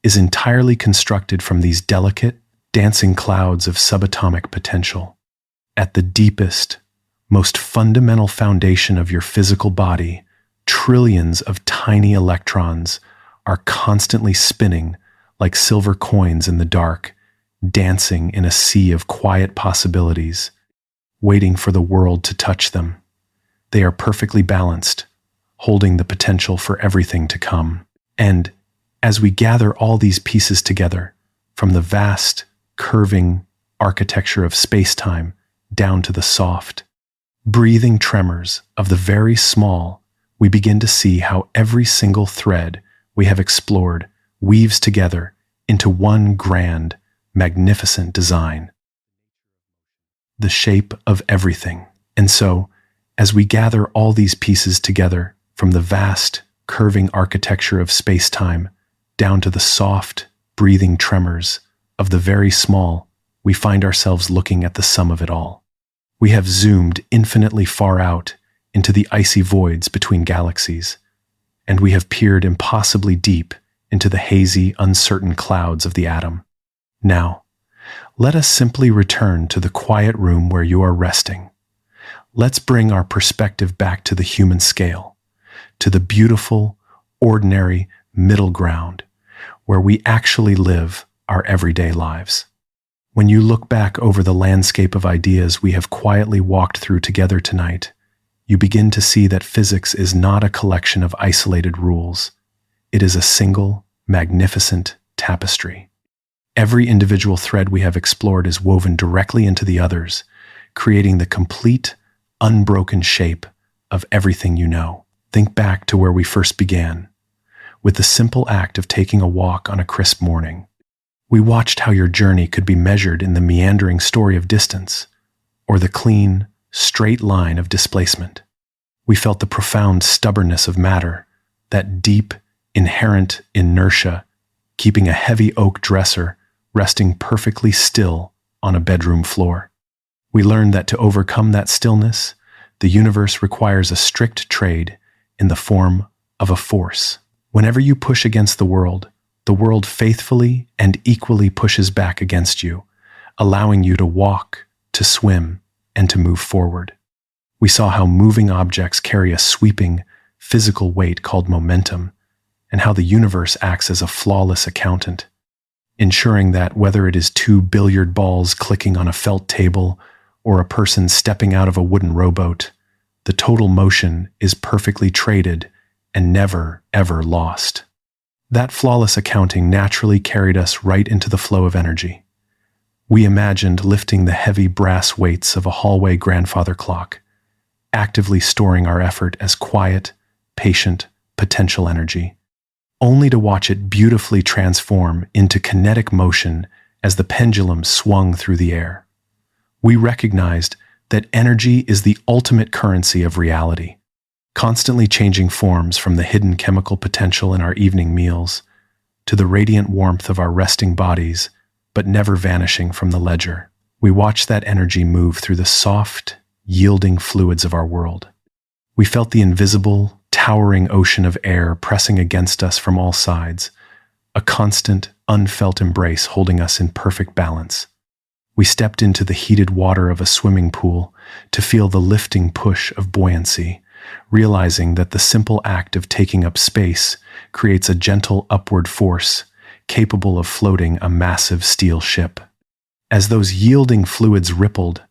S1: is entirely constructed from these delicate, dancing clouds of subatomic potential. At the deepest, most fundamental foundation of your physical body, trillions of tiny electrons are constantly spinning like silver coins in the dark, dancing in a sea of quiet possibilities, waiting for the world to touch them. They are perfectly balanced, holding the potential for everything to come. And as we gather all these pieces together, from the vast, curving architecture of space-time down to the soft, breathing tremors of the very small, we begin to see how every single thread we have explored weaves together into one grand, magnificent design. The shape of everything. And so, as we gather all these pieces together from the vast, curving architecture of space-time down to the soft, breathing tremors of the very small, we find ourselves looking at the sum of it all. We have zoomed infinitely far out into the icy voids between galaxies, and we have peered impossibly deep into the hazy, uncertain clouds of the atom. Now, let us simply return to the quiet room where you are resting. Let's bring our perspective back to the human scale, to the beautiful, ordinary middle ground, where we actually live our everyday lives. When you look back over the landscape of ideas we have quietly walked through together tonight, you begin to see that physics is not a collection of isolated rules. It is a single, magnificent tapestry. Every individual thread we have explored is woven directly into the others, creating the complete, unbroken shape of everything you know. Think back to where we first began, with the simple act of taking a walk on a crisp morning. We watched how your journey could be measured in the meandering story of distance, or the clean, straight line of displacement. We felt the profound stubbornness of matter, that deep, inherent inertia, keeping a heavy oak dresser resting perfectly still on a bedroom floor. We learned that to overcome that stillness, the universe requires a strict trade in the form of a force. Whenever you push against the world faithfully and equally pushes back against you, allowing you to walk, to swim, and to move forward. We saw how moving objects carry a sweeping, physical weight called momentum, and how the universe acts as a flawless accountant, ensuring that whether it is two billiard balls clicking on a felt table or a person stepping out of a wooden rowboat, the total motion is perfectly traded and never, ever lost. That flawless accounting naturally carried us right into the flow of energy. We imagined lifting the heavy brass weights of a hallway grandfather clock, actively storing our effort as quiet, patient, potential energy, only to watch it beautifully transform into kinetic motion as the pendulum swung through the air. We recognized that energy is the ultimate currency of reality, constantly changing forms from the hidden chemical potential in our evening meals to the radiant warmth of our resting bodies, but never vanishing from the ledger. We watched that energy move through the soft, yielding fluids of our world. We felt the invisible, towering ocean of air pressing against us from all sides, a constant, unfelt embrace holding us in perfect balance. We stepped into the heated water of a swimming pool to feel the lifting push of buoyancy, realizing that the simple act of taking up space creates a gentle upward force capable of floating a massive steel ship. As those yielding fluids rippled,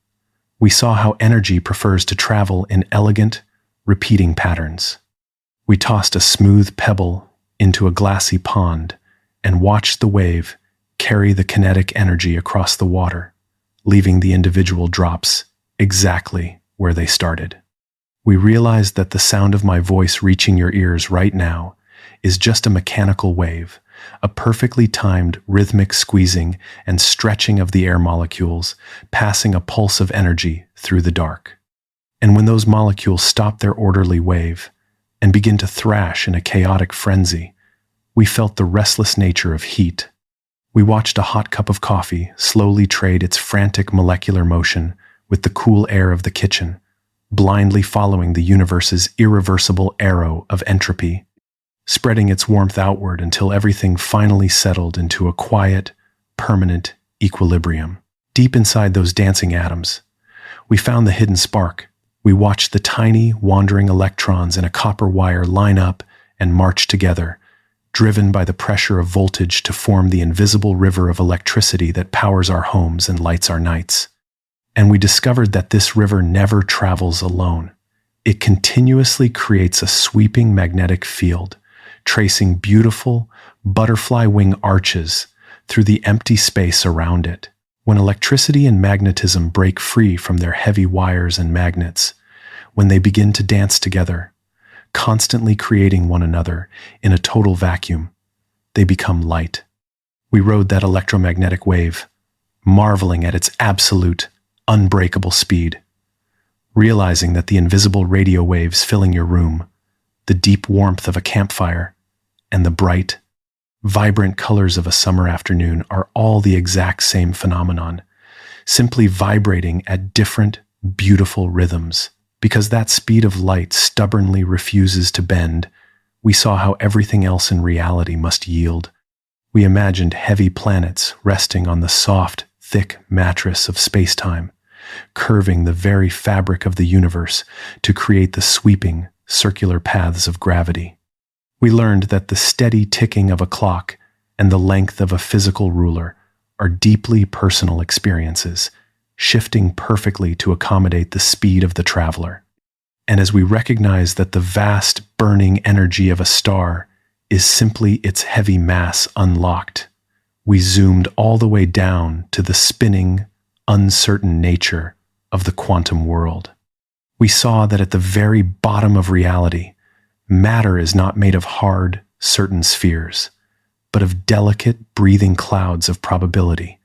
S1: we saw how energy prefers to travel in elegant, repeating patterns. We tossed a smooth pebble into a glassy pond and watched the wave carry the kinetic energy across the water, leaving the individual drops exactly where they started. We realized that the sound of my voice reaching your ears right now is just a mechanical wave, a perfectly timed rhythmic squeezing and stretching of the air molecules, passing a pulse of energy through the dark. And when those molecules stop their orderly wave and begin to thrash in a chaotic frenzy, we felt the restless nature of heat. We watched a hot cup of coffee slowly trade its frantic molecular motion with the cool air of the kitchen, blindly following the universe's irreversible arrow of entropy, spreading its warmth outward until everything finally settled into a quiet, permanent equilibrium. Deep inside those dancing atoms, we found the hidden spark. We watched the tiny, wandering electrons in a copper wire line up and march together, driven by the pressure of voltage to form the invisible river of electricity that powers our homes and lights our nights. And we discovered that this river never travels alone. It continuously creates a sweeping magnetic field, tracing beautiful, butterfly wing arches through the empty space around it. When electricity and magnetism break free from their heavy wires and magnets, when they begin to dance together, constantly creating one another in a total vacuum, they become light. We rode that electromagnetic wave, marveling at its absolute, unbreakable speed, realizing that the invisible radio waves filling your room, the deep warmth of a campfire, and the bright, vibrant colors of a summer afternoon are all the exact same phenomenon, simply vibrating at different, beautiful rhythms. Because that speed of light stubbornly refuses to bend, we saw how everything else in reality must yield. We imagined heavy planets resting on the soft, thick mattress of space-time, curving the very fabric of the universe to create the sweeping, circular paths of gravity. We learned that the steady ticking of a clock and the length of a physical ruler are deeply personal experiences, shifting perfectly to accommodate the speed of the traveler. And as we recognize that the vast, burning energy of a star is simply its heavy mass unlocked, we zoomed all the way down to the spinning, uncertain nature of the quantum world. We saw that at the very bottom of reality, matter is not made of hard, certain spheres, but of delicate, breathing clouds of probability,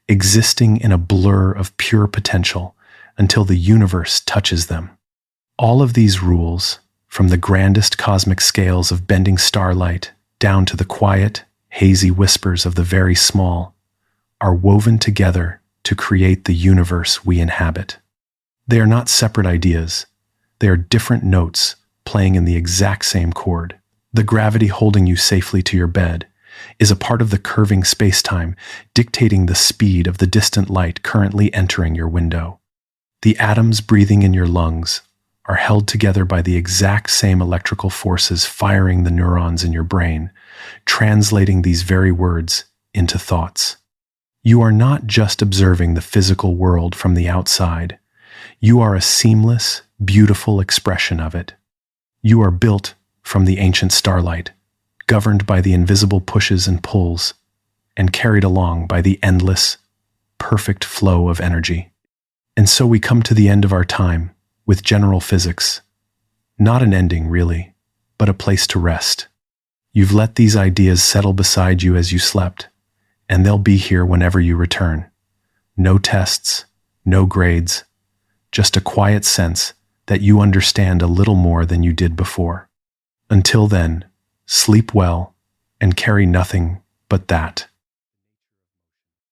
S1: existing in a blur of pure potential until the universe touches them. All of these rules, from the grandest cosmic scales of bending starlight down to the quiet, hazy whispers of the very small, are woven together to create the universe we inhabit. They are not separate ideas. They are different notes playing in the exact same chord. The gravity holding you safely to your bed is a part of the curving space-time dictating the speed of the distant light currently entering your window. The atoms breathing in your lungs are held together by the exact same electrical forces firing the neurons in your brain, translating these very words into thoughts. You are not just observing the physical world from the outside. You are a seamless, beautiful expression of it. You are built from the ancient starlight, governed by the invisible pushes and pulls, and carried along by the endless, perfect flow of energy. And so we come to the end of our time with general physics. Not an ending, really, but a place to rest. You've let these ideas settle beside you as you slept, and they'll be here whenever you return. No tests, no grades, just a quiet sense that you understand a little more than you did before. Until then, sleep well and carry nothing but that.